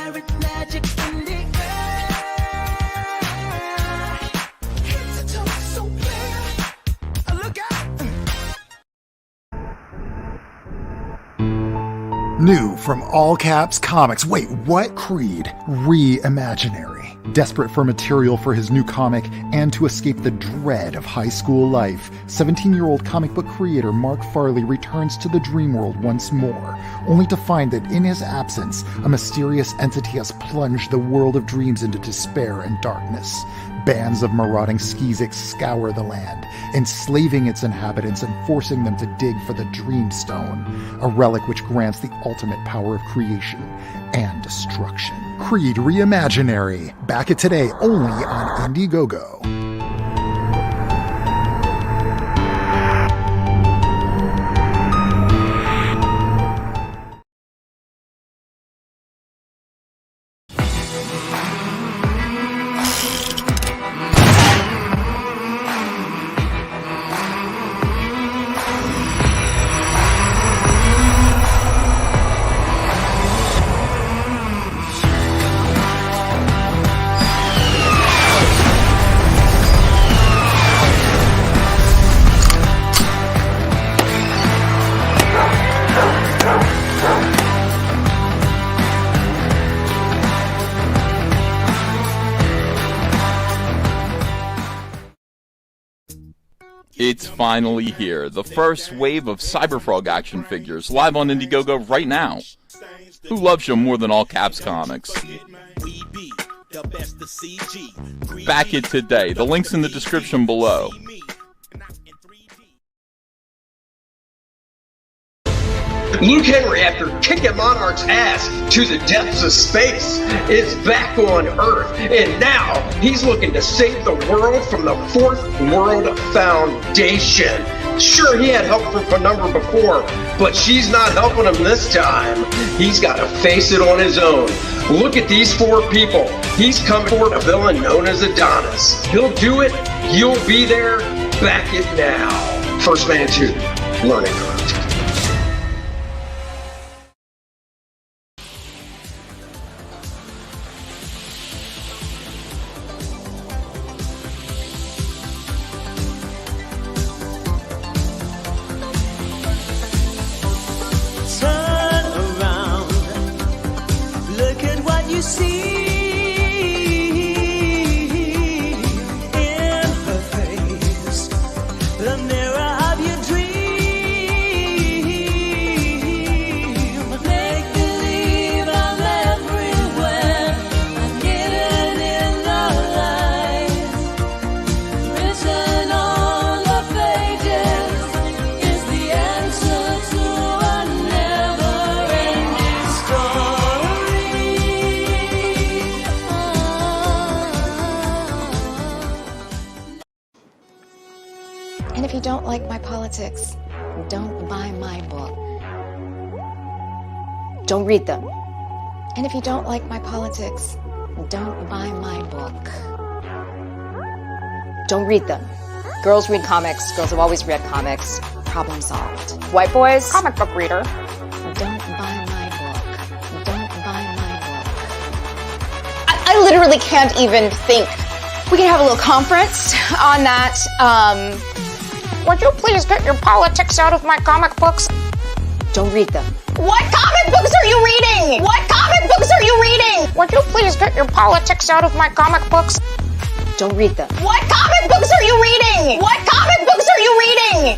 pirate magic in the air. Head to toe, so clear. Look out! New from All Caps Comics. Wait, what? Creed Reimaginary. Desperate for material for his new comic and to escape the dread of high school life, 17-year-old comic book creator Mark Farley returns to the dream world once more, only to find that in his absence, a mysterious entity has plunged the world of dreams into despair and darkness. Bands of marauding Skeezicks scour the land, enslaving its inhabitants and forcing them to dig for the Dreamstone, a relic which grants the ultimate power of creation and destruction. Creed Reimaginary, back at today only on Indiegogo. It's finally here, the first wave of Cyberfrog action figures, live on Indiegogo right now. Who loves you more than All Caps Comics? Back it today, the link's in the description below. Luke Henry, after kicking Monarch's ass to the depths of space, is back on Earth, and now he's looking to save the world from the Fourth World Foundation. Sure, he had help from Penumbra before, but she's not helping him this time. He's got to face it on his own. Look at these four people. He's coming for a villain known as Adonis. He'll do it. You'll be there. Back it now. First Man 2, Learning Curve. You see in her face the mirror of your dream. Make believe I'm everywhere. I'm hidden in the light. Written on the pages is the answer to a never-ending story. And if you don't like my politics, don't buy my book. Don't read them. And if you don't like my politics, don't buy my book. Don't read them. Girls read comics. Girls have always read comics. Problem solved. White boys, comic book reader. Don't buy my book. Don't buy my book. I literally can't even think. We can have a little conference on that. Would you please get your politics out of my comic books? Don't read them. What comic books are you reading? What comic books are you reading? Would you please get your politics out of my comic books? Don't read them. What comic books are you reading? What comic books are you reading?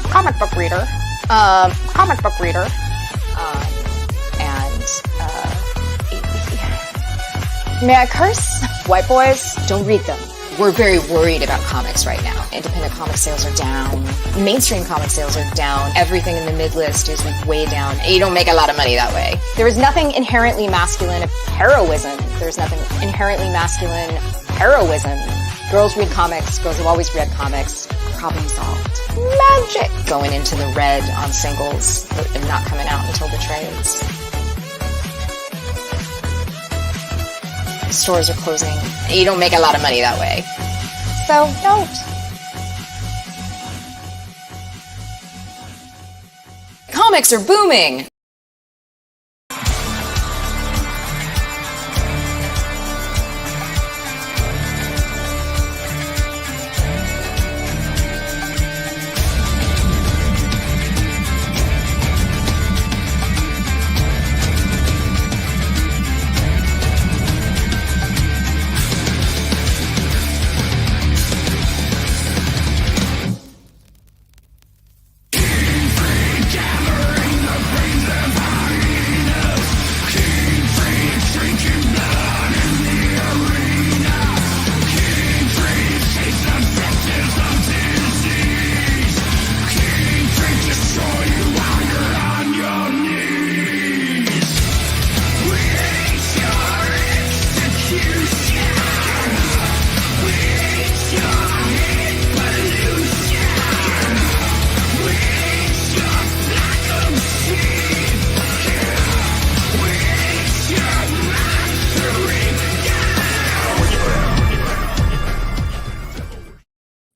Comic book reader. Comic book reader. May I curse? White boys, don't read them. We're very worried about comics right now. Independent comic sales are down. Mainstream comic sales are down. Everything in the mid-list is way down. You don't make a lot of money that way. There is nothing inherently masculine of heroism. There's nothing inherently masculine heroism. Girls read comics. Girls have always read comics. Problem solved. Magic! Going into the red on singles and not coming out until the trades. Stores are closing. You don't make a lot of money that way. So, don't. Comics are booming.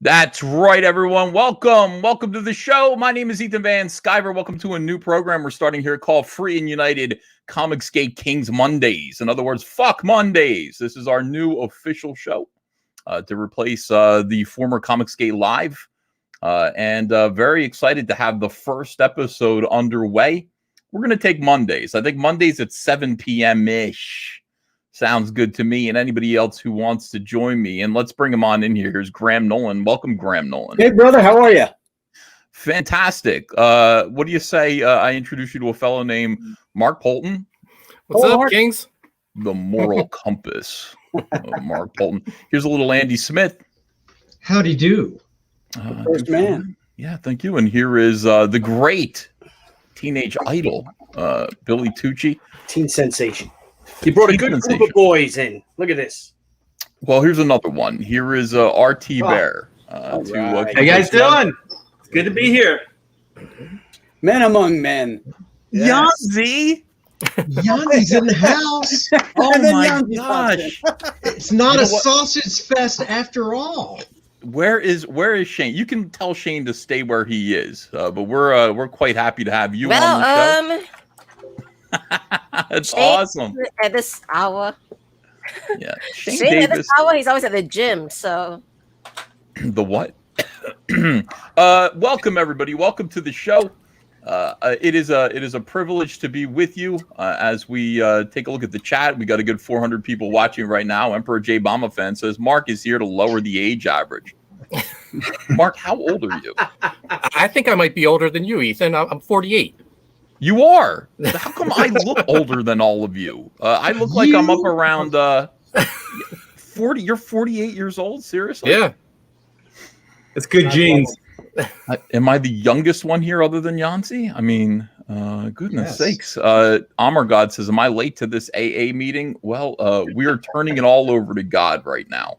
That's right, everyone. Welcome to the show. My name is Ethan Van Sciver. Welcome to a new program we're starting here called Free and United COMICSGATE Kings Mondays. In other words, fuck Mondays. This is our new official show to replace the former COMICSGATE Live. And very excited to have the first episode underway. We're going to take Mondays. I think Mondays at 7 p.m.-ish. Sounds good to me, and anybody else who wants to join me. And let's bring him on in here. Here's Graham Nolan. Welcome, Graham Nolan. Hey, brother. How are you? Fantastic. What do you say I introduce you to a fellow named Mark Polton? What's up, Mark. Kings? The moral compass of Mark Polton. Here's a little Andy Smith. Howdy do. First man. Yeah, thank you. And here is the great teenage idol, Billy Tucci. Teen sensation. You brought a good group of boys in. Look at this. Well, here's another one. Here is RT Bear. All to, right. How you guys doing? It's good to be here. Men among men. Yanzi. Yanni's in the house. Oh And then my Yanzi gosh. It's not You know a what? sausage fest after all. Where is Shane? You can tell Shane to stay where he is, but we're quite happy to have you on the show. It's awesome. At this hour. Yeah, Shane Shane at Davis. this hour, he's always at the gym, so. The what? Welcome everybody. Welcome to the show. It is a privilege to be with you as we take a look at the chat. We got a good 400 people watching right now. Emperor J Bomba fan says Mark is here to lower the age average. Mark, how old are you? I think I might be older than you, Ethan. I'm 48. You are. How come I look older than all of you? I look like I'm up around 40. You're 48 years old? Seriously? Yeah. It's good genes. Am I the youngest one here other than Yancy? I mean, goodness Yes. sakes. Amar God says, am I late to this AA meeting? Well, we are turning it all over to God right now.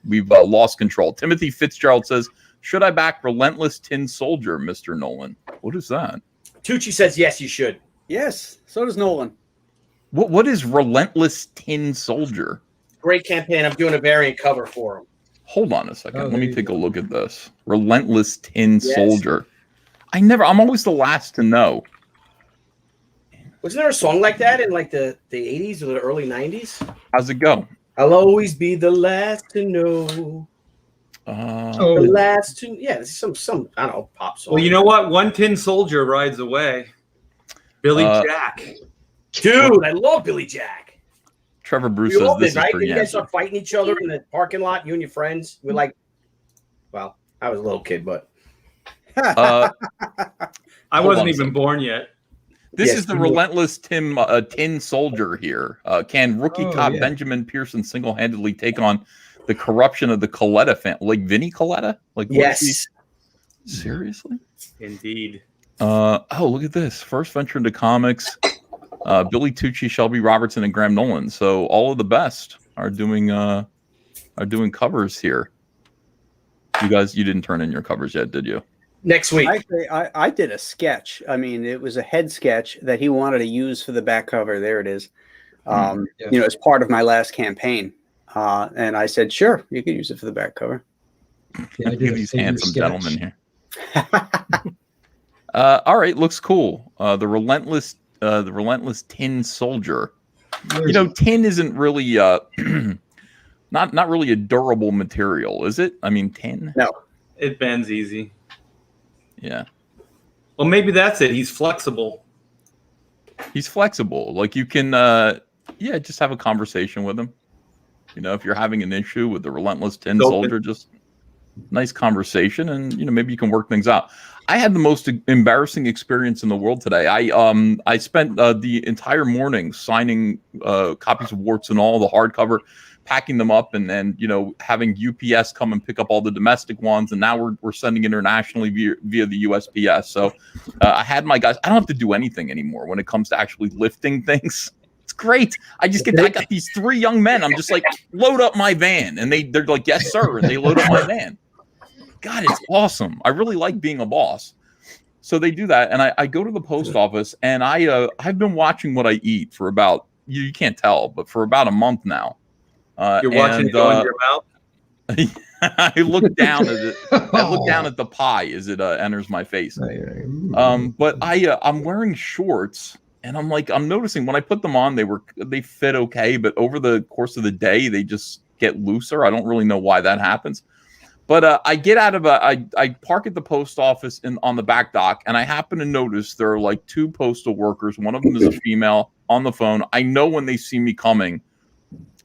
We've lost control. Timothy Fitzgerald says, should I back Relentless Tin Soldier, Mr. Nolan? What is that? Tucci says yes, you should. Yes. So does Nolan. What is Relentless Tin Soldier? Great campaign. I'm doing a variant cover for him. Hold on a second. Oh, Let there me you take go. a look at this. Relentless Tin Yes. Soldier. I'm always the last to know. Wasn't there a song like that in like the 80s or the early 90s? How's it go? I'll always be the last to know. Oh, The last to it's some I don't know, pop song. Well, you know what? One tin soldier rides away. Billy Jack. Dude, I love Billy Jack. Trevor Bruce You says all this did, is right? for Did you guys Yancy. start fighting each other in the parking lot? You and your friends? We're like, well, I was a little kid, but Uh, I Hold on wasn't a even second. born yet. This Yes, is the you were. Relentless Tin Soldier here. Can rookie Oh, cop yeah. Benjamin Pearson single-handedly take on the corruption of the Coletta family? Like Vinnie Coletta? Like what is yes. he- Seriously? Indeed. Oh, look at this. First venture into comics. Billy Tucci, Shelby Robertson, and Graham Nolan. So all of the best are doing covers here. You didn't turn in your covers yet, did you? Next week. Actually, I did a sketch. I mean, it was a head sketch that he wanted to use for the back cover. There it is. Yes. You know, as part of my last campaign. And I said, sure, you can use it for the back cover. Yeah, I Look did at a these figure handsome sketch. gentlemen here. All right, looks cool. The Relentless Tin Soldier. You know, tin isn't really not really a durable material, is it? I mean, tin. No, It bends easy. Yeah. Well, maybe that's it. He's flexible. He's flexible. Like you can, just have a conversation with him. You know, if you're having an issue with the Relentless Tin Soldier, just nice conversation, and maybe you can work things out. I had the most embarrassing experience in the world today. I spent the entire morning signing copies of Warts and All, the hardcover, packing them up, and then having UPS come and pick up all the domestic ones, and now we're sending internationally via the USPS. So I had my guys. I don't have to do anything anymore when it comes to actually lifting things. It's great. I got these 3 young men. I'm just like, load up my van, and they're like, yes sir, and they load up my van. God, it's awesome. I really like being a boss. So they do that, and I go to the post office, and I've been watching what I eat for about, you can't tell, but for about a month now. You're watching it go in your mouth? I look down at it. I look down at the pie as it enters my face. But I'm wearing shorts, and I'm noticing when I put them on, they fit okay, but over the course of the day, they just get looser. I don't really know why that happens. But I get out of I park at the post office on the back dock, and I happen to notice there are like 2 postal workers. One of them is a female on the phone. I know when they see me coming,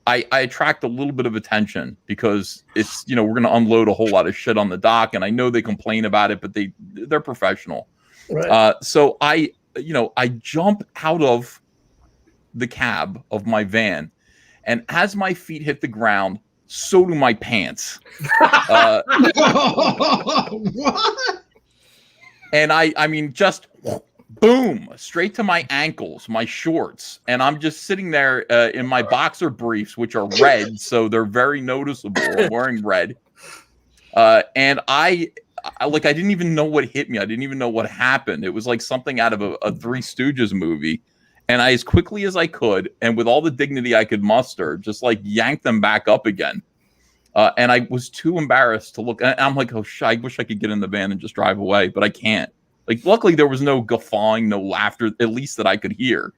I attract a little bit of attention because it's, we're going to unload a whole lot of shit on the dock, and I know they complain about it, but they're professional. Right. So I jump out of the cab of my van, and as my feet hit the ground, so do my pants. What? And I mean, just boom, straight to my ankles, my shorts. And I'm just sitting there in my boxer briefs, which are red, so they're very noticeable. I'm wearing red. And I didn't even know what hit me. I didn't even know what happened. It was like something out of a Three Stooges movie. And I, as quickly as I could, and with all the dignity I could muster, just like yanked them back up again. And I was too embarrassed to look. And I'm like, oh, I wish I could get in the van and just drive away, but I can't. Like, luckily, there was no guffawing, no laughter, at least that I could hear.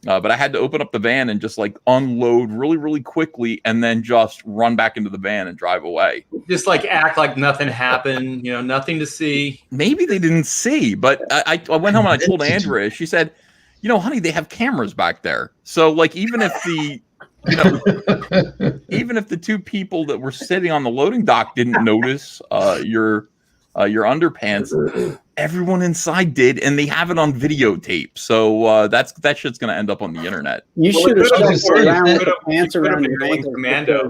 But I had to open up the van and just like unload really, really quickly, and then just run back into the van and drive away. Just like act like nothing happened, nothing to see. Maybe they didn't see, but I went home and I told Andrea. She said, honey, they have cameras back there. So like, even if the 2 people that were sitting on the loading dock didn't notice your underpants, everyone inside did, and they have it on videotape. So that shit's gonna end up on the internet. You should have around with the pants around your ankles.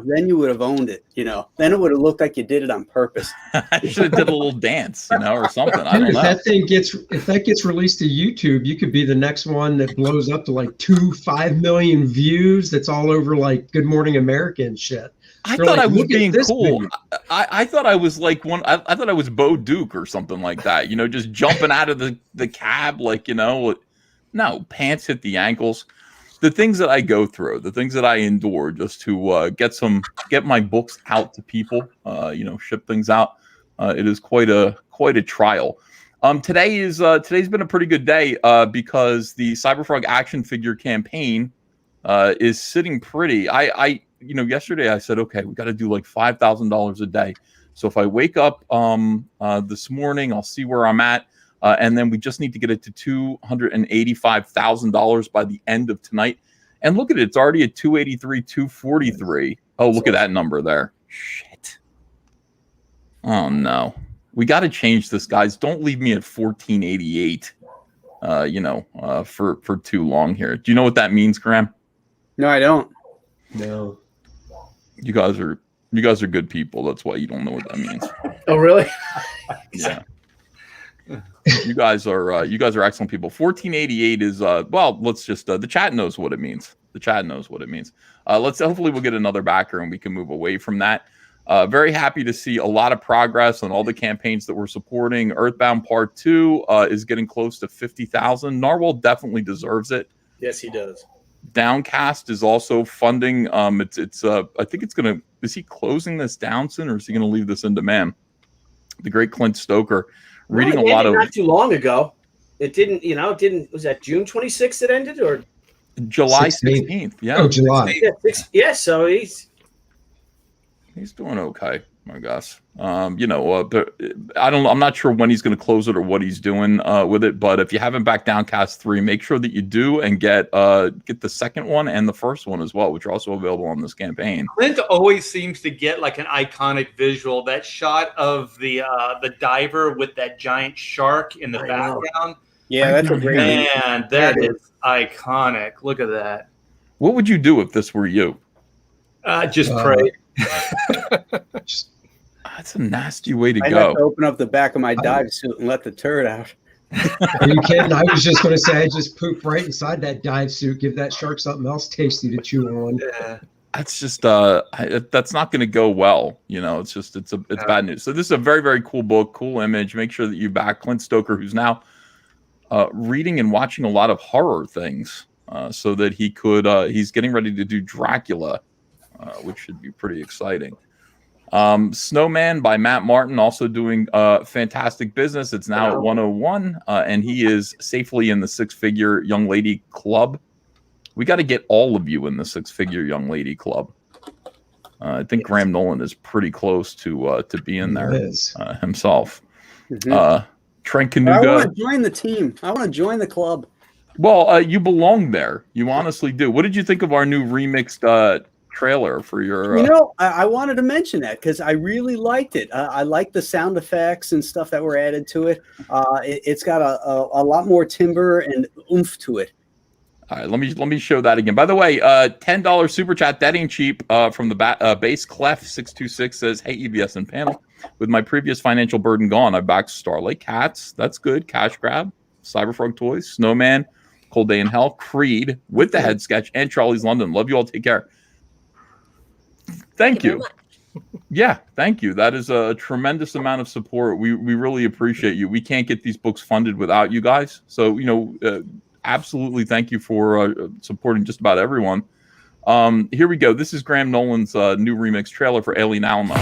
Then you would have owned it. Then it would have looked like you did it on purpose. I should have did a little dance, or something. I don't know. If that gets released to YouTube, you could be the next one that blows up to like 5 million views. That's all over like Good Morning America and shit. I thought I was being cool. I thought I was like I thought I was Bo Duke or something like that. Just jumping out of the cab, like, no, pants hit the ankles. The things that I go through, the things that I endure just to get my books out to people, ship things out. It is quite a trial. Today's been a pretty good day because the Cyberfrog action figure campaign is sitting pretty. Yesterday I said, okay, we got to do like $5,000 a day. So if I wake up this morning, I'll see where I'm at. And then we just need to get it to $285,000 by the end of tonight. And look at it. It's already at 283, 243. Oh, look at that number there. Shit. Oh, no. We got to change this, guys. Don't leave me at 1488, for too long here. Do you know what that means, Graham? No, I don't. No. You guys are good people. That's why you don't know what that means. Oh, really? Yeah. You guys are excellent people. 1488 is let's just the chat knows what it means. The chat knows what it means. Hopefully we'll get another backer and we can move away from that. Very happy to see a lot of progress on all the campaigns that we're supporting. Earthbound Part 2 is getting close to 50,000. Narwhal definitely deserves it. Yes, he does. Downcast is also funding. I think it's gonna. Is he closing this down soon, or is he gonna leave this in demand? The great Clint Stoker reading a lot of. Not too long ago. it didn't. It didn't. Was that June 26th it ended or July 16th. 16th? Yeah. Oh, July. Yeah. So he's doing okay, I guess. But I'm not sure when he's going to close it or what he's doing with it. But if you haven't backed Downcast 3, make sure that you do and get the second one and the first one as well, which are also available on this campaign. Clint always seems to get like an iconic visual. That shot of the diver with that giant shark in the background. Yeah, that's a great man. That is iconic. Look at that. What would you do if this were you? Just pray. That's a nasty way to I'd go. have to open up the back of my dive suit and let the turd out. Are you kidding? I was just going to say, I just poop right inside that dive suit. Give that shark something else tasty to chew on. Yeah. That's just that's not going to go well. It's bad news. So this is a very, very cool book, cool image. Make sure that you back Clint Stoker, who's now reading and watching a lot of horror things, so that he's getting ready to do Dracula, which should be pretty exciting. Snowman by Matt Martin, also doing fantastic business. It's now at 101, and he is safely in the six-figure young lady club. We got to get all of you in the six-figure young lady club. I think Graham Nolan is pretty close to be in there himself. Mm-hmm. Trent Kanuga. I want to join the team. I want to join the club. Well, you belong there. You honestly do. What did you think of our new remixed trailer for your I wanted to mention that because I really liked it. I like the sound effects and stuff that were added to it. It's got a lot more timbre and oomph to it. All right, let me show that again. By the way, $10 super chat, that ain't cheap, from the base Clef 626 says, hey, EBS and panel, with my previous financial burden gone, I backed Starlight Cats, that's good, Cash Grab, Cyberfrog Toys, Snowman, Cold Day in Hell, Creed with the head sketch, and Charlie's London. Love you all, take care. Thank you. Yeah, thank you. That is a tremendous amount of support. We really appreciate you. We can't get these books funded without you guys. So, absolutely thank you for supporting just about everyone. Here we go. This is Graham Nolan's new remix trailer for Alien Alamo.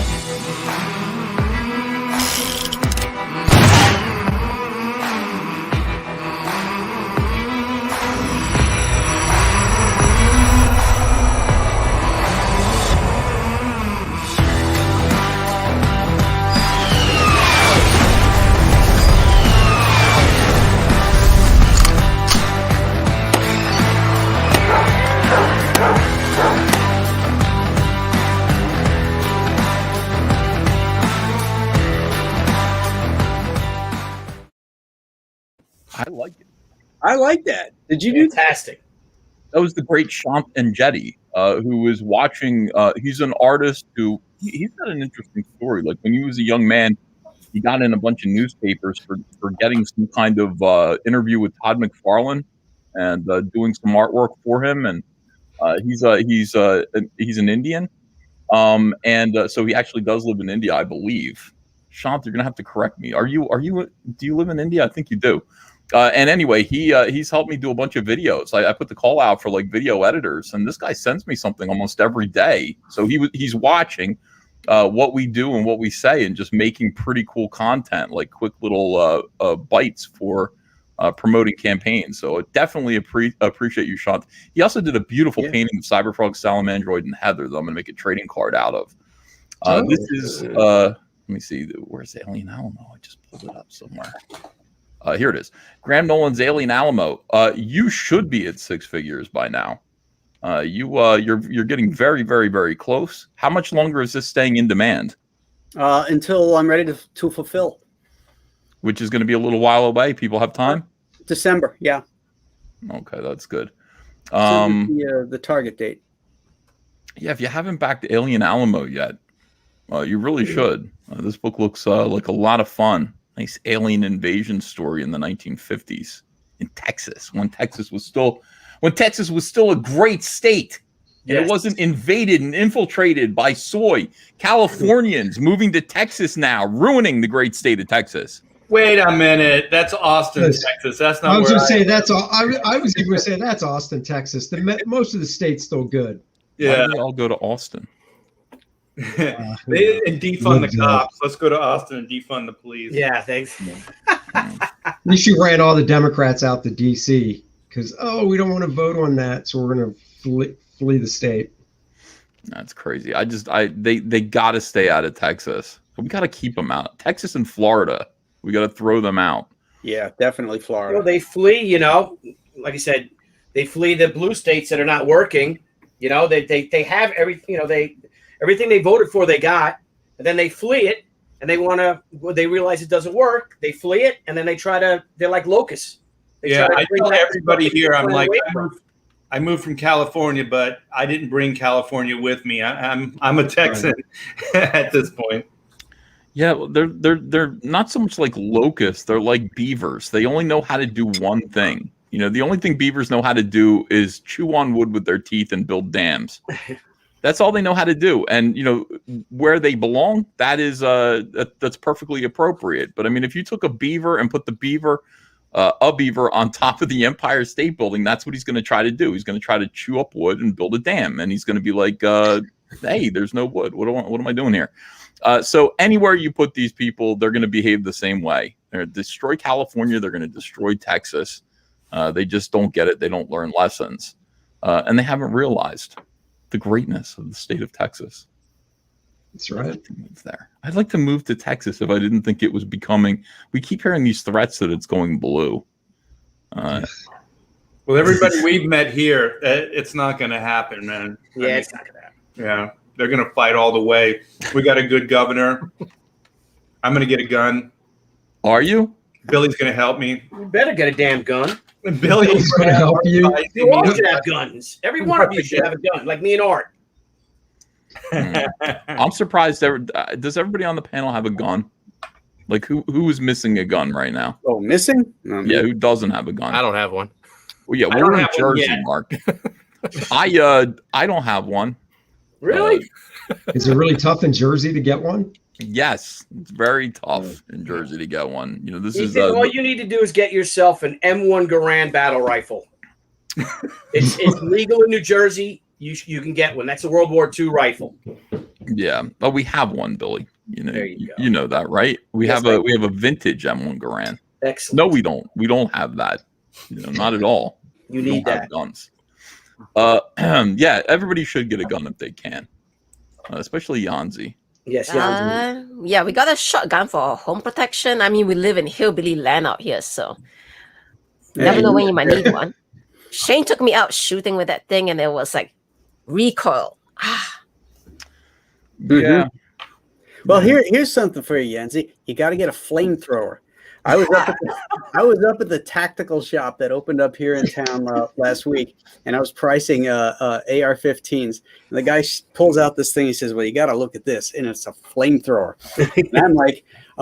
I like that. Did you do fantastic? That was the great Shant Enjeti, who was watching. He's an artist who he's got an interesting story. Like when he was a young man, he got in a bunch of newspapers for getting some kind of interview with Todd McFarlane and doing some artwork for him. And he's an Indian, and so he actually does live in India, I believe. Shant, you're gonna have to correct me. Do you live in India? I think you do. And anyway, he's helped me do a bunch of videos. I put the call out for like video editors, and this guy sends me something almost every day. So he's watching what we do and what we say, and just making pretty cool content, like quick little bites for promoting campaigns. So I definitely appreciate you, Sean. He also did a beautiful painting of Cyberfrog, Salamandroid, and Heather that I'm going to make a trading card out of. This is let me see, where's Alien Alamo? I just pulled it up somewhere. Here it is. Graham Nolan's Alien Alamo. You should be at six figures by now. You're getting very, very, very close. How much longer is this staying in demand? Until I'm ready to fulfill. Which is going to be a little while away. People have time? December, yeah. Okay, that's good. The target date. Yeah, if you haven't backed Alien Alamo yet, you really should. This book looks like a lot of fun. Nice alien invasion story in the 1950s in Texas, when Texas was still a great state, and it wasn't invaded and infiltrated by soy Californians moving to Texas now, ruining the great state of Texas. Wait a minute, that's Austin, Texas. That's not. I was going to say that's all. I was even going to say that's Austin, Texas. Most of the state's still good. Yeah, why do they all go to Austin? They defund the cops. Let's go to Austin and defund the police. Yeah, thanks. least you ran all the Democrats out to D.C. because, we don't want to vote on that, so we're going to flee the state. That's crazy. They got to stay out of Texas. We got to keep them out. Texas and Florida, we got to throw them out. Yeah, definitely Florida. They flee, like I said, they flee the blue states that are not working. They have everything, everything they voted for, they got, and then they flee it, and they realize it doesn't work. They flee it, and then they're like locusts. I tell everybody here, I'm like, I moved from California, but I didn't bring California with me. I'm a Texan at this point. Yeah, they're not so much like locusts. They're like beavers. They only know how to do one thing. The only thing beavers know how to do is chew on wood with their teeth and build dams. That's all they know how to do. And where they belong, that's perfectly appropriate. But I mean, if you took a beaver and put a beaver on top of the Empire State Building, that's what he's going to try to do. He's going to try to chew up wood and build a dam, and he's going to be like, "Hey, there's no wood. What am I doing here?" So anywhere you put these people, they're going to behave the same way. They're going to destroy California. They're going to destroy Texas. They just don't get it. They don't learn lessons, and they haven't realized the greatness of the state of Texas. That's right. I'd like to move there. I'd like to move to Texas if I didn't think it was becoming. We keep hearing these threats that it's going blue. Well, everybody we've met here, it's not going to happen, man. Yeah, it's not going to happen. Yeah, they're going to fight all the way. We got a good governor. I'm going to get a gun. Are you? Billy's going to help me. You better get a damn gun. Billy's going to help you. You all should have guns. Every one of you should have a gun, like me and Art. I'm surprised. Does everybody on the panel have a gun? Like who is missing a gun right now? Oh, missing? Yeah, who doesn't have a gun? I don't have one. Well, yeah, we're in Jersey, Mark. I don't have one. Really? Is it really tough in Jersey to get one? Yes, it's very tough in Jersey to get one. This is all you need to do is get yourself an M1 Garand battle rifle. It's legal in New Jersey. You can get one. That's a World War II rifle. Yeah, but we have one, Billy. There you go. You know that, right? We have a vintage M1 Garand. Excellent. No, we don't. We don't have that. Not at all. You we need don't that. have guns. Yeah, everybody should get a gun if they can, especially Yanzi. Yes, yeah, we got a shotgun for home protection. I mean, we live in hillbilly land out here, so never know when you might need one. Shane took me out shooting with that thing, and it was like recoil. Yeah. Well, here's something for you, Yanzi. You got to get a flamethrower. I was up at the tactical shop that opened up here in town last week, and I was pricing AR-15s. And the guy pulls out this thing. He says, "Well, you got to look at this," and it's a flamethrower. And I'm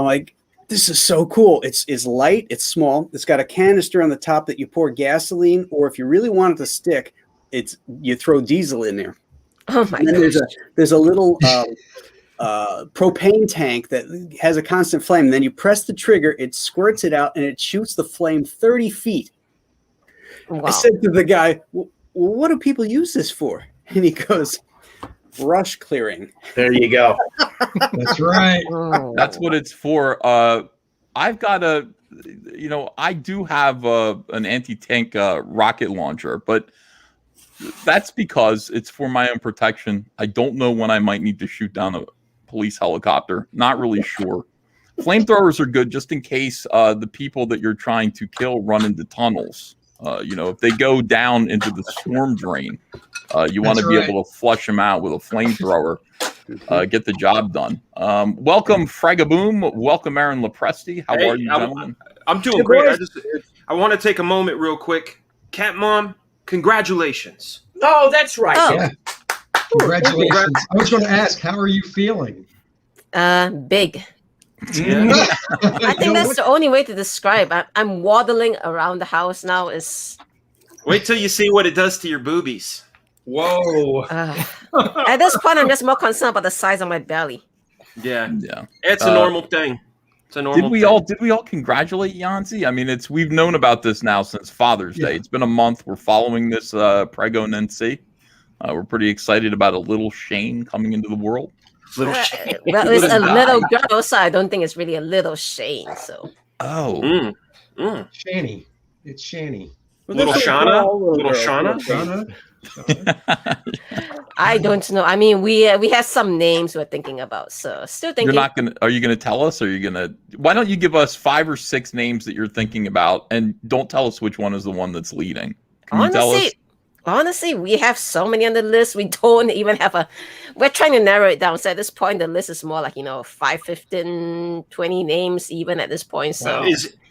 like, this is so cool. It's light. It's small. It's got a canister on the top that you pour gasoline, or if you really want it to stick, you throw diesel in there. Oh my and then gosh. there's a little propane tank that has a constant flame. And then you press the trigger, it squirts it out, and it shoots the flame 30 feet. Wow. I said to the guy, well, what do people use this for? And he goes, brush clearing. There you go. That's right. That's what it's for. I've got I do have an anti-tank rocket launcher, but that's because it's for my own protection. I don't know when I might need to shoot down a police helicopter. Not really sure. Flamethrowers are good just in case the people that you're trying to kill run into tunnels. If they go down into the storm drain, you want to be able to flush them out with a flamethrower. Get the job done. Welcome, Fregaboom. Welcome, Aaron Lepresti. How are you, gentlemen? I'm doing great. I want to take a moment real quick. Cat Mom, congratulations. Oh, that's right. Oh. Yeah. Congratulations. I was going to ask, how are you feeling? Big. Yeah. I think that's the only way to describe. I'm waddling around the house now. Wait till you see what it does to your boobies. Whoa. At this point, I'm just more concerned about the size of my belly. Yeah. Yeah. It's a normal thing. It's a normal Did we all congratulate Yanzi? I mean, we've known about this now since Father's Day. It's been a month. We're following this pregnancy. We're pretty excited about a little Shane coming into the world. Well, it's a little girl, so I don't think it's really a little Shane. So. Oh. Shanny. It's Shanny. Little Shauna? Little Shauna? I don't know. I mean, we have some names we're thinking about, so still thinking. You're not gonna. Are you gonna tell us? Or are you gonna? Why don't you give us 5 or 6 names that you're thinking about, and don't tell us which one is the one that's leading? Can you tell us? Honestly, we have so many on the list. We don't even have a. We're trying to narrow it down. So at this point, the list is more like 5, 15, 20 names even at this point. So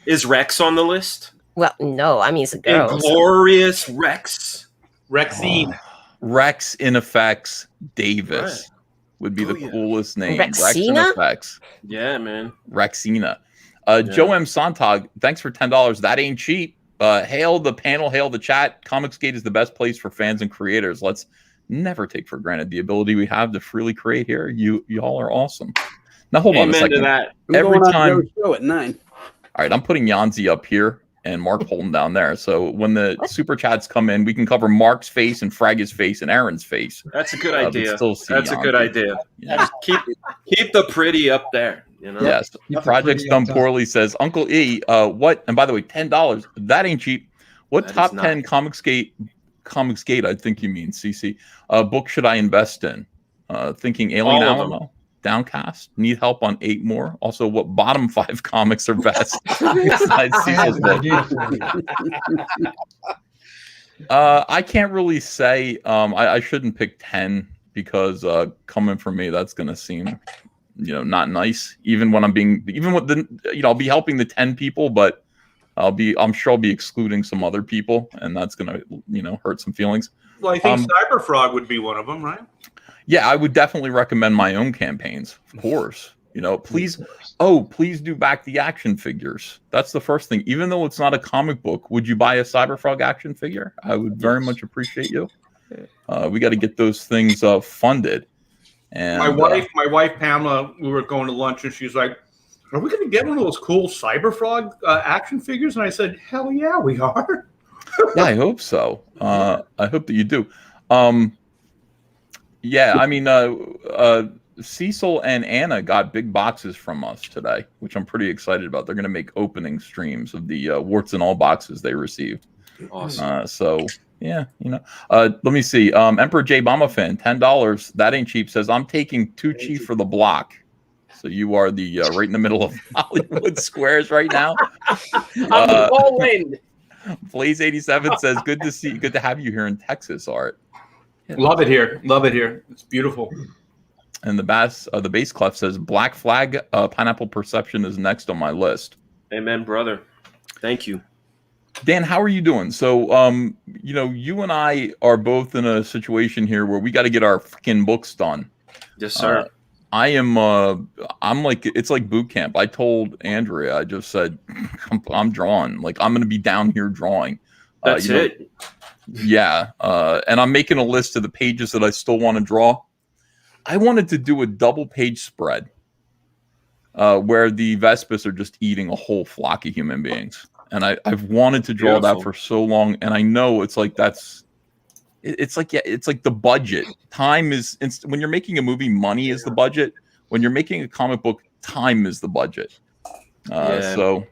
is Rex on the list? Well, no. I mean, it's a girl. Glorious Rex. Rexine. Rex in effects Davis would be the coolest name. Rexina? Rex in effects. Yeah, man. Rexina. Joe M. Sontag, thanks for $10. That ain't cheap. Hail the panel, hail the chat. COMICSGATE is the best place for fans and creators. Let's never take for granted the ability we have to freely create here. You all are awesome. Now hold on a second. To that. Every time show at 9. All right, I'm putting Yanzi up here and Mark Holden down there. So when the super chats come in, we can cover Mark's face and Fraggy's face and Aaron's face. That's a good idea. That's Yanzi. a good idea. Yeah. Keep the pretty up there. Yes. Projects Done Poorly says, Uncle E, what? And by the way, $10. That ain't cheap. What That top is 10 COMICSGATE, I think you mean, CC, book should I invest in? Thinking Alien All of Alamo, Downcast, need help on 8 more. Also, what bottom 5 comics are best? Besides Cecil's book. I can't really say. I shouldn't pick 10 because coming from me, that's going to seem, not nice. Even with the, I'll be helping the 10 people, but I'm sure I'll be excluding some other people, and that's going to, hurt some feelings. Well, I think Cyberfrog would be one of them, right? Yeah, I would definitely recommend my own campaigns, of course. Please do back the action figures. That's the first thing. Even though it's not a comic book, would you buy a Cyberfrog action figure? I would very much appreciate you. We got to get those things funded. And my wife Pamela, we were going to lunch, and she's like, "Are we going to get one of those cool Cyberfrog action figures?" And I said, "Hell yeah, we are." Yeah, I hope so. I hope that you do. Yeah, I mean, Cecil and Anna got big boxes from us today, which I'm pretty excited about. They're going to make opening streams of the warts and all boxes they received. Awesome. So, yeah, let me see. Emperor J. Bama fan, $10. That ain't cheap. Says, I'm taking Tucci for the block. So you are the right in the middle of Hollywood squares right now. I'm all in. Blaze87 says, good to have you here in Texas, Art. Love it here. It's beautiful. And the bass clef says, Black Flag Pineapple Perception is next on my list. Amen, brother. Thank you. Dan, how are you doing? So, you and I are both in a situation here where we got to get our freaking books done. Yes, sir. I'm like, it's like boot camp. I told Andrea, I just said, I'm drawing. Like, I'm going to be down here drawing. That's it. Yeah. And I'm making a list of the pages that I still want to draw. I wanted to do a double page spread where the Vespis are just eating a whole flock of human beings. And I've wanted to draw that for so long. And I know it's like, it's like the budget. Time is, when you're making a movie, money is the budget. When you're making a comic book, time is the budget. So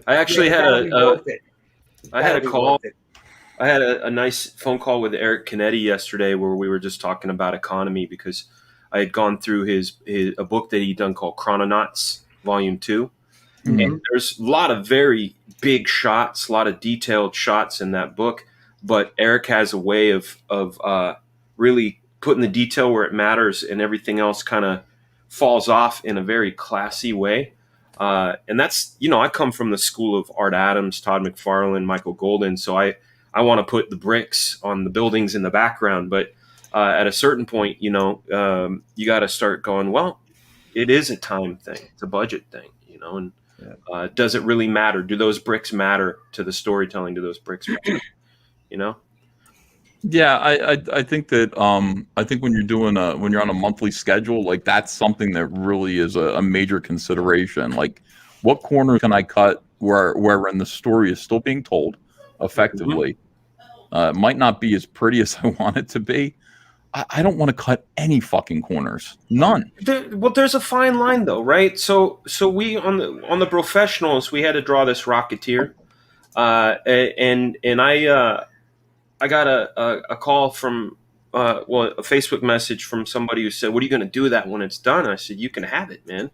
I actually had a call. I had a nice phone call with Eric Canetti yesterday where we were just talking about economy because I had gone through a book that he'd done called Chrononauts Volume 2. Mm-hmm. And there's a lot of very big shots, a lot of detailed shots in that book. But Eric has a way of really putting the detail where it matters, and everything else kind of falls off in a very classy way. And that's, I come from the school of Art Adams, Todd McFarlane, Michael Golden. So I want to put the bricks on the buildings in the background. But at a certain point, you got to start going, well, it is a time thing. It's a budget thing, and does it really matter? Do those bricks matter to the storytelling? Do those bricks matter? Yeah, I think that I think when you're on a monthly schedule, like that's something that really is a major consideration. Like, what corner can I cut wherein the story is still being told effectively? It might not be as pretty as I want it to be, I don't want to cut any fucking corners. None. There's a fine line though, right? So we on the professionals, we had to draw this Rocketeer, and I got a call from a Facebook message from somebody who said, "What are you going to do with that when it's done?" And I said, "You can have it, man."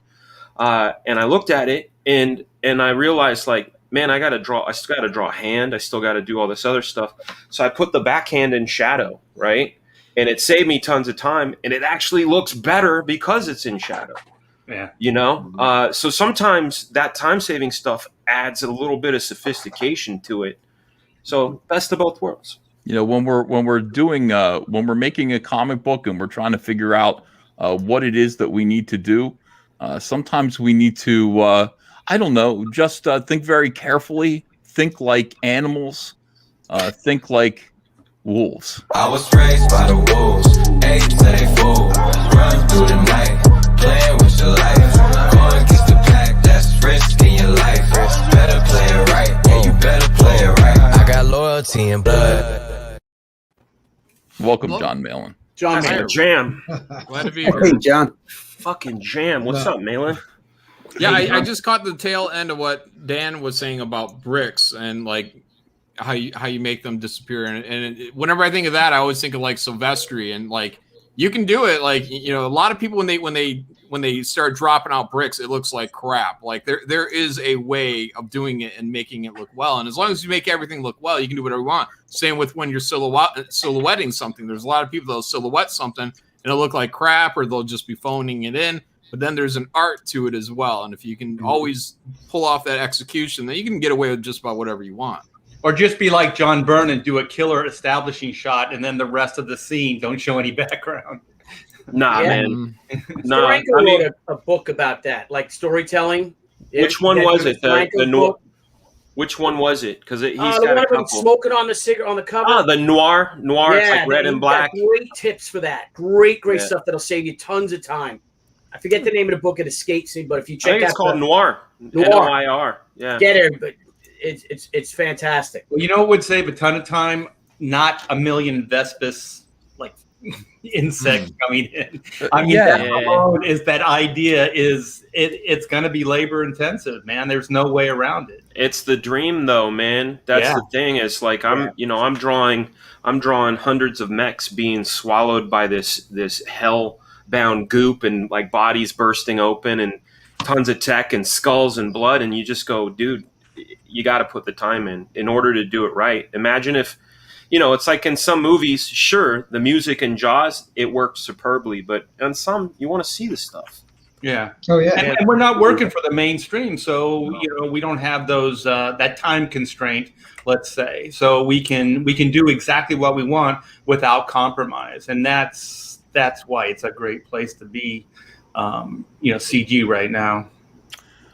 And I looked at it and I realized, like, man, I still got to draw a hand. I still got to do all this other stuff. So I put the backhand in shadow, right? And it saved me tons of time, and it actually looks better because it's in shadow. Yeah. You know? So sometimes that time-saving stuff adds a little bit of sophistication to it. So best of both worlds. You know, when we're doing when we're making a comic book and we're trying to figure out what it is that we need to do, sometimes we need to I don't know, just think very carefully, think like animals, think like wolves. I was raised by the wolves, ate till they full, run through the night, playing with your life, going against the pack, that's risking your life, better play it right, yeah, you better play it right, I got loyalty and blood. Welcome, John Malin. John That's Mayer. a jam. Glad to be here. Hey, John. Fucking jam. What's up, Malin? Yeah, I just caught the tail end of what Dan was saying about bricks and like how you make them disappear. And whenever I think of that, I always think of like Silvestri, and like you can do it. Like, you know, a lot of people when they start dropping out bricks, it looks like crap. Like there is a way of doing it and making it look well. And as long as you make everything look well, you can do whatever you want. Same with when you're silhouetting something. There's a lot of people that'll silhouette something and it'll look like crap, or they'll just be phoning it in. But then there's an art to it as well. And if you can always pull off that execution, then you can get away with just about whatever you want. Or just be like John Byrne and do a killer establishing shot, and then the rest of the scene don't show any background. Nah, Yeah. man. Nah, Franco wrote a book about that, like storytelling. Which one was it? Franco's The book. Which one was it? Because he's The got one a of them couple. smoking on the cigarette on the cover. Ah, the noir. It's Yeah, like red and he's black. got great tips for that. Great Yeah. stuff that'll save you tons of time. I forget the name of the book. It escapes me, but if you I check think out it's called the, Noir. Noir. Yeah. get it. But it's fantastic. Well, you know what would save a ton of time? Not a million Vespis like insects coming in. I mean, Yeah. that alone is that idea is it's going to be labor intensive, man. There's no way around it. It's the dream, though, man. That's Yeah. the thing. It's like I'm drawing hundreds of mechs being swallowed by this hell-bound goop, and like bodies bursting open, and tons of tech and skulls and blood, and you just go, dude, you got to put the time in order to do it right. Imagine if, it's like in some movies, sure, the music in Jaws, it works superbly, but on some, you want to see the stuff. Yeah. Oh yeah. And we're not working for the mainstream, so we don't have those that time constraint, let's say. So we can do exactly what we want without compromise, and that's why it's a great place to be. CG right now.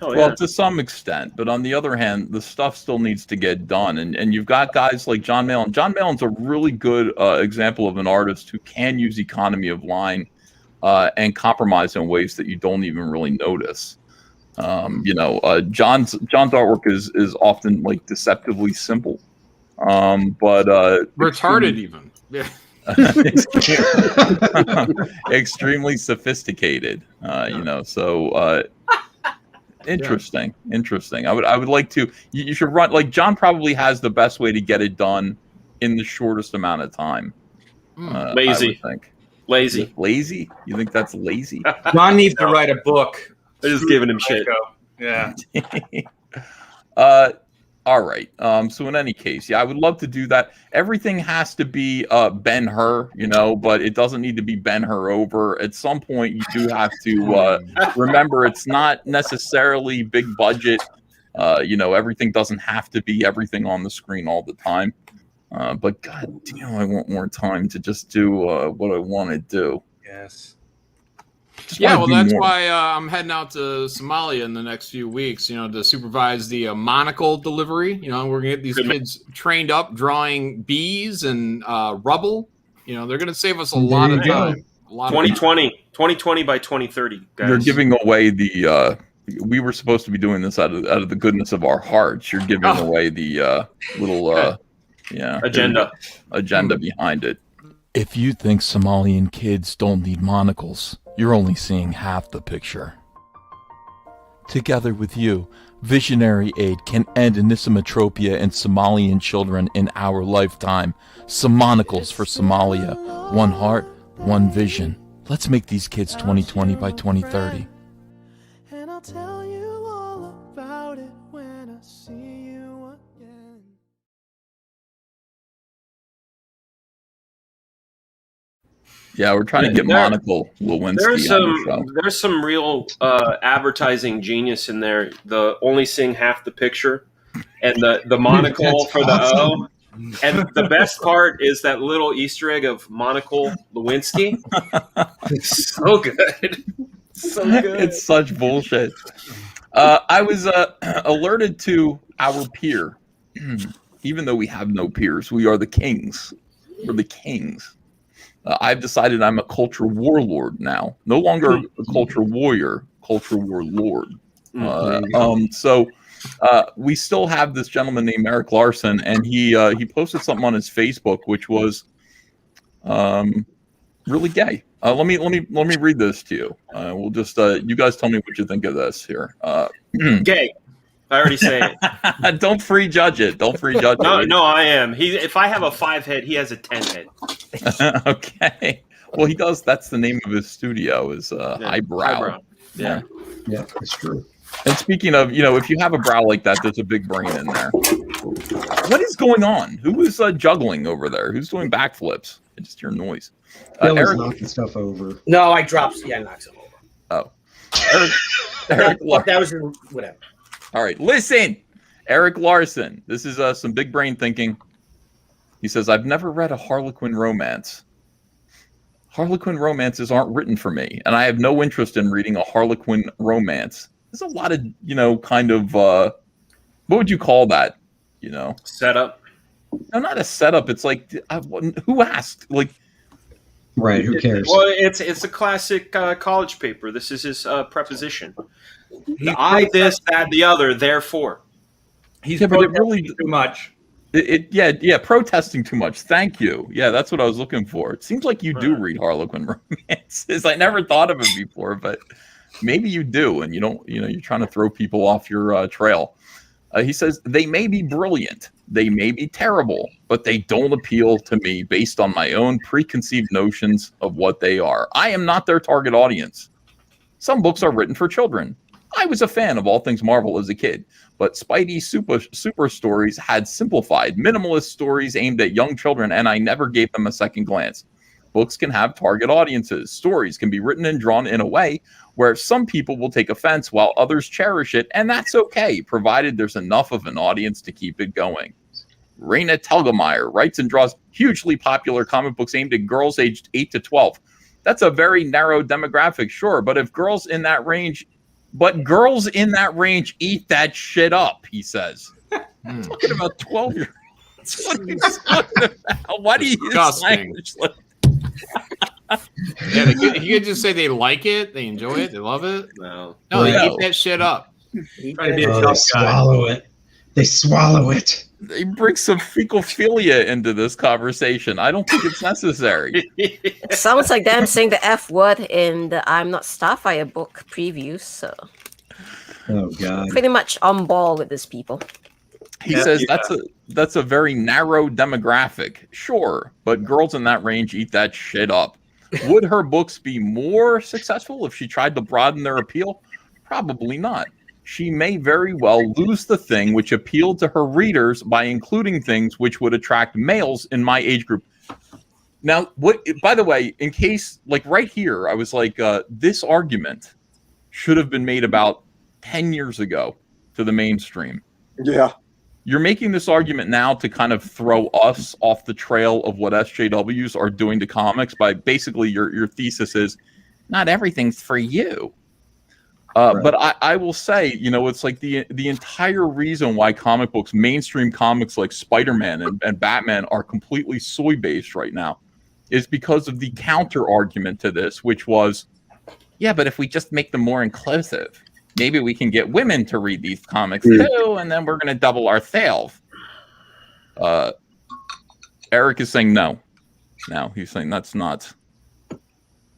Oh, yeah. Well, to some extent, but on the other hand, the stuff still needs to get done, and you've got guys like John Malin. John Malin's a really good example of an artist who can use economy of line and compromise in ways that you don't even really notice. John's artwork is often like deceptively simple, but Retarded even. Yeah. extremely sophisticated. Interesting. I would like to. You should run like John probably has the best way to get it done in the shortest amount of time. Lazy. I would think. Lazy. You think that's lazy? John needs to write a book. They're just giving him shit. Yeah. All right. So in any case, I would love to do that. Everything has to be Ben-Hur, but it doesn't need to be Ben-Hur over. At some point, you do have to remember it's not necessarily big budget. Everything doesn't have to be everything on the screen all the time. But God damn, I want more time to just do what I want to do. Yes. That's why I'm heading out to Somalia in the next few weeks, to supervise the monocle delivery. We're going to get these kids trained up drawing bees and rubble. They're going to save us a lot of time. 2020 by 2030, guys. You're giving away the we were supposed to be doing this out of the goodness of our hearts. You're giving away the little agenda behind it. If you think Somalian kids don't need monocles, you're only seeing half the picture. Together with you, Visionary Aid can end anisometropia in Somalian children in our lifetime. Somonocles for Somalia. One heart, one vision. Let's make these kids 2020 by 2030. And I'll tell you all about it when I see you again. Yeah, we're trying to get Monocle Lewinsky on the show. There's some real advertising genius in there. The only seeing half the picture, and the monocle for the O. And the best part is that little Easter egg of Monocle Lewinsky. It's so good. So good. It's such bullshit. I was alerted to our peer. Even though we have no peers, we are the kings. We're the kings. I've decided I'm a culture warlord now. No longer a culture warrior, culture warlord. So we still have this gentleman named Eric Larson, and he posted something on his Facebook, which was really gay. Let me read this to you. We'll just you guys tell me what you think of this here. Gay. I already say it. Don't free judge it. Don't free judge it. No, I am. If I have a 5 head, he has a 10 head. Okay. Well, he does. That's the name of his studio. Is Eyebrow. Yeah. Yeah, that's true. And speaking of, if you have a brow like that, there's a big brain in there. What is going on? Who is juggling over there? Who's doing backflips? I just hear noise. Eric knocking stuff over. No, I dropped. Yeah, I knocked some over. Oh. Eric that was whatever. All right, listen, Eric Larson. This is some big brain thinking. He says, I've never read a Harlequin romance. Harlequin romances aren't written for me, and I have no interest in reading a Harlequin romance. There's a lot of, kind of, what would you call that? Setup? No, not a setup. It's like, who asked? Like, right, who cares? Well, it's a classic college paper. This is his preposition. I, this, that, the other, therefore. He's really too much. Protesting too much. Thank you. Yeah, that's what I was looking for. It seems like you do read Harlequin romances. I never thought of it before, but maybe you do, and you don't. You're trying to throw people off your trail. He says they may be brilliant, they may be terrible, but they don't appeal to me based on my own preconceived notions of what they are. I am not their target audience. Some books are written for children. I was a fan of all things Marvel as a kid, but Spidey super stories had simplified, minimalist stories aimed at young children, and I never gave them a second glance. Books can have target audiences. Stories can be written and drawn in a way where some people will take offense while others cherish it, and that's okay, provided there's enough of an audience to keep it going. Raina Telgemeier writes and draws hugely popular comic books aimed at girls aged 8 to 12. That's a very narrow demographic, sure, but girls in that range eat that shit up, he says. Talking about 12-year-olds. What are you talking about? Why do you use language like Yeah, you could just say they like it, they enjoy it, they love it. No, they eat that shit up. They swallow it. They swallow it. They bring some fecalphilia into this conversation. I don't think it's necessary. It sounds like them saying the F word in the I'm Not Starfire book preview. So, oh god, pretty much on ball with these people. He says that's a very narrow demographic, sure, but girls in that range eat that shit up. Would her books be more successful if she tried to broaden their appeal? Probably not. She may very well lose the thing which appealed to her readers by including things which would attract males in my age group. Now, by the way, in case, like right here, I was like, this argument should have been made about 10 years ago to the mainstream. Yeah. You're making this argument now to kind of throw us off the trail of what SJWs are doing to comics by basically your thesis is not everything's for you. Right. But I will say, it's like the entire reason why comic books, mainstream comics like Spider-Man and Batman are completely soy-based right now is because of the counter argument to this, which was, yeah, but if we just make them more inclusive, maybe we can get women to read these comics too, and then we're going to double our sales. Eric is saying no. now. He's saying that's not.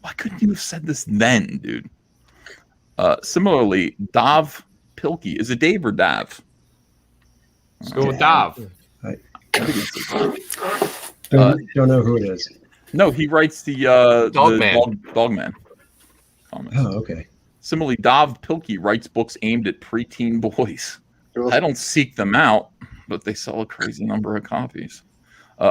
Why couldn't you have said this then, dude? Similarly, Dav Pilkey. Is it Dave or Dav? Let's go with Dav. I think it's Dav. Don't know who it is. No, he writes the Dogman comics. Oh, okay. Similarly, Dav Pilkey writes books aimed at preteen boys. I don't seek them out, but they sell a crazy number of copies.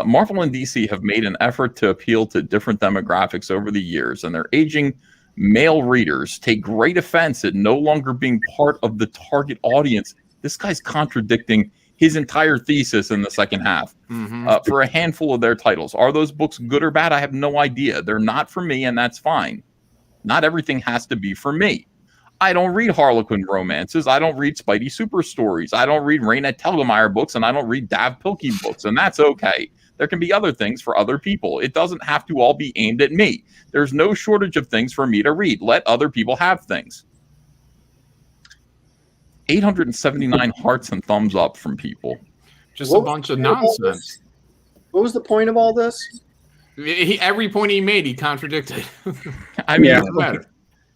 Marvel and DC have made an effort to appeal to different demographics over the years, and their aging male readers take great offense at no longer being part of the target audience. This guy's contradicting his entire thesis in the second half. For a handful of their titles. Are those books good or bad? I have no idea. They're not for me, and that's fine. Not everything has to be for me. I don't read Harlequin romances. I don't read Spidey super stories. I don't read Raina Telgemeier books, and I don't read Dav Pilkey books, and that's okay. There can be other things for other people. It doesn't have to all be aimed at me. There's no shortage of things for me to read. Let other people have things. 879 hearts and thumbs up from people. Just a bunch of nonsense. What was the point of all this? Every point he made, he contradicted. I mean,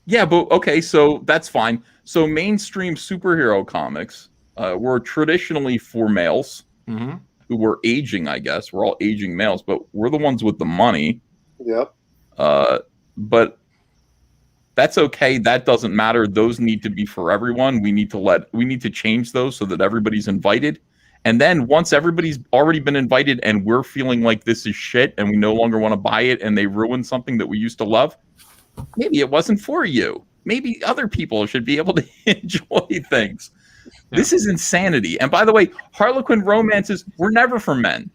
yeah, but okay, so that's fine. So mainstream superhero comics were traditionally for males who were aging, I guess. We're all aging males, but we're the ones with the money. Yep. But that's okay. That doesn't matter. Those need to be for everyone. We need to change those so that everybody's invited. And then once everybody's already been invited and we're feeling like this is shit and we no longer want to buy it and they ruin something that we used to love, maybe it wasn't for you. Maybe other people should be able to enjoy things. Yeah. This is insanity. And by the way, Harlequin romances were never for men.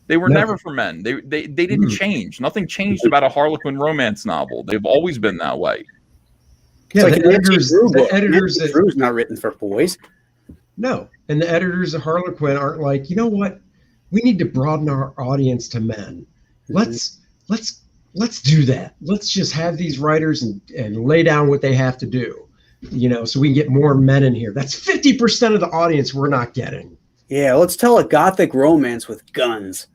They were never for men. They didn't change. Nothing changed about a Harlequin romance novel. They've always been that way. Yeah, like the editors Drew's not written for boys. No, and the editors of Harlequin aren't like, you know what? We need to broaden our audience to men. Let's do that. Let's just have these writers and lay down what they have to do, so we can get more men in here. That's 50% of the audience we're not getting. Yeah, let's tell a gothic romance with guns.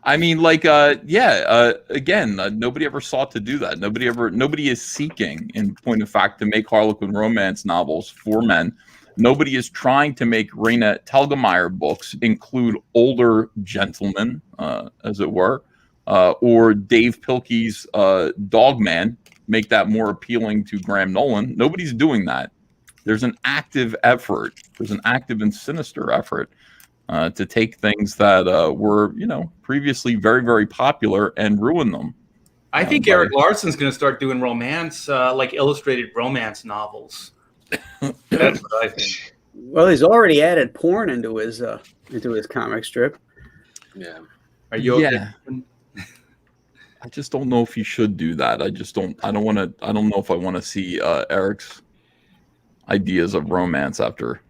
I mean, again, nobody ever sought to do that. Nobody is seeking, in point of fact, to make Harlequin romance novels for men. Nobody is trying to make Raina Telgemeier books include older gentlemen, as it were, or Dave Pilkey's Dogman, make that more appealing to Graham Nolan. Nobody's doing that. There's an active effort. There's an active and sinister effort to take things that were, previously very, very popular and ruin them. I think Eric Larson's going to start doing romance, like illustrated romance novels. That's what I think. Well, he's already added porn into his comic strip. Yeah. Are you okay? Yeah. I just don't know if he should do that. I don't know if I want to see Eric's ideas of romance after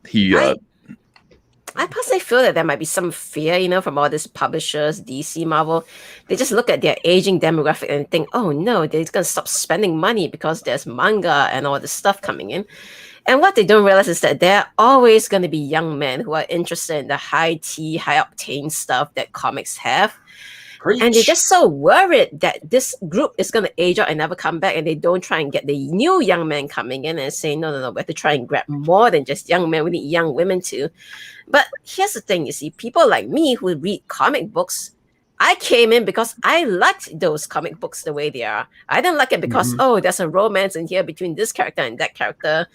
he I personally feel that there might be some fear, from all these publishers, DC, Marvel. They just look at their aging demographic and think, oh no, they're going to stop spending money because there's manga and all this stuff coming in. And what they don't realize is that there are always going to be young men who are interested in the high tea, high octane stuff that comics have. Preach. And they're just so worried that this group is going to age out and never come back, and they don't try and get the new young men coming in and say, no, we have to try and grab more than just young men. We need young women too. But here's the thing, you see, people like me who read comic books, I came in because I liked those comic books the way they are. I didn't like it because, there's a romance in here between this character and that character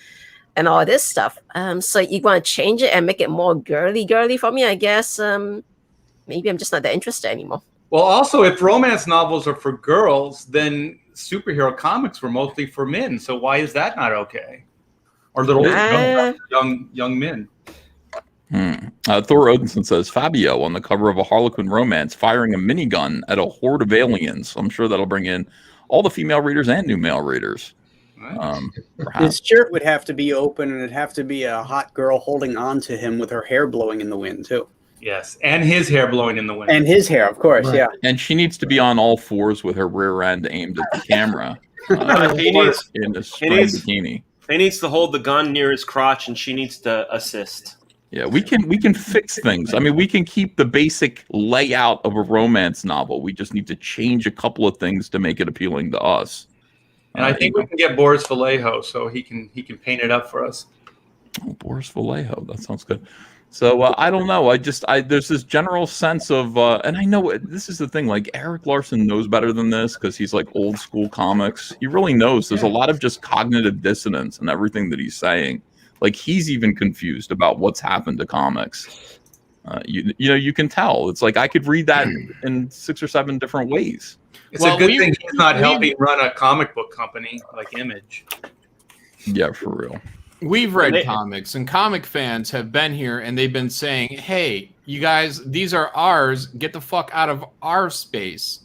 and all this stuff. So you want to change it and make it more girly for me, I guess. Maybe I'm just not that interested anymore. Well, also, if romance novels are for girls, then superhero comics were mostly for men. So why is that not okay? Or little young men? Thor Odinson says, Fabio on the cover of a Harlequin romance firing a minigun at a horde of aliens. I'm sure that'll bring in all the female readers and new male readers. His shirt would have to be open, and it'd have to be a hot girl holding on to him with her hair blowing in the wind, too. Yes, and his hair blowing in the wind. And his hair, of course, yeah. And she needs to be on all fours with her rear end aimed at the camera. He needs in a string bikini. He needs to hold the gun near his crotch, and she needs to assist. Yeah, we can fix things. I mean, we can keep the basic layout of a romance novel. We just need to change a couple of things to make it appealing to us. And I think we can get Boris Vallejo so he can paint it up for us. Oh, Boris Vallejo, that sounds good. So I don't know. There's this general sense of, and I know this is the thing. Like Eric Larson knows better than this because he's like old school comics. He really knows. There's a lot of just cognitive dissonance in everything that he's saying. Like he's even confused about what's happened to comics. You know, you can tell. It's like I could read that in 6 or 7 different ways. It's a good thing he's not helping run a comic book company like Image. Yeah, for real. We've read comics, and comic fans have been here, and they've been saying, hey, you guys, these are ours. Get the fuck out of our space.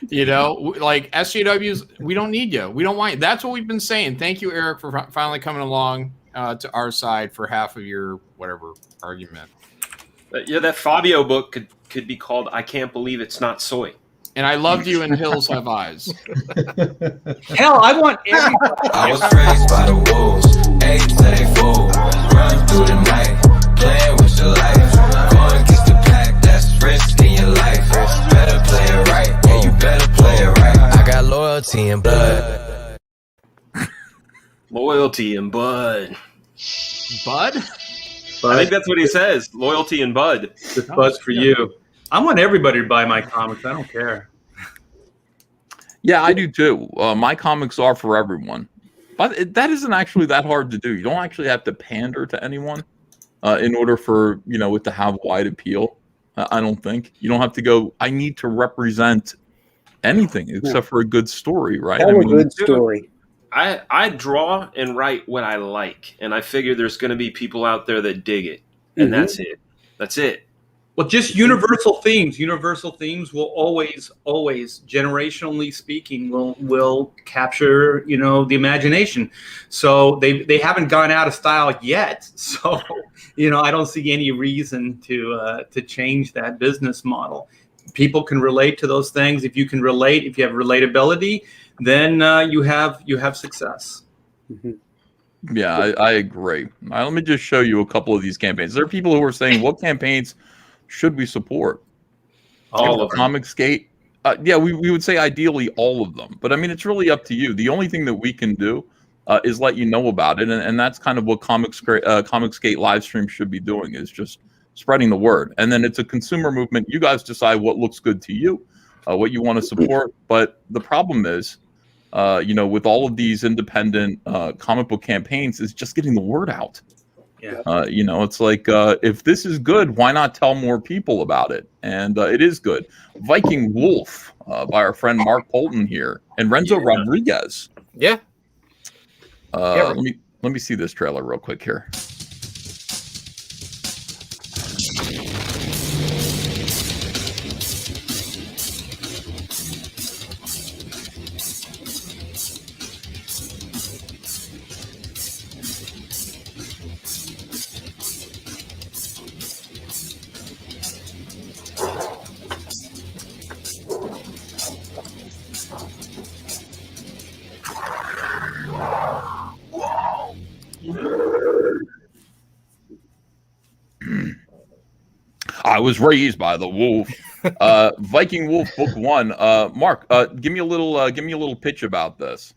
You know, like SJWs, we don't need you. We don't want you. That's what we've been saying. Thank you, Eric, for finally coming along to our side for half of your whatever argument. Yeah, that Fabio book could be called "I Can't Believe It's Not Soy." And I loved you in Hills Have Eyes. Hell, I want everybody. I was raised by the wolves, ate till they fool. Run through the night, playing with your life. Go against the pack, that's risking your life. Better play it right, yeah, you better play it right. I got loyalty and blood. Loyalty and bud. Bud? I think that's what he says. Loyalty and bud. This bud's for you. I want everybody to buy my comics. I don't care. Yeah, I do too. My comics are for everyone. But that isn't actually that hard to do. You don't actually have to pander to anyone in order for, you know, it to have wide appeal. I don't think. You don't have to go, I need to represent anything except for a good story, right? Tell a good story. I draw and write what I like, and I figure there's going to be people out there that dig it, and that's it. That's it. Well, just universal themes. Universal themes will always, generationally speaking, will capture, you know, the imagination. So they haven't gone out of style yet. So, you know, I don't see any reason to change that business model. People can relate to those things. If you can relate, if you have relatability, then you have success. Yeah, I agree. Let me just show you a couple of these campaigns. There are people who are saying, what campaigns should we support? All of them. COMICSGATE. Yeah, we would say ideally all of them. But I mean, it's really up to you. The only thing that we can do is let you know about it. And that's kind of what COMICSGATE live stream should be doing, is just spreading the word. And then it's a consumer movement. You guys decide what looks good to you, what you want to support. But the problem is, you know, with all of these independent comic book campaigns, is just getting the word out. Yeah. You know, it's like, if this is good, why not tell more people about it? And it is good. Viking Wolf by our friend Mark Polton here, and Renzo Rodriguez. Yeah. Let me see this trailer real quick here. I was raised by the wolf. Viking Wolf Book 1. Mark, give me a little pitch about this.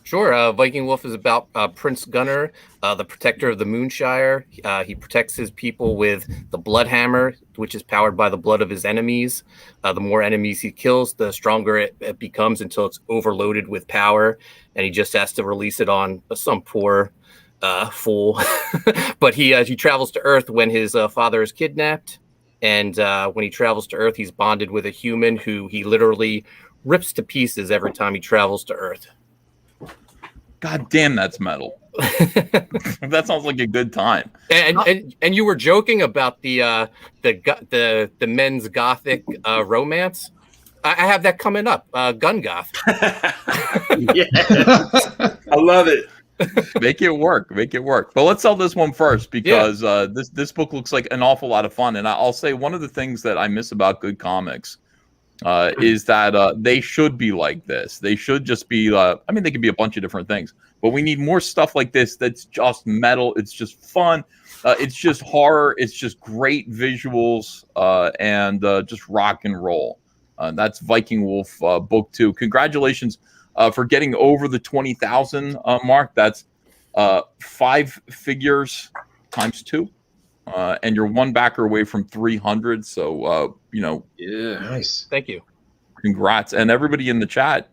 Sure. Viking Wolf is about Prince Gunnar, the protector of the Moonshire. He protects his people with the Blood Hammer, which is powered by the blood of his enemies. The more enemies he kills, the stronger it becomes until it's overloaded with power, and he just has to release it on some poor fool. But he travels to Earth when his father is kidnapped, and when he travels to Earth, he's bonded with a human who he literally rips to pieces every time he travels to Earth. God damn, that's metal. That sounds like a good time. And you were joking about the men's gothic romance. I have that coming up. Gun goth. Yeah, I love it. Make it work. But let's sell this one first, because this book looks like an awful lot of fun. And I'll say one of the things that I miss about good comics is that they should be like this. They should just be, I mean, they could be a bunch of different things, but we need more stuff like this that's just metal. It's just fun. It's just horror. It's just great visuals and just rock and roll. That's Viking Wolf book 2. Congratulations for getting over the 20,000 mark. That's 5 figures times 2. And you're one backer away from 300. So, yeah, nice. Thank you. Congrats. And everybody in the chat,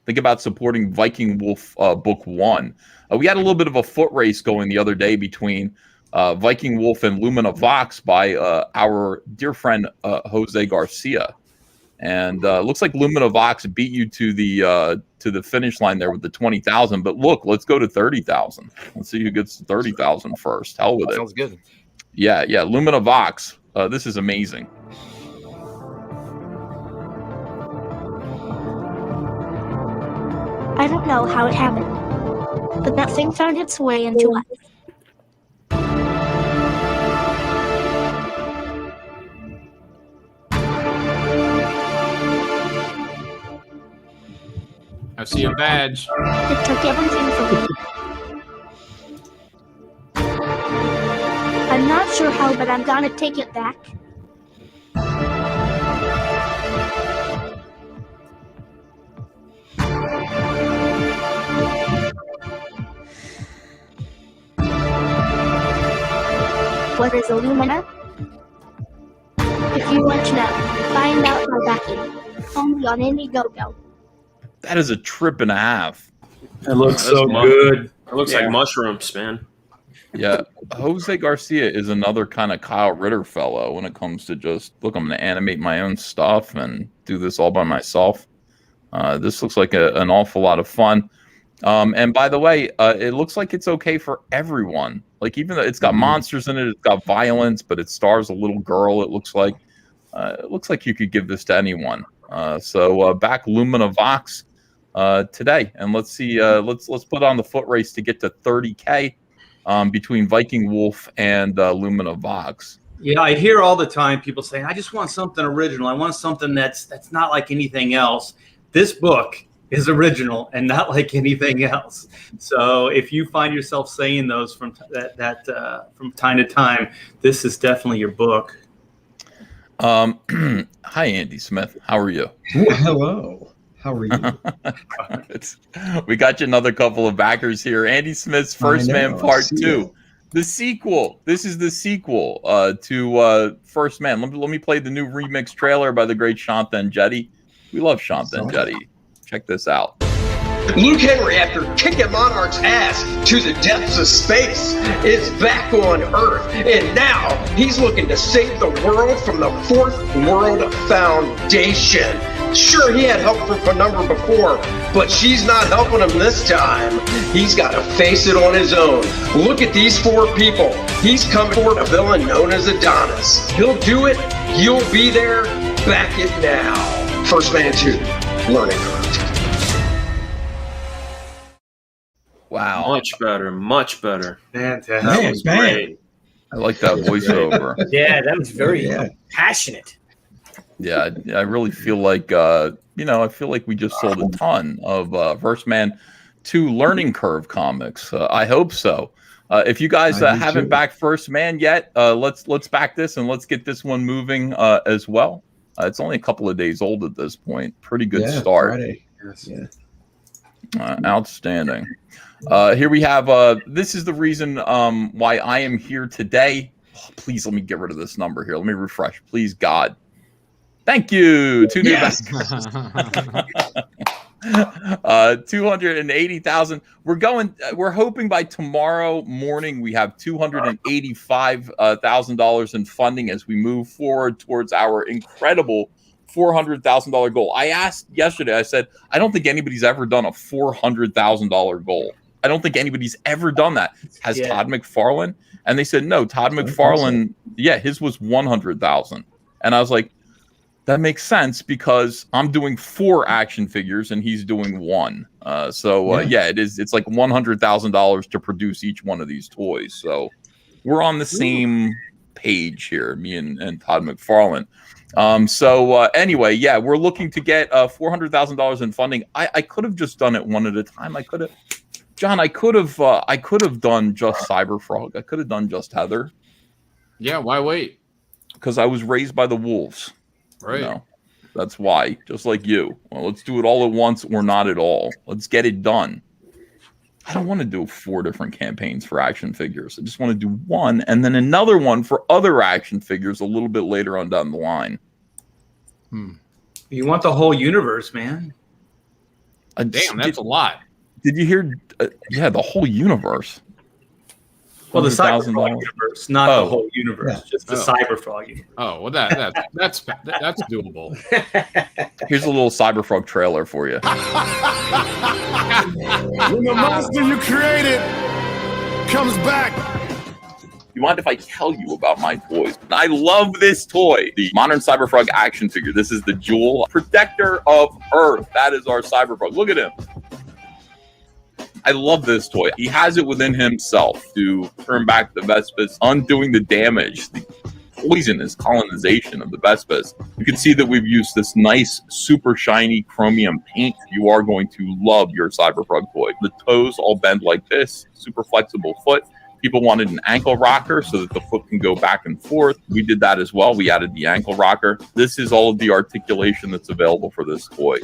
think about supporting Viking Wolf book 1. We had a little bit of a foot race going the other day between Viking Wolf and Lumino Vox by our dear friend Jose Garcia. And looks like Lumino Vox beat you to the finish line there with the 20,000. But look, let's go to 30,000. Let's see who gets 30,000 first. Hell with it. Sounds good. Yeah. Lumino Vox. This is amazing. I don't know how it happened, but that thing found its way into us. I see a badge. It took everything from me. I'm not sure how, but I'm gonna take it back. What is Illumina? If you want to know, find out by backing. Only on Indiegogo. That is a trip and a half. It looks so good. It looks like mushrooms, man. Yeah, Jose Garcia is another kind of Kyle Ritter fellow when it comes to just, look, I'm going to animate my own stuff and do this all by myself. This looks like an awful lot of fun. And by the way, it looks like it's okay for everyone. Like, even though it's got monsters in it, it's got violence, but it stars a little girl. It looks like you could give this to anyone. So back Lumino Vox today, and let's see. Let's put on the foot race to get to 30K between Viking Wolf and Lumino Vox. Yeah, I hear all the time people saying, "I just want something original. I want something that's not like anything else." This book is original and not like anything else. So if you find yourself saying those from from time to time, this is definitely your book. Hi, Andy Smith. How are you? Hello. How are you? We got you another couple of backers here. Andy Smith's First Man Part 2. The sequel. This is the sequel to First Man. Let me play the new remix trailer by the great Shantan Jetty. We love Shantan Jetty. Check this out. Luke Henry, after kicking Monarch's ass to the depths of space, is back on Earth, and now he's looking to save the world from the Fourth World Foundation. Sure, he had help from Penumbra before, but she's not helping him this time. He's got to face it on his own. Look at these 4 people. He's coming for a villain known as Adonis. He'll do it. You'll be there. Back it now. First Man 2, Learning Curve. Wow. Much better. Fantastic. That was great. I like that voiceover. Yeah, that was very passionate. Yeah, I really feel like, I feel like we just sold a ton of First Man 2 Learning Curve comics. I hope so. If you guys haven't backed First Man yet, let's back this and let's get this one moving as well. It's only a couple of days old at this point. Pretty good start. Friday. Yes. Outstanding. Here we have, this is the reason why I am here today. Oh, please let me get rid of this number here. Let me refresh. Please, God. Thank you. 2 new backers. 280,000. We're hoping by tomorrow morning we have $285,000 in funding as we move forward towards our incredible $400,000 goal. I asked yesterday, I said, I don't think anybody's ever done a $400,000 goal. I don't think anybody's ever done that. Has Todd McFarlane? And they said, no, Todd McFarlane, his was 100,000. And I was like, that makes sense because I'm doing 4 action figures and he's doing 1. It's like $100,000 to produce each one of these toys. So we're on the same page here, me and Todd McFarlane. Anyway, we're looking to get $400,000 in funding. I could have just done it one at a time. I could have John, I could have done just Cyberfrog. I could have done just Heather. Yeah, why wait? Because I was raised by the wolves. Right. You know? That's why. Just like you. Well, let's do it all at once or not at all. Let's get it done. I don't want to do 4 different campaigns for action figures. I just want to do one and then another one for other action figures a little bit later on down the line. You want the whole universe, man. Damn, that's a lot. Did you hear? Yeah, the whole universe. Well, the $100,000. Cyberfrog universe, not the whole universe, just the Cyberfrog universe. Oh, well, that's doable. Here's a little Cyberfrog trailer for you. When the monster you created comes back. You mind if I tell you about my toys? I love this toy, the modern Cyberfrog action figure. This is the Jewel, protector of Earth. That is our Cyberfrog. Look at him. I love this toy. He has it within himself to turn back the Vespis, undoing the damage, the poisonous colonization of the Vespis. You can see that we've used this nice, super shiny chromium paint. You are going to love your Cyberfrog toy. The toes all bend like this, super flexible foot. People wanted an ankle rocker so that the foot can go back and forth. We did that as well. We added the ankle rocker. This is all of the articulation that's available for this toy.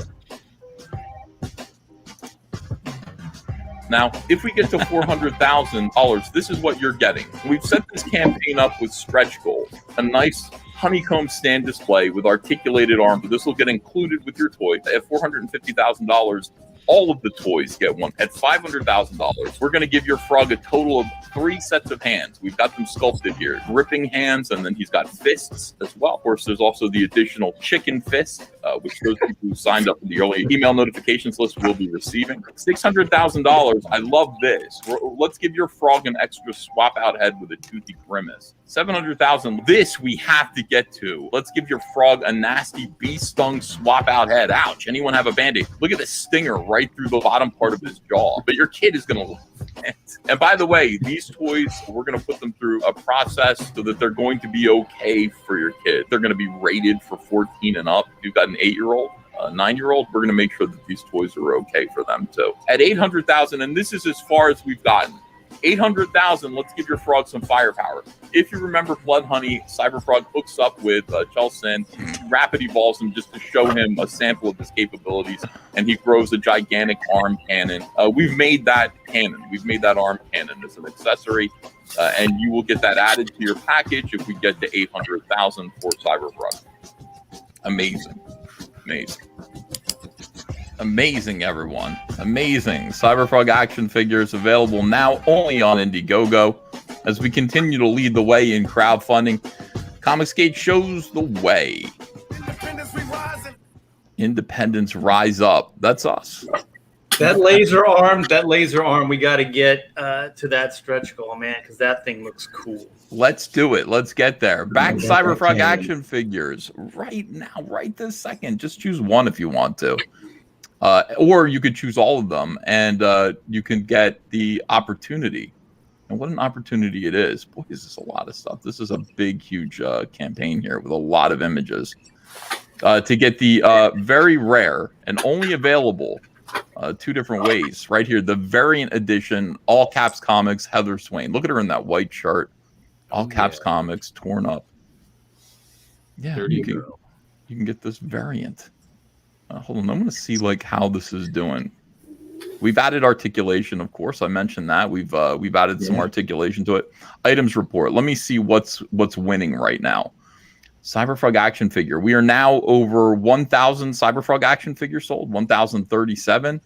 Now, if we get to $400,000, this is what you're getting. We've set this campaign up with stretch goals, a nice honeycomb stand display with articulated arms. This will get included with your toy. At $450,000, all of the toys get one. At $500,000, we're going to give your frog a total of 3 sets of hands. We've got them sculpted here. Gripping hands, and then he's got fists as well. Of course, there's also the additional chicken fist, which those people who signed up for the early email notifications list will be receiving. $600,000, I love this. Let's give your frog an extra swap out head with a toothy grimace. $700,000, this we have to get to. Let's give your frog a nasty bee stung swap out head. Ouch, anyone have a band-aid? Look at the stinger right through the bottom part of his jaw. But your kid is going to love it. And by the way, these toys, we're going to put them through a process so that they're going to be okay for your kid. They're going to be rated for 14 and up. If you've got an 8-year-old, a 9-year-old, we're going to make sure that these toys are okay for them too. At $800,000, and this is as far as we've gotten, $800,000, let's give your frog some firepower. If you remember Blood Honey, Cyberfrog hooks up with Chelson, rapid evolves him just to show him a sample of his capabilities, and he grows a gigantic arm cannon. We've made that cannon. We've made that arm cannon as an accessory, and you will get that added to your package if we get to $800,000 for Cyberfrog. Amazing. Amazing. Amazing, everyone. Amazing. Cyberfrog action figures available now only on Indiegogo. As we continue to lead the way in crowdfunding, COMICSGATE shows the way. Independence rise up. That's us. That laser arm, we got to get to that stretch goal, man, because that thing looks cool. Let's do it. Let's get there. Back Cyberfrog action figures right now, right this second. Just choose one if you want to. Or you could choose all of them, and you can get the opportunity. And what an opportunity it is. Boy, is this a lot of stuff. This is a big, huge campaign here with a lot of images. To get the very rare and only available 2 different ways. Right here, the variant edition, all caps comics, Heather Swain. Look at her in that white shirt. All caps comics, torn up. Yeah, you can get this variant. Hold on, I'm going to see like how this is doing. We've added articulation, of course. I mentioned that we've added some articulation to it. Items report. Let me see what's winning right now. Cyberfrog action figure. We are now over 1,000 Cyberfrog action figures sold. 1,037.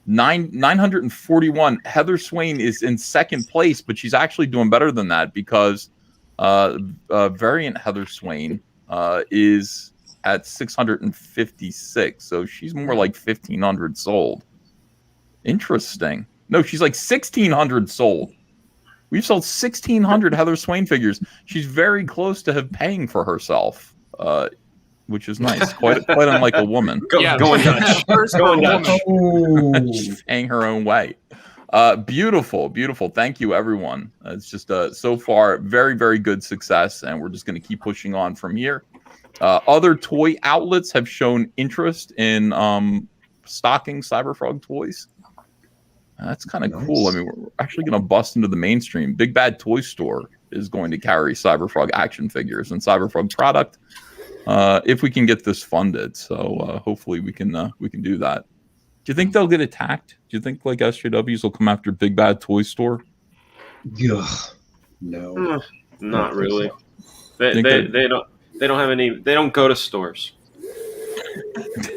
941. Heather Swain is in second place, but she's actually doing better than that because variant Heather Swain is at 656, so she's more like 1,500 sold. Interesting. No, she's like 1,600 sold. We've sold 1,600 Heather Swain figures. She's very close to paying for herself, which is nice. Quite unlike a woman. Going Dutch. Going Dutch. She's paying her own way. Beautiful, beautiful. Thank you, everyone. It's just so far very, very good success, and we're just going to keep pushing on from here. Other toy outlets have shown interest in stocking Cyberfrog toys. That's kind of cool. I mean, we're actually going to bust into the mainstream. Big Bad Toy Store is going to carry Cyberfrog action figures and Cyberfrog product if we can get this funded. So hopefully we can do that. Do you think they'll get attacked? Do you think like SJWs will come after Big Bad Toy Store? Ugh, no, not really. They don't have any. They don't go to stores.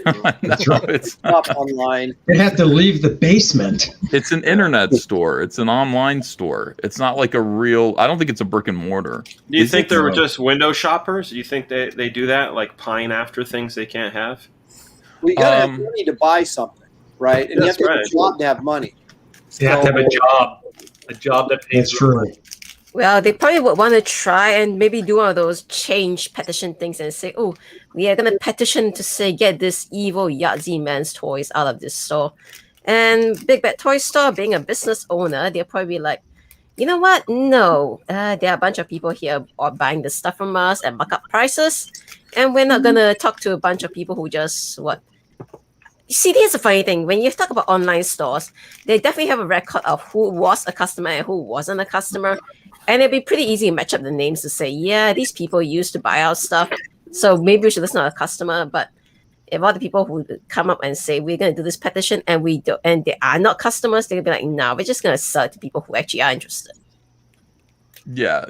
It's not online. They have to leave the basement. It's an internet store. It's an online store. It's not like a real. I don't think it's a brick and mortar. Do you think they were just window shoppers? Do you think they do that, like pine after things they can't have? Well, you gotta have money to buy something, right? And you have to have a job to have money. You have to have a job that pays. That's true. Well, they probably would want to try and maybe do one of those change petition things and say, oh, we are going to petition to say, get this evil Yahtzee man's toys out of this store. And Big Bad Toy Store, being a business owner, they'll probably be like, you know what? No, there are a bunch of people here are buying this stuff from us at markup prices. And we're not going to talk to a bunch of people who just, You see, here's the funny thing. When you talk about online stores, they definitely have a record of who was a customer and who wasn't a customer. And it'd be pretty easy to match up the names to say, yeah, these people used to buy our stuff. So maybe we should listen to a customer. But if all the people who come up and say, we're going to do this petition and we do, and they are not customers, they'll be like, no, we're just going to sell it to people who actually are interested. Yeah.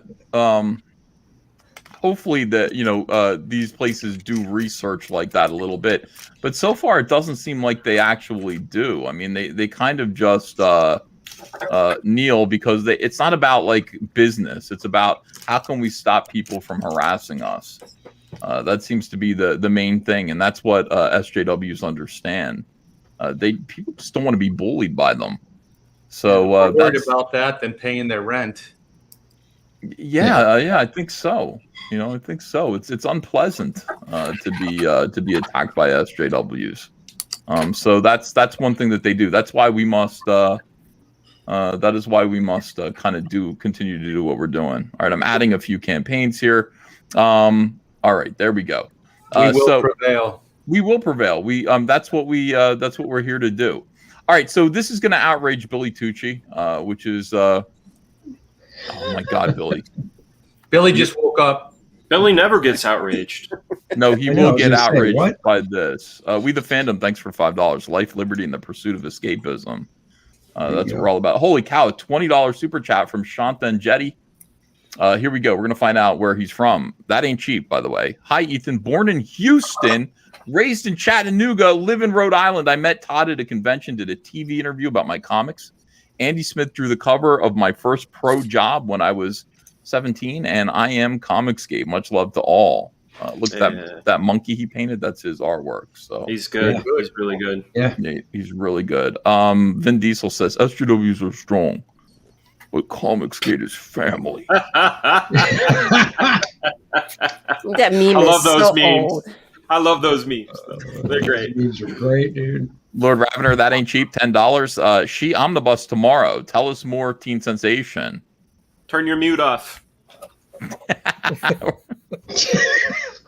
Hopefully that, these places do research like that a little bit. But so far, it doesn't seem like they actually do. I mean, they kind of just kneel because it's not about like business. It's about how can we stop people from harassing us. That seems to be the main thing. And that's what SJWs understand. People just don't want to be bullied by them. So more worried about that than paying their rent. Yeah, I think so. I think so. It's unpleasant to be attacked by SJWs. So that's one thing that they do. That's why we must. That is why we must continue to do what we're doing. All right, I'm adding a few campaigns here. All right, there we go. We will prevail. We will prevail. That's what we're here to do. All right, so this is going to outrage Billy Tucci, which is. Oh my God, Billy! Billy just woke up. Billy never gets outraged. No, he will get outraged by this. We the fandom, thanks for $5. Life, liberty, and the pursuit of escapism. That's what we're all about. Holy cow! $20 super chat from Shanta and Jetty. Here we go. We're gonna find out where he's from. That ain't cheap, by the way. Hi, Ethan. Born in Houston, raised in Chattanooga, live in Rhode Island. I met Todd at a convention, did a TV interview about my comics. Andy Smith drew the cover of my first pro job when I was 17, and I am COMICSGATE. Much love to all. Look at that monkey he painted. That's his artwork. So he's good. Yeah. He's really good. Yeah, he's really good. Vin Diesel says SJWs are strong, but COMICSGATE is family. That meme I love is those so memes. old. I love those memes. They're great. Memes are great, dude. Lord Ravener, that ain't cheap. $10. She omnibus tomorrow. Tell us more, Teen Sensation. Turn your mute off.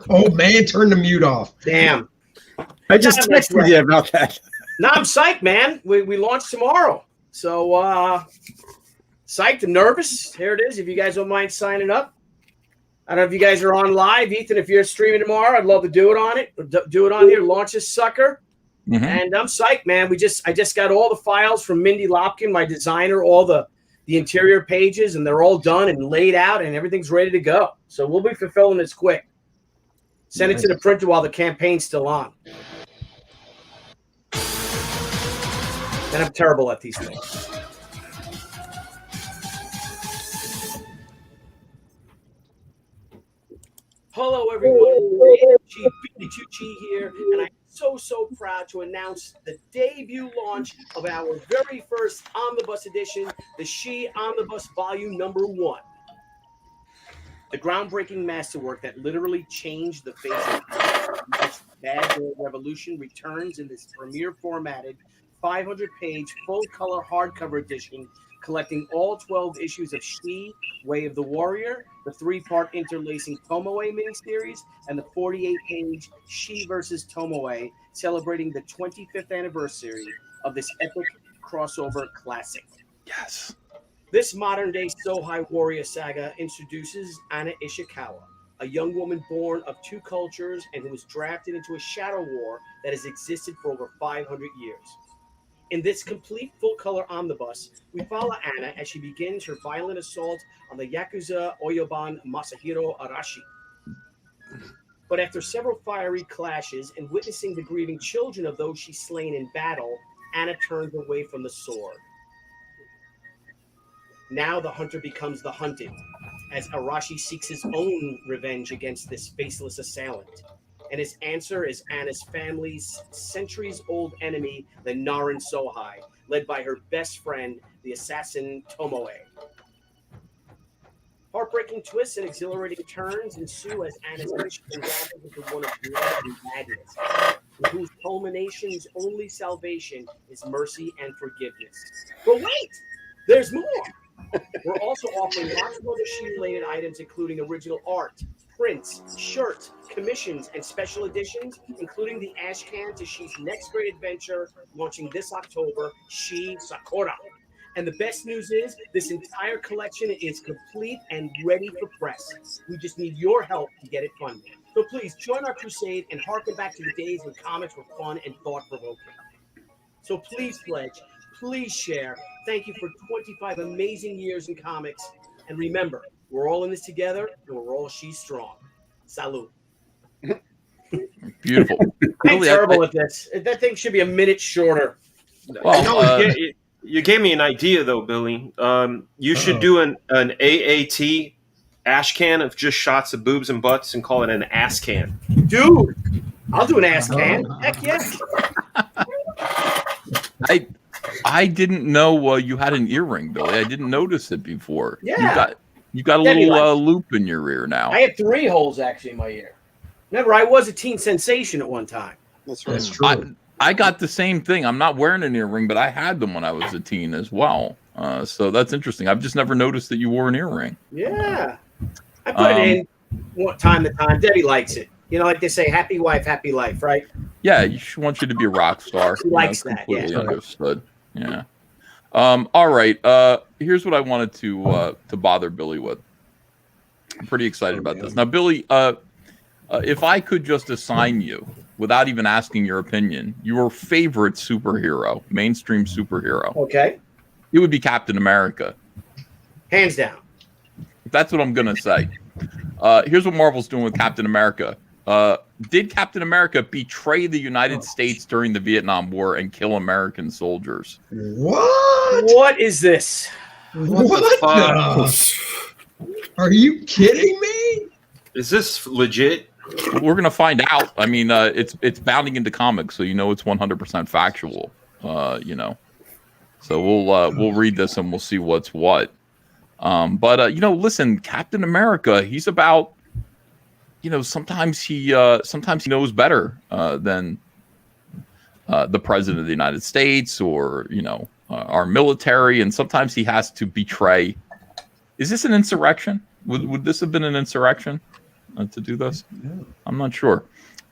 Oh man, turn the mute off. Damn. I just texted you about that. No, I'm psyched, man. We launch tomorrow. So psyched and nervous. Here it is. If you guys don't mind signing up. I don't know if you guys are on live. Ethan, if you're streaming tomorrow, I'd love to do it on it. Do it on here. Launch this sucker. Mm-hmm. And I'm psyched, man. I just got all the files from Mindy Lopkin, my designer, all the interior pages, and they're all done and laid out, and everything's ready to go. So we'll be fulfilling this quick. Send it to the printer while the campaign's still on. And I'm terrible at these things. Hello, everyone. Billy Tucci here, and I'm so proud to announce the debut launch of our very first omnibus edition, the She Omnibus Volume Number 1. The groundbreaking masterwork that literally changed the face of the Bad Girl Revolution returns in this premiere formatted 500-page full-color hardcover edition, collecting all 12 issues of She, Way of the Warrior, the 3-part interlacing Tomoe miniseries, and the 48-page She vs. Tomoe, celebrating the 25th anniversary of this epic crossover classic. Yes. This modern-day Sohai warrior saga introduces Ana Ishikawa, a young woman born of two cultures and who was drafted into a shadow war that has existed for over 500 years. In this complete full-color omnibus, we follow Ana as she begins her violent assault on the Yakuza Oyoban Masahiro Arashi. But after several fiery clashes and witnessing the grieving children of those she's slain in battle, Ana turns away from the sword. Now the hunter becomes the hunted, as Arashi seeks his own revenge against this faceless assailant. And his answer is Ana's family's centuries-old enemy, the Naran Sohai, led by her best friend, the assassin Tomoe. Heartbreaking twists and exhilarating turns ensue as Ana's mission unravels into one of blood and madness, whose culmination's only salvation is mercy and forgiveness. But wait! There's more! We're also offering lots of other She-related items, including original art, prints, shirts, commissions, and special editions, including the ash can to She's next great adventure, launching this October, She Sakura. And the best news is, this entire collection is complete and ready for press. We just need your help to get it funded. So please join our crusade and harken back to the days when comics were fun and thought-provoking. So please pledge, please share. Thank you for 25 amazing years in comics. And remember, we're all in this together, and we're all She's strong. Salute. Beautiful. I'm terrible at this. That thing should be a minute shorter. Well, you gave me an idea, though, Billy. You should do an AAT ash can of just shots of boobs and butts and call it an ass can. Dude, I'll do an ass can. Heck yes. I didn't know you had an earring, Billy. I didn't notice it before. Yeah. You got a little loop in your ear now. I had 3 holes actually in my ear. Remember, I was a teen sensation at one time. That's right. That's true. I got the same thing. I'm not wearing an earring, but I had them when I was a teen as well. So that's interesting. I've just never noticed that you wore an earring. Yeah. I put it in time to time. Debbie likes it. You know, like they say, happy wife, happy life, right? Yeah, she wants you to be a rock star. She likes that, completely yeah. understood. Yeah. All right. Here's what I wanted to bother Billy with. I'm pretty excited about this. Now, Billy, if I could just assign you, without even asking your opinion, your favorite superhero, mainstream superhero, Okay. it would be Captain America. Hands down. That's what I'm going to say. Here's what Marvel's doing with Captain America. Did Captain America betray the United States during the Vietnam War and kill American soldiers? What? What is this? Are you kidding me? Is this legit? We're going to find out. I mean, it's bounding into comics, so you know it's 100% factual. You know, so we'll read this and we'll see what's what. But you know, listen, Captain America, he's about, you know, sometimes he knows better than the president of the United States or, you know, our military, and sometimes he has to betray. Is this an insurrection? Would this have been an insurrection to do this? No. I'm not sure.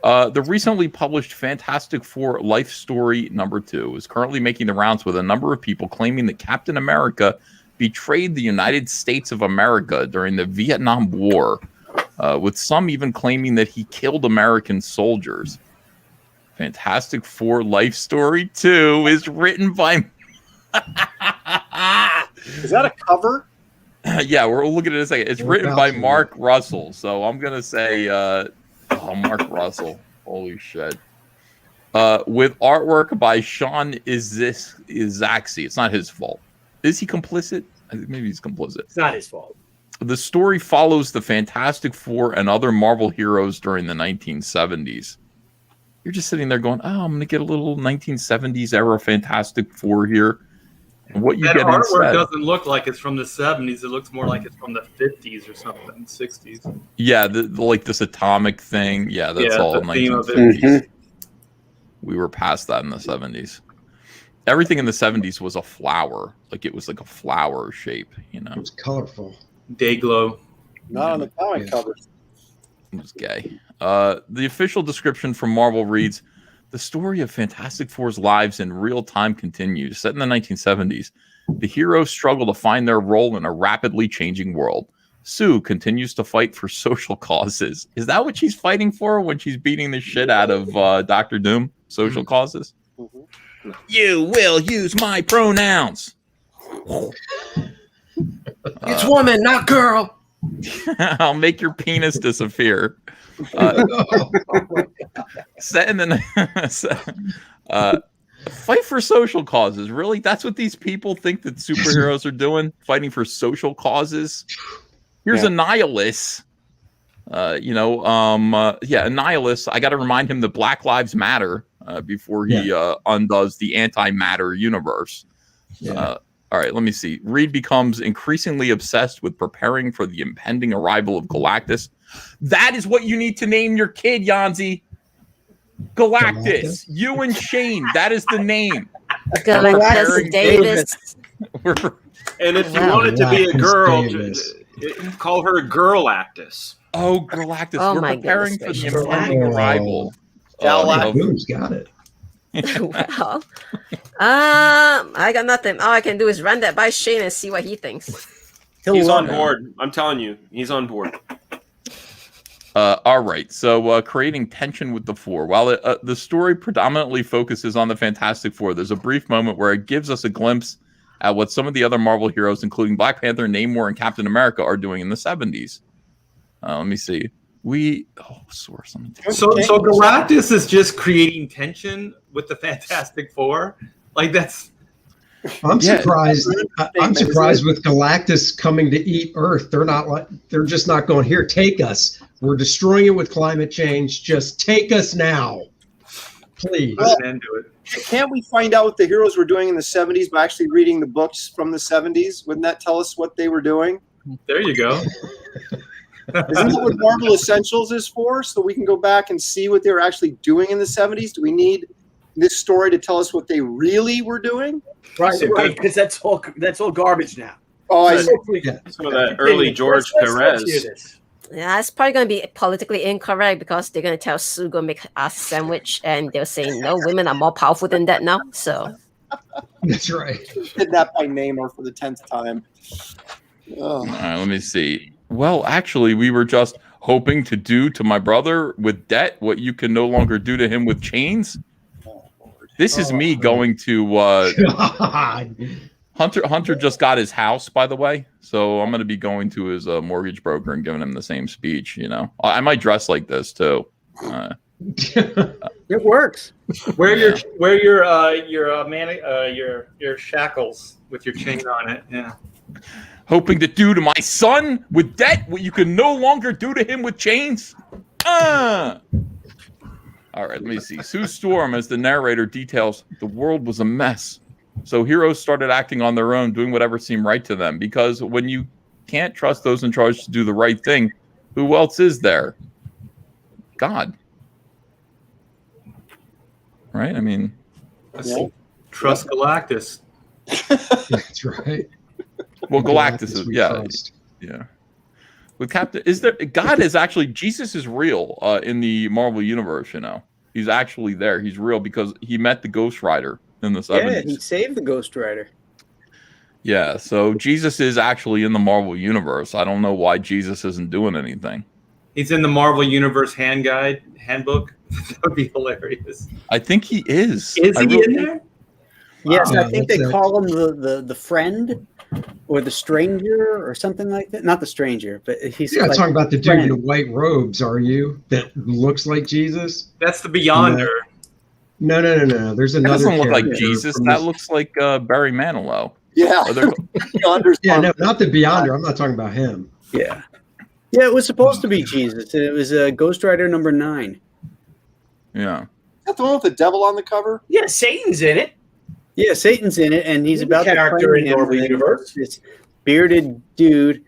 The recently published Fantastic Four Life Story #2 is currently making the rounds with a number of people claiming that Captain America betrayed the United States of America during the Vietnam War, with some even claiming that he killed American soldiers. Fantastic Four Life Story 2 is written by... Is that a cover? Yeah, we'll look at it in a second. It's written by Mark Russell, so I'm going to say... Mark Russell. Holy shit. With artwork by Sean Izaxi. It's not his fault. Is he complicit? I think maybe he's complicit. It's not his fault. The story follows the Fantastic Four and other Marvel heroes during the 1970s. You're just sitting there going, oh, I'm going to get a little 1970s era Fantastic Four here. And what you That get artwork instead... doesn't look like it's from the 70s. It looks more like it's from the 50s or something, 60s. Yeah, like this atomic thing. Yeah, that's all the theme of it. 1950s. We were past that in the 70s. Everything in the 70s was a flower. Like it was like a flower shape, you know. It was colorful. Dayglow. Not on the comic cover. It was gay. The official description from Marvel reads, The story of Fantastic Four's lives in real time continues. Set in the 1970s, the heroes struggle to find their role in a rapidly changing world. Sue continues to fight for social causes. Is that what she's fighting for when she's beating the shit out of Dr. Doom? Social causes? You will use my pronouns. It's woman, not girl. I'll make your penis disappear. Set in the fight for social causes. Really? That's what these people think that superheroes are doing? Fighting for social causes? Here's a nihilist. Nihilist. I got to remind him that Black Lives Matter before he undoes the antimatter universe. All right, let me see. Reed becomes increasingly obsessed with preparing for the impending arrival of Galactus. That is what you need to name your kid, Yanzi. Galactus. You and Shane. That is the name. Galactus Davis. And if you want it to be a girl, call her Girlactus. Oh, Galactus. Oh, We're my preparing for goodness the impending arrival. Boom's got it. Well, I got nothing. All I can do is run that by Shane and see what he thinks. He's on board. I'm telling you, he's on board. All right. So creating tension with the Four. While the story predominantly focuses on the Fantastic Four, there's a brief moment where it gives us a glimpse at what some of the other Marvel heroes, including Black Panther, Namor, and Captain America, are doing in the 70s. Let me see. Source. So Galactus is just creating tension with the Fantastic Four. Like that's. I'm surprised. I'm surprised with Galactus coming to eat Earth. They're just not going here. Take us. We're destroying it with climate change. Just take us now, please. Well, into it. Can't we find out what the heroes were doing in the 70s by actually reading the books from the 70s? Wouldn't that tell us what they were doing? There you go. Isn't that what Marvel Essentials is for? So we can go back and see what they were actually doing in the 70s? Do we need this story to tell us what they really were doing? Right, because that's all garbage now. Oh, I see. Some of that early George Perez. Yeah, it's probably going to be politically incorrect because they're going to tell Sue go make us a sandwich, and they'll say no, women are more powerful than that now. So that's right. Did that by Namor for the 10th time. All right, let me see. Well, actually, we were just hoping to do to my brother with debt what you can no longer do to him with chains. This is me going to Hunter just got his house, by the way, so I'm going to be going to his mortgage broker and giving him the same speech. You know, I might dress like this too. It works. Wear your shackles with your chain on it. Yeah. Hoping to do to my son with debt what you can no longer do to him with chains. All right, let me see. Sue Storm, as the narrator details, the world was a mess. So heroes started acting on their own, doing whatever seemed right to them. Because when you can't trust those in charge to do the right thing, who else is there? God. Right? I mean, trust Galactus. That's right. Well, Galactus is yeah. With Captain, God is actually, Jesus is real in the Marvel universe. You know, he's actually there. He's real because he met the Ghost Rider in the 70s. Yeah, he saved the Ghost Rider. Yeah, so Jesus is actually in the Marvel universe. I don't know why Jesus isn't doing anything. He's in the Marvel Universe handbook. That would be hilarious. I think he is. Is he in there? Yes, I think they call him the friend or the stranger or something like that. Not the stranger, but he's not talking about the dude in the white robes, are you? That looks like Jesus? That's the Beyonder. No. There's another. That doesn't look like Jesus. That looks like Barry Manilow. Yeah. Yeah, no, not the Beyonder. I'm not talking about him. Yeah. Yeah, it was supposed to be Jesus. It was Ghost Rider number 9. Yeah. Is that the one with the devil on the cover? Yeah, Satan's in it. Yeah, Satan's in it, and he's about to character in him, Marvel Universe. This bearded dude,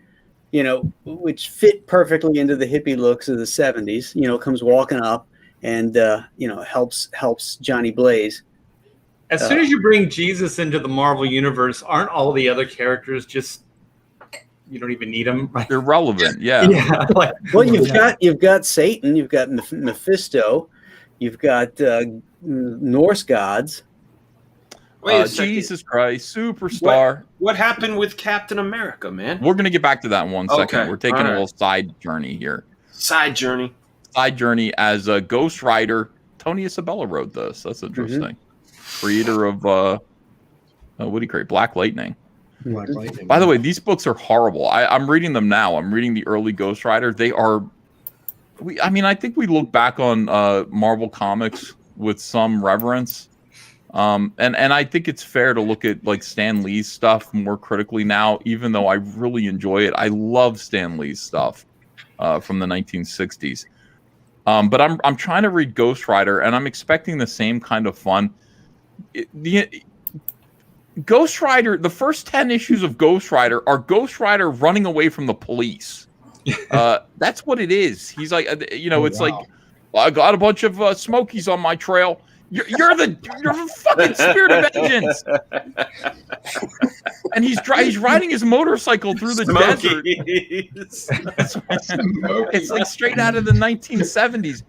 you know, which fit perfectly into the hippie looks of the 70s. You know, comes walking up and helps Johnny Blaze. As soon as you bring Jesus into the Marvel Universe, aren't all the other characters just you don't even need them? Right? They're relevant. Yeah. Yeah. Well, you've got Satan, you've got Mephisto. You've got Norse gods. Wait a second. Jesus Christ, superstar. What happened with Captain America, man? We're going to get back to that in 1 second. Okay, We're taking all a right. little side journey here. Side journey as a Ghost Rider. Tony Isabella wrote this. That's interesting. Creator of what do you create? Black Lightning. Black Lightning. By the way, these books are horrible. I'm reading them now. I'm reading the early Ghost Rider. They are. I think we look back on Marvel Comics with some reverence. And I think it's fair to look at like Stan Lee's stuff more critically now, even though I really enjoy it. I love Stan Lee's stuff from the 1960s. But I'm trying to read Ghost Rider, and I'm expecting the same kind of fun. Ghost Rider, the first 10 issues of Ghost Rider are Ghost Rider running away from the police. That's what it is. He's like, it's like, I got a bunch of Smokies on my trail. You're the fucking spirit of vengeance. And he's riding his motorcycle through the desert. It's like straight out of the 1970s.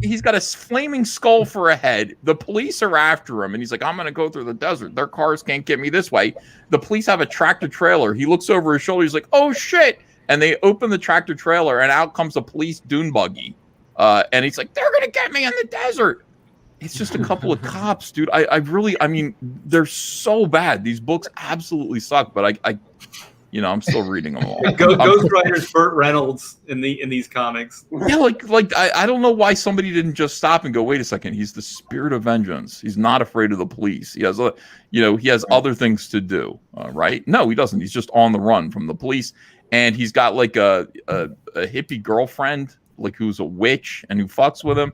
He's got a flaming skull for a head. The police are after him, and he's like, I'm going to go through the desert. Their cars can't get me this way. The police have a tractor trailer. He looks over his shoulder. He's like, oh, shit. And they open the tractor trailer, and out comes a police dune buggy. And he's like, they're going to get me in the desert. It's just a couple of cops, dude. I mean, they're so bad. These books absolutely suck, but I'm still reading them all. Ghost Rider's Burt Reynolds in these comics. Yeah, I don't know why somebody didn't just stop and go, wait a second. He's the spirit of vengeance. He's not afraid of the police. He has he has other things to do, right? No, he doesn't. He's just on the run from the police, and he's got like a hippie girlfriend, like who's a witch and who fucks with him.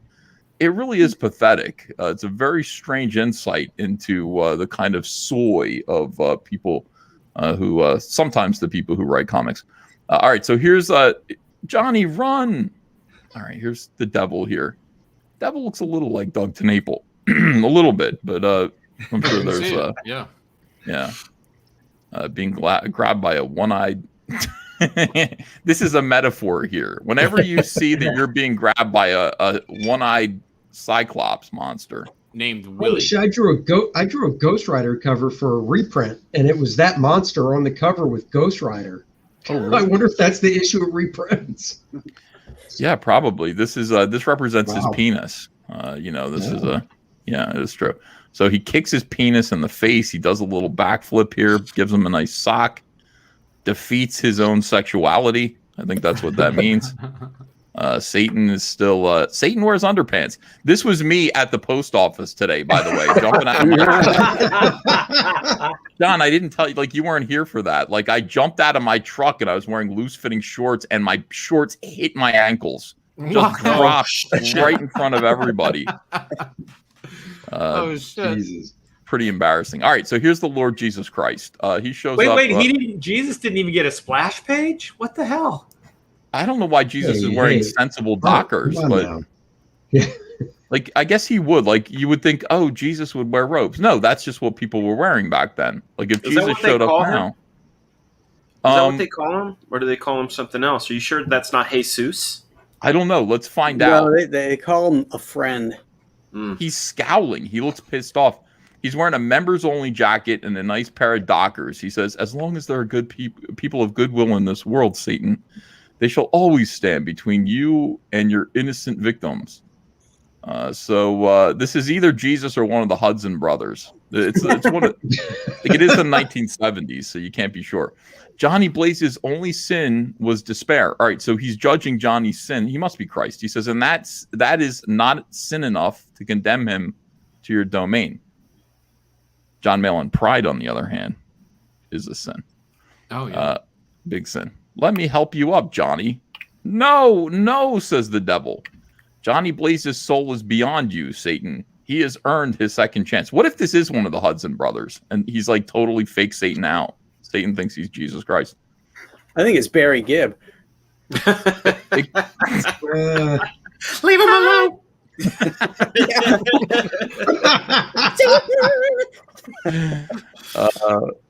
It really is pathetic. It's a very strange insight into the kind of soy of people who sometimes the people who write comics. All right, so here's Johnny Run. All right, here's the devil here. Devil looks a little like Doug TenNapel, a little bit, but I'm sure there's being grabbed by a one-eyed. This is a metaphor here. Whenever you see that you're being grabbed by a one-eyed Cyclops monster named Holy Willie. shit, I drew a Ghost Rider cover for a reprint, and it was that monster on the cover with Ghost Rider. Oh, really? I wonder if that's the issue of reprints. Yeah, probably. This represents his penis. It is true. So he kicks his penis in the face. He does a little backflip here, gives him a nice sock, defeats his own sexuality. I think that's what that means. Satan is still Satan wears underpants. This was me at the post office today, by the way, jumping out. John, I didn't tell you, like, you weren't here for that. Like, I jumped out of my truck and I was wearing loose fitting shorts, and my shorts hit my ankles, just dropped right in front of everybody. Oh shit! Jesus. Pretty embarrassing. All right, so here's the Lord Jesus Christ. He shows up. Wait, Jesus didn't even get a splash page? What the hell? I don't know why Jesus is wearing sensible Dockers, but like, I guess he would. Like, you would think, oh, Jesus would wear robes. No, that's just what people were wearing back then. Like, if Jesus showed up now. Is that what they call him? Or do they call him something else? Are you sure that's not Jesus? I don't know. Let's find out. They call him a friend. He's scowling. He looks pissed off. He's wearing a members-only jacket and a nice pair of Dockers. He says, as long as there are good people of goodwill in this world, Satan, they shall always stand between you and your innocent victims. So this is either Jesus or one of the Hudson brothers. It's one of, like, it is the 1970s, so you can't be sure. Johnny Blaze's only sin was despair. All right, so he's judging Johnny's sin. He must be Christ. He says, and that is not sin enough to condemn him to your domain. John Malin, pride, on the other hand, is a sin. Oh, yeah. Big sin. Let me help you up, Johnny. No, says the devil. Johnny Blaze's soul is beyond you, Satan. He has earned his second chance. What if this is one of the Hudson brothers and he's like totally fake Satan out? Satan thinks he's Jesus Christ. I think it's Barry Gibb. Leave him alone.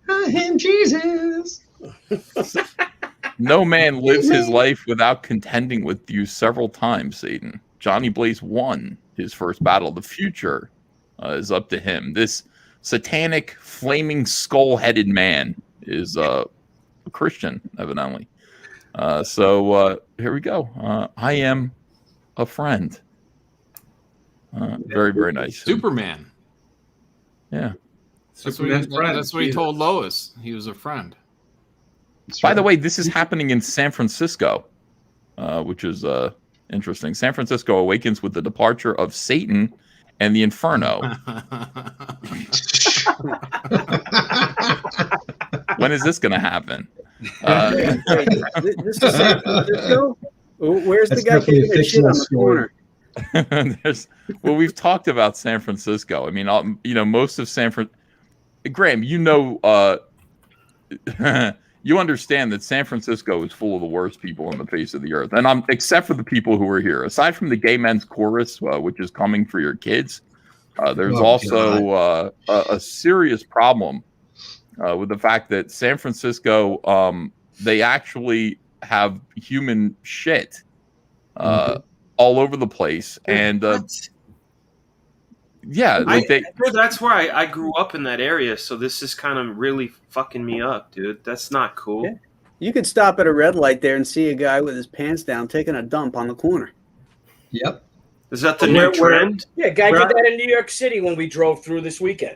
I am Jesus. No man lives his life without contending with you several times, Satan. Johnny Blaze won. his first battle. The future is up to him. This satanic, flaming, skull-headed man is a Christian, evidently. So here we go. I am a friend. Very, very nice. Superman. Yeah. That's what he told Lois. He was a friend. By the way, this is happening in San Francisco, which is interesting. San Francisco awakens with the departure of Satan and the Inferno. When is this going to happen? This is San Francisco? Where's the guy taking a shit on the corner? Well, we've talked about San Francisco. I mean, most of San Francisco. Graham, you understand that San Francisco is full of the worst people on the face of the earth, and except for the people who are here. Aside from the gay men's chorus, which is coming for your kids, there's also a serious problem with the fact that San Francisco, they actually have human shit all over the place, and that's where I grew up in that area. So this is kind of really fucking me up, dude. That's not cool. Yeah. You could stop at a red light there and see a guy with his pants down taking a dump on the corner. Yep. Is that the new trend? Yeah, guy did that in New York City when we drove through this weekend.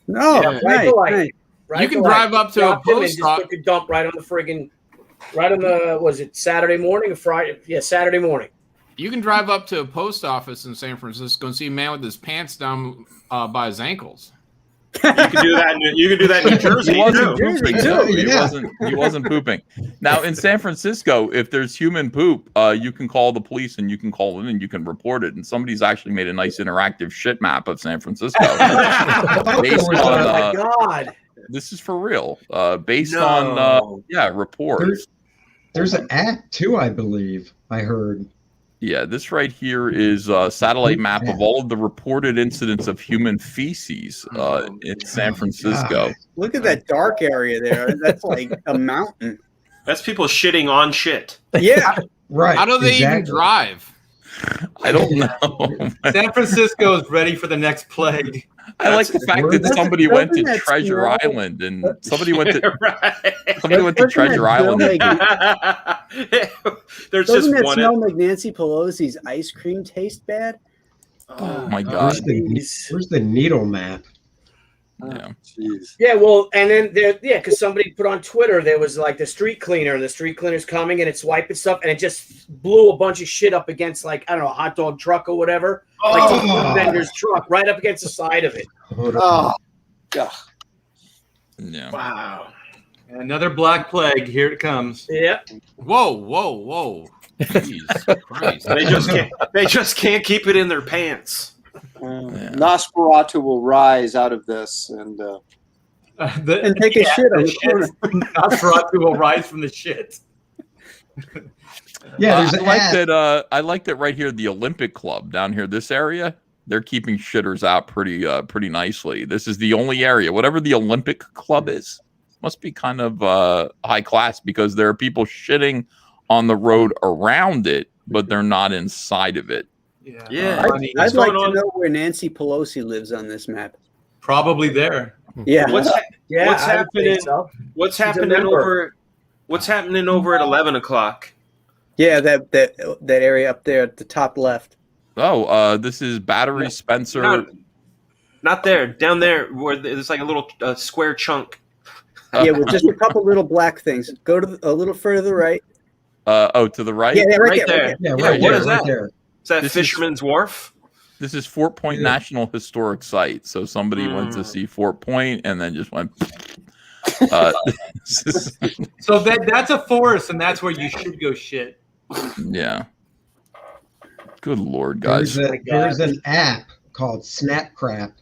No, right. You can drive up to a post office. Took a dump right on the was it Saturday morning or Friday? Yeah, Saturday morning. You can drive up to a post office in San Francisco and see a man with his pants down by his ankles. You can do that. You can do that in New Jersey. He wasn't pooping. He wasn't pooping. Now in San Francisco, if there's human poop, you can call the police and you can call in and you can report it. And somebody's actually made a nice interactive shit map of San Francisco. Based on, oh my God. This is for real. Based on reports. There's an app too, I believe. I heard. Yeah, this right here is a satellite map of all of the reported incidents of human feces in San Francisco. Look at that dark area there. That's like a mountain. That's people shitting on shit. Yeah. Right. How do they even drive? I don't know. San Francisco is ready for the next plague. I like the fact that somebody went to Treasure Island and somebody went to Treasure Island. There's doesn't just that one. smell like Nancy Pelosi's ice cream taste bad? Oh my God! Where's the needle map? Yeah. Yeah, well, and then because somebody put on Twitter there was like the street cleaner, and the street cleaner's coming and it's wiping stuff, and it just blew a bunch of shit up against like a hot dog truck or whatever, like a vendor's truck right up against the side of it. Oh, God. Yeah. Wow. Another black plague. Here it comes. Yeah. Whoa. Jeez Christ. They just can't keep it in their pants. Nosferatu will rise out of this and take a shit on the corner. Nosferatu will rise from the shit. Yeah, there's I like that right here. The Olympic Club down here, this area, they're keeping shitters out pretty nicely. This is the only area, whatever the Olympic Club is, must be kind of high class because there are people shitting on the road around it, but they're not inside of it. Yeah. I'd like to know where Nancy Pelosi lives on this map. Probably there. Yeah. What's happening? So. What's happening over? What's happening over at 11 o'clock? Yeah, that area up there at the top left. Oh, this is Battery Spencer. Not there. Down there, where there's like a little square chunk. Yeah, with just a couple little black things. Go to a little further to the right. To the right. Yeah, right there. Yeah, What is that? There. Is that Fisherman's Wharf? This is Fort Point National Historic Site. So somebody went to see Fort Point and then just went. So that's a forest, and that's where you should go shit. Yeah. Good Lord, guys. There's an app called Snapcrap,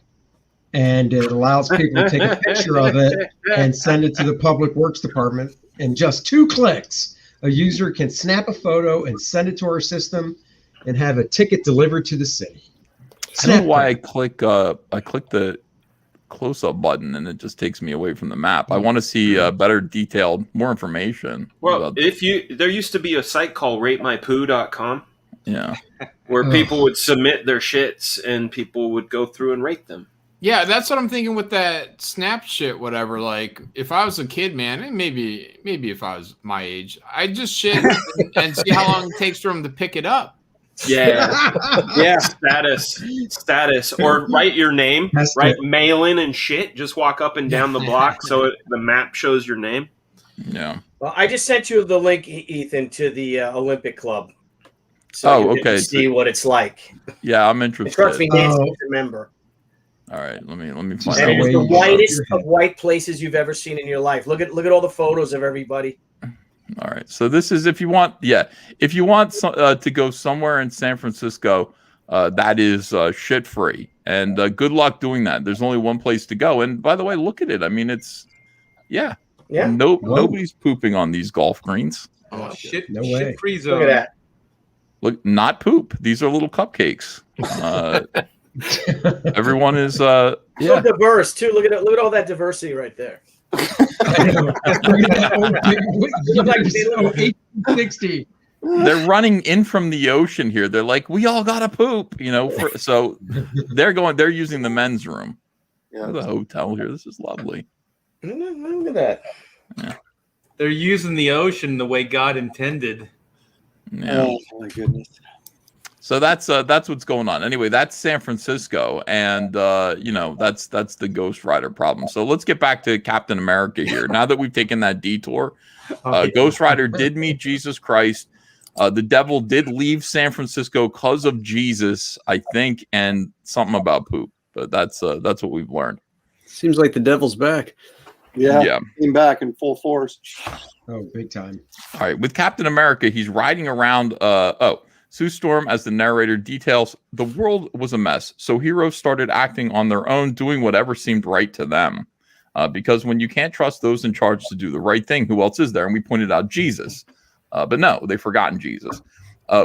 and it allows people to take a picture of it and send it to the Public Works Department. In just 2 clicks, a user can snap a photo and send it to our system and have a ticket delivered to the city. I don't know why I click the close-up button and it just takes me away from the map. I want to see better detailed, more information. Well, there used to be a site called ratemypoo.com. Yeah. Where people would submit their shits and people would go through and rate them. Yeah, that's what I'm thinking with that snap shit, whatever. Like, if I was a kid, man, and maybe if I was my age, I'd just shit and see how long it takes for them to pick it up. Yeah. Yeah. Status. Or write your name, write mail-in and shit. Just walk up and down the block so the map shows your name. Yeah. Well, I just sent you the link, Ethan, to the Olympic Club. So you can see what it's like. Yeah, I'm interested. Trust me, Nancy, remember. All right, let me find And out. it's the whitest of white places you've ever seen in your life. Look at all the photos of everybody. All right, so this is if you want to go somewhere in San Francisco, that is shit free, and good luck doing that. There's only one place to go, and by the way, look at it. I mean, it's nobody's pooping on these golf greens. Oh shit! No way. Shit free zone. Look at that. Look, not poop. These are little cupcakes. Everyone is So diverse too. Look at all that diversity right there. They're running in from the ocean here. They're like, we all gotta poop, so they're using the men's room. Yeah, the hotel here. This is lovely. Look at that. Yeah. They're using the ocean the way God intended. Yeah. Oh my goodness. So that's what's going on. Anyway, that's San Francisco, and that's the Ghost Rider problem. So let's get back to Captain America here. Now that we've taken that detour, Ghost Rider did meet Jesus Christ. The devil did leave San Francisco because of Jesus, I think, and something about poop. But that's what we've learned. Seems like the devil's back. Yeah. Came back in full force. Oh, big time. All right, with Captain America, he's riding around. Sue Storm, as the narrator details, the world was a mess, so heroes started acting on their own, doing whatever seemed right to them. Because when you can't trust those in charge to do the right thing, who else is there? And we pointed out Jesus. But no, they've forgotten Jesus.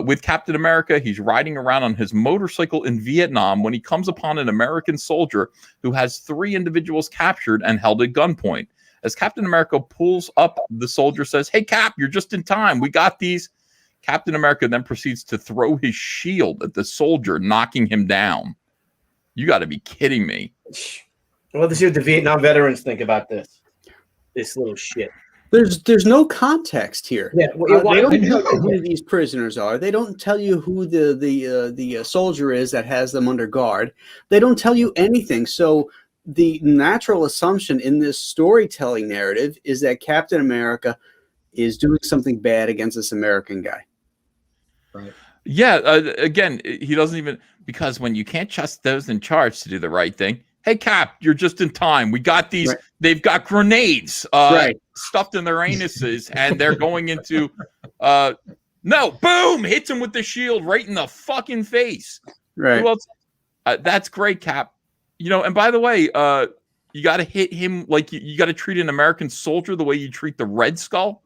With Captain America, he's riding around on his motorcycle in Vietnam when he comes upon an American soldier who has 3 individuals captured and held at gunpoint. As Captain America pulls up, the soldier says, "Hey, Cap, you're just in time. We got these." Captain America then proceeds to throw his shield at the soldier, knocking him down. You got to be kidding me. Well, let's see what the Vietnam veterans think about this little shit. There's no context here. Yeah, they don't tell you who these prisoners are. They don't tell you who the soldier is that has them under guard. They don't tell you anything. So the natural assumption in this storytelling narrative is that Captain America is doing something bad against this American guy. Right. Yeah. Again, he doesn't even, because when you can't trust those in charge to do the right thing. Hey, Cap, you're just in time. We got these. Right. They've got grenades stuffed in their anuses, and they're going into. No, boom! Hits him with the shield right in the fucking face. Right. Who else? That's great, Cap. And by the way, you got to hit him like you got to treat an American soldier the way you treat the Red Skull.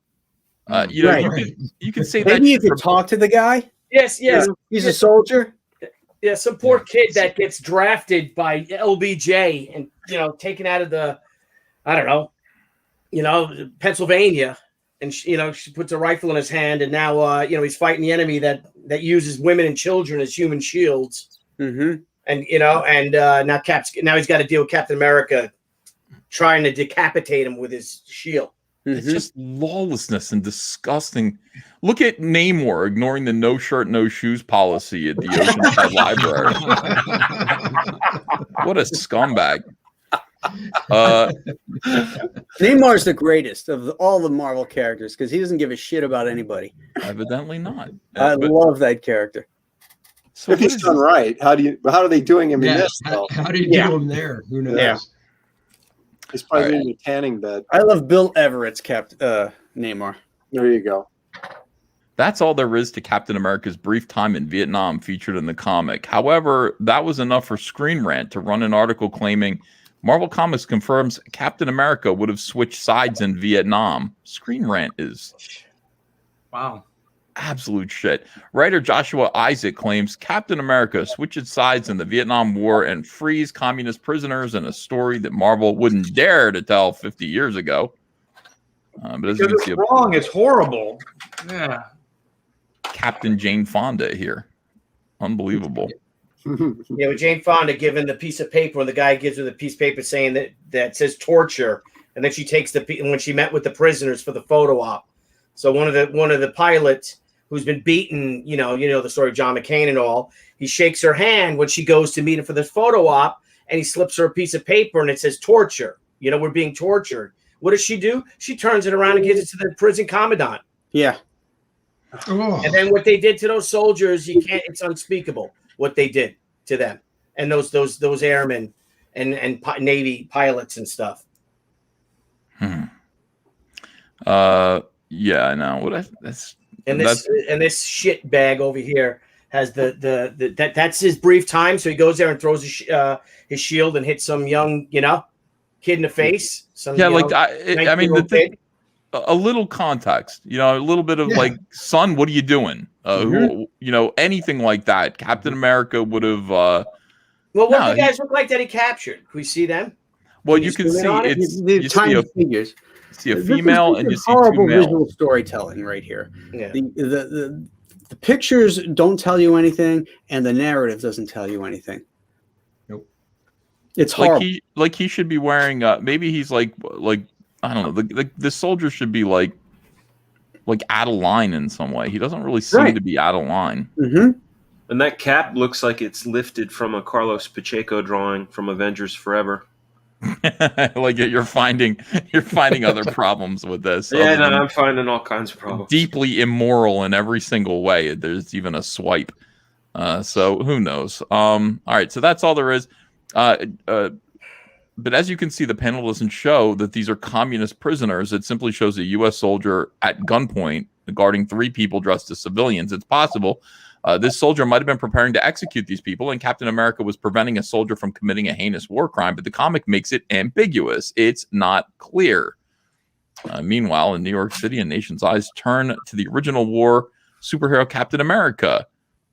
You can say maybe that. You could talk to the guy. Yes. He's a soldier. Yeah, some poor kid that gets drafted by LBJ and taken out of the, I don't know, Pennsylvania, and she puts a rifle in his hand, and now he's fighting the enemy that uses women and children as human shields. Mm-hmm. And now he's got to deal with Captain America trying to decapitate him with his shield. It's just lawlessness and disgusting. Look at Namor ignoring the no shirt, no shoes policy at the Oceanside Library. What a scumbag. Namar's the greatest of all the Marvel characters because he doesn't give a shit about anybody. Evidently not. I love that character. So if he's done right, how are they doing him in this? How do you do him there? Who knows? Yeah. He's probably in a tanning bed. I love Bill Everett's Namor. There you go. That's all there is to Captain America's brief time in Vietnam featured in the comic. However, that was enough for Screen Rant to run an article claiming Marvel Comics confirms Captain America would have switched sides in Vietnam. Screen Rant is absolute shit. Writer Joshua Isaac claims Captain America switched sides in the Vietnam War and frees communist prisoners in a story that Marvel wouldn't dare to tell 50 years ago. But as you can see, wrong. It's horrible. Yeah. Captain Jane Fonda here. Unbelievable. Yeah, with Jane Fonda given the piece of paper, and the guy gives her the piece of paper saying that says torture, and then she takes when she met with the prisoners for the photo op. So one of the pilots who's been beaten, you know the story of John McCain and all, he shakes her hand when she goes to meet him for the photo op, and he slips her a piece of paper and it says torture. We're being tortured. What does she do? She turns it around and gives it to the prison commandant. Yeah. Oh. And then what they did to those soldiers, it's unspeakable what they did to them and those airmen and Navy pilots and stuff. Yeah, I know. This shit bag over here has that's his brief time. So he goes there and throws his shield and hits some young, kid in the face. A little context, a little bit of like, son, what are you doing? Anything like that. Captain America would have. Well, what do the guys look like that he captured? Can we see them? Well, you can see it's tiny figures. See a female and you see horrible two males. visual storytelling right here. Yeah. The pictures don't tell you anything, and the narrative doesn't tell you anything. Nope. It's horrible. He should be wearing. Maybe he's like I don't know. The soldier should be like out of line in some way. He doesn't really seem to be out of line. Mm-hmm. And that cap looks like it's lifted from a Carlos Pacheco drawing from Avengers Forever. Like you're finding other problems with this. Yeah, no, I'm finding all kinds of problems. Deeply immoral in every single way. There's even a swipe. So who knows? All right, so that's all there is. But as you can see, the panel doesn't show that these are communist prisoners. It simply shows a U.S. soldier at gunpoint guarding 3 people dressed as civilians. It's possible this soldier might have been preparing to execute these people, and Captain America was preventing a soldier from committing a heinous war crime, but the comic makes it ambiguous. It's not clear. Meanwhile, in New York City, a nation's eyes turn to the original war superhero Captain America.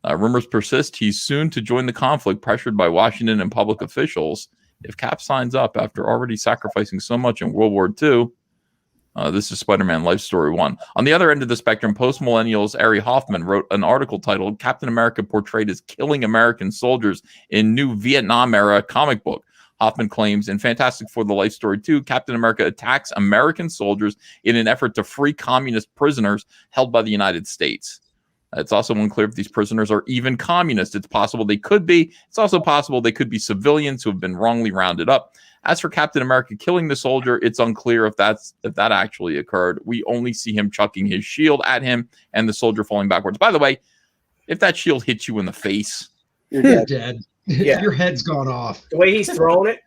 Rumors persist he's soon to join the conflict, pressured by Washington and public officials. If Cap signs up after already sacrificing so much in World War II, this is Spider-Man Life Story 1. On the other end of the spectrum, post-millennials Ari Hoffman wrote an article titled Captain America Portrayed as Killing American Soldiers in New Vietnam-Era Comic Book. Hoffman claims in Fantastic Four: The Life Story 2, Captain America attacks American soldiers in an effort to free communist prisoners held by the United States. It's also unclear if these prisoners are even communist. It's possible they could be. It's also possible they could be civilians who have been wrongly rounded up. As for Captain America killing the soldier, it's unclear if that actually occurred. We only see him chucking his shield at him and the soldier falling backwards. By the way, if that shield hits you in the face, you're dead. Yeah. Your head's gone off. The way he's thrown it.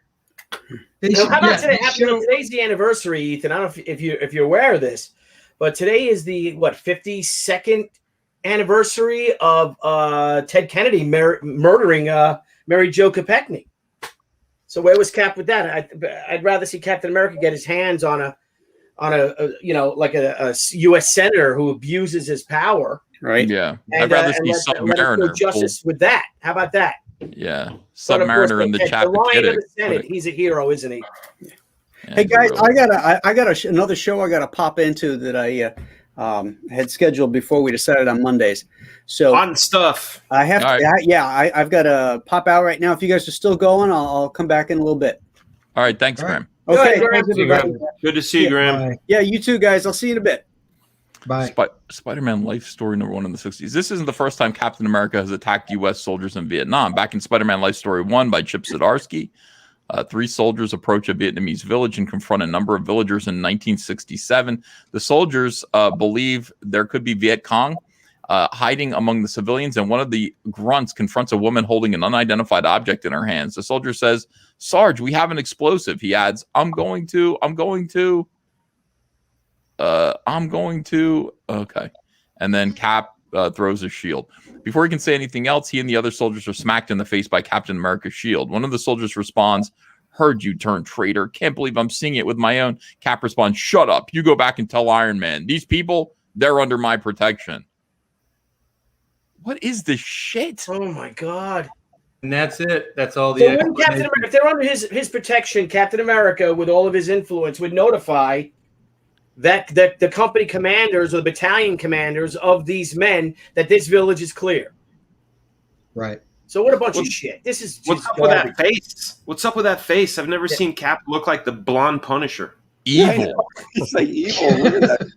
How about today? Today's the anniversary, Ethan. I don't know if you're aware of this, but today is the 52nd anniversary of Ted Kennedy murdering Mary Jo Kopechne. So where was Cap with that? I'd rather see Captain America get his hands on a U.S. senator who abuses his power. Right. Yeah. And, I'd rather see Submariner. Justice with that. How about that? Yeah. Submariner in the chat. The Lion of the Senate. He's a hero, isn't he? Yeah, hey guys, I got another show I got to pop into that I had scheduled before we decided on Mondays. So fun stuff. I have to, I've got to pop out right now. If you guys are still going, I'll come back in a little bit. All right, thanks, Graham. Okay, good to see you, Graham. Bye. Yeah, you too, guys. I'll see you in a bit. Bye. Spider-Man Life Story #1 in the 60s. This isn't the first time Captain America has attacked U.S. soldiers in Vietnam. Back in Spider-Man Life Story 1 by Chip Zdarsky, 3 soldiers approach a Vietnamese village and confront a number of villagers in 1967. The soldiers believe there could be Viet Cong hiding among the civilians, and one of the grunts confronts a woman holding an unidentified object in her hands. The soldier says, "Sarge, we have an explosive." He adds, I'm going to. Okay. And then Cap throws a shield. Before he can say anything else, he and the other soldiers are smacked in the face by Captain America's shield. One of the soldiers responds, "Heard you, turned traitor. Can't believe I'm seeing it with my own." Cap responds, "Shut up. You go back and tell Iron Man. These people, they're under my protection." What is this shit? Oh my God. And that's it. That's all the So when Captain America, if they're under his protection, Captain America, with all of his influence, would notify that the company commanders or the battalion commanders of these men that this village is clear. Right. So what a bunch of shit. This is just What's up with that face? What's up with that face? I've never seen Cap look like the blonde Punisher. Evil. He's like evil. Look at that.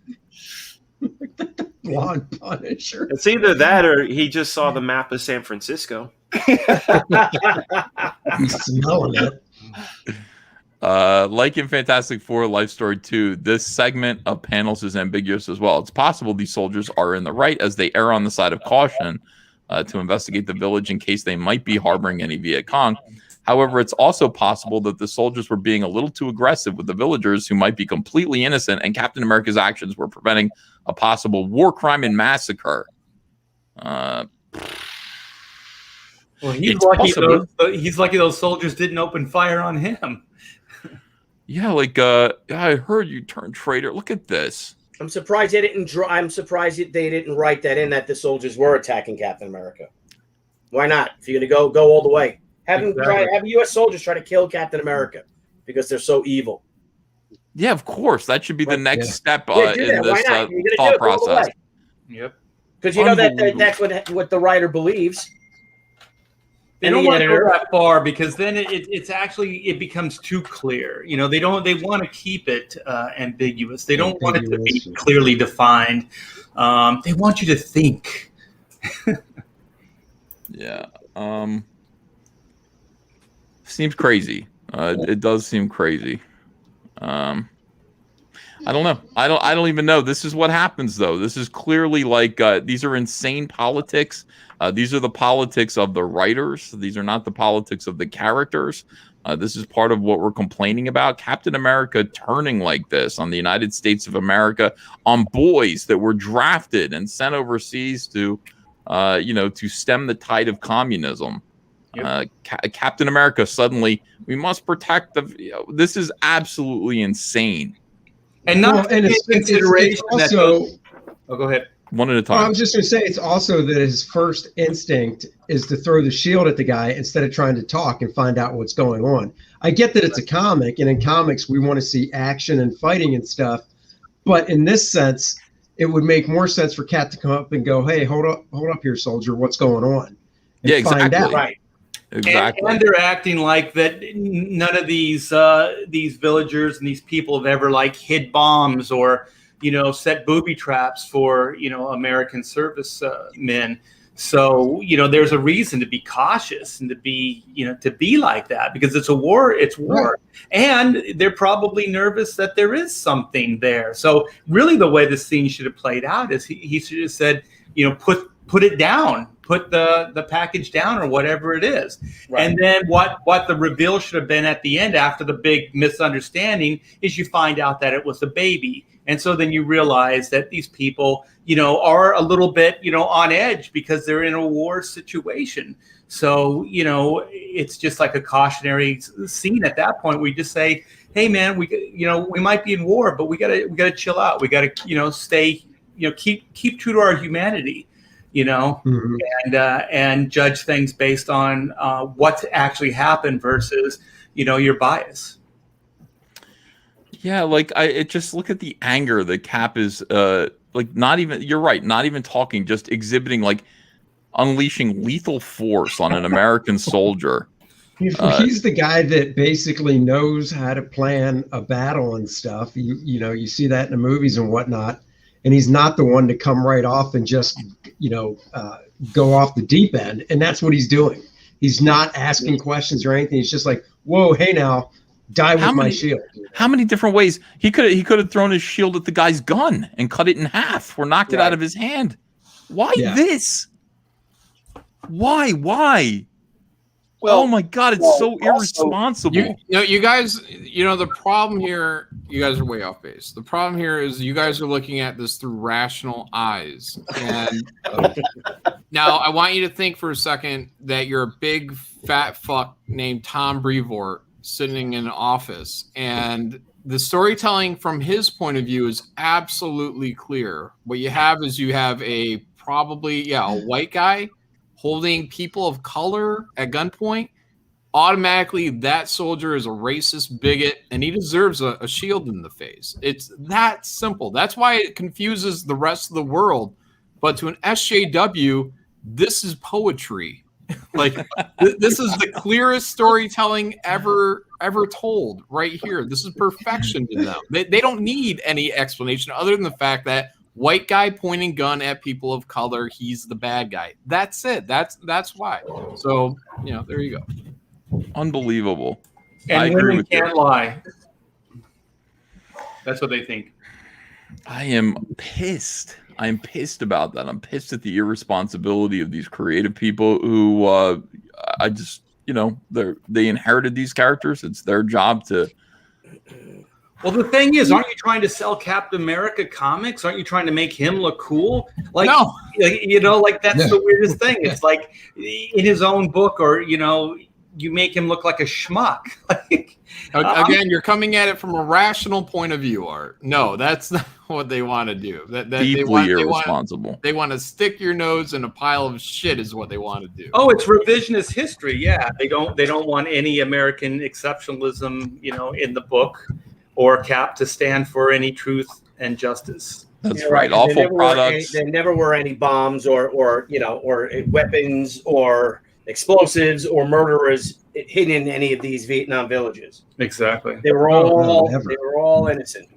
Blonde Punisher. It's either that or he just saw the map of San Francisco. I'm smelling it. Like in Fantastic Four Life Story 2, this segment of panels is ambiguous as well. It's possible these soldiers are in the right as they err on the side of caution to investigate the village in case they might be harboring any Viet Cong. However, it's also possible that the soldiers were being a little too aggressive with the villagers who might be completely innocent, and Captain America's actions were preventing a possible war crime and massacre. Well, he's lucky those soldiers didn't open fire on him. Yeah, like I heard you turned traitor. Look at this. I'm surprised they didn't. I'm surprised they didn't write that in that the soldiers were attacking Captain America. Why not? If you're gonna go all the way, have U.S. soldiers try to kill Captain America because they're so evil. Yeah, of course. That should be the next step in this thought process. Yep. Because you know that's what the writer believes. They don't want to go that far because then it becomes too clear. You know, they want to keep it ambiguous. They don't want it to be clearly defined. They want you to think. Yeah. Seems crazy. It does seem crazy. I don't know. I don't even know. This is what happens though. This is clearly like these are insane politics. These are the politics of the writers. These are not the politics of the characters. This is part of what we're complaining about. Captain America turning like this on the United States of America, on boys that were drafted and sent overseas to, to stem the tide of communism. Yep. Captain America suddenly, we must protect this is absolutely insane. And not it's consideration also. Go ahead. One at a time. I was just going to say, it's also that his first instinct is to throw the shield at the guy instead of trying to talk and find out what's going on. I get that it's a comic, and in comics we want to see action and fighting and stuff. But in this sense, it would make more sense for Cap to come up and go, "Hey, hold up here, soldier. What's going on?" And exactly. Find out. Right. Exactly. And they're acting like that none of these villagers and these people have ever like hid bombs or set booby traps for American service men. So there's a reason to be cautious and to be like that because it's a war. It's war, and they're probably nervous that there is something there. So really, the way this scene should have played out is he should have said, put it down. Put the package down or whatever it is. Right. And then what the reveal should have been at the end after the big misunderstanding is you find out that it was a baby. And so then you realize that these people, are a little bit, on edge because they're in a war situation. So, it's just like a cautionary scene at that point. We just say, hey man, we might be in war, but we gotta chill out. We gotta, stay, keep true to our humanity. Mm-hmm. And judge things based on what's actually happened versus, your bias. Yeah, like just look at the anger that Cap is not even talking, just exhibiting, like unleashing lethal force on an American soldier. He's the guy that basically knows how to plan a battle and stuff. You see that in the movies and whatnot. And he's not the one to come right off and just, go off the deep end. And that's what he's doing. He's not asking questions or anything. He's just like, whoa, hey now, die with my shield. How many different ways he could have thrown his shield at the guy's gun and cut it in half or knocked it out of his hand? Why this? Why? Well, oh my God, it's so irresponsible. You guys, the problem here, you guys are way off base. The problem here is you guys are looking at this through rational eyes. And now I want you to think for a second that you're a big fat fuck named Tom Brevoort sitting in an office. And the storytelling from his point of view is absolutely clear. What you have is a white guy holding people of color at gunpoint, automatically that soldier is a racist bigot and he deserves a shield in the face. It's that simple. That's why it confuses the rest of the world. But to an SJW, this is poetry. Like this is the clearest storytelling ever told right here. This is perfection to them. They don't need any explanation other than the fact that white guy pointing gun at people of color, he's the bad guy. That's it. That's why. So, there you go. Unbelievable. And I agree women with you. can't lie. That's what they think. I am pissed. I'm pissed about that. I'm pissed at the irresponsibility of these creative people who I just, they inherited these characters. It's their job to. Well, the thing is, aren't you trying to sell Captain America comics? Aren't you trying to make him look cool? Like, no. That's the weirdest thing. It's like in his own book, or you make him look like a schmuck. Again, you're coming at it from a rational point of view, Art. No, that's not what they want to do. Deeply irresponsible. They want to stick your nose in a pile of shit is what they want to do. Oh, it's revisionist history. Yeah, they don't want any American exceptionalism, in the book, or Cap to stand for any truth and justice. That's right. Awful products. There never were any bombs or weapons or explosives or murderers hidden in any of these Vietnam villages. Exactly. They were all innocent.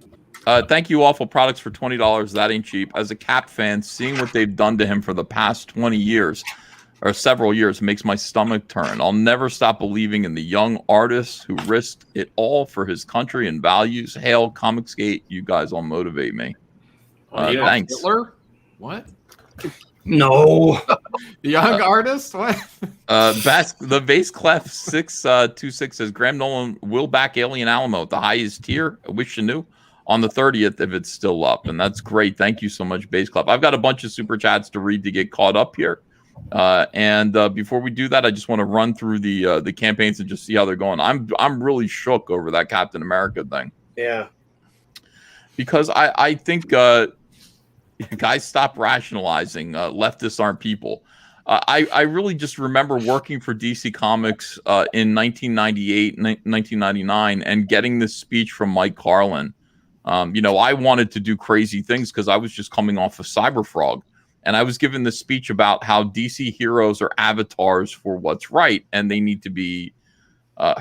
Thank you, Awful Products, for $20. That ain't cheap. As a Cap fan, seeing what they've done to him for the past 20 years or several years makes my stomach turn. I'll never stop believing in the young artist who risked it all for his country and values. Hail COMICSGATE. You guys all motivate me. Thanks. Hitler? What? No. The young artist? What? The Bass Clef 626 says Graham Nolan will back Alien Alamo at the highest tier. I wish you knew. On the 30th, if it's still up. And that's great. Thank you so much, Bass Clef. I've got a bunch of super chats to read to get caught up here. And before we do that, I just want to run through the campaigns and just see how they're going. I'm really shook over that Captain America thing. Yeah. Because I think guys stop rationalizing. Leftists aren't people. I really just remember working for DC Comics in 1998, 1999, and getting this speech from Mike Carlin. I wanted to do crazy things because I was just coming off of Cyberfrog. And I was given this speech about how DC heroes are avatars for what's right, and they need to be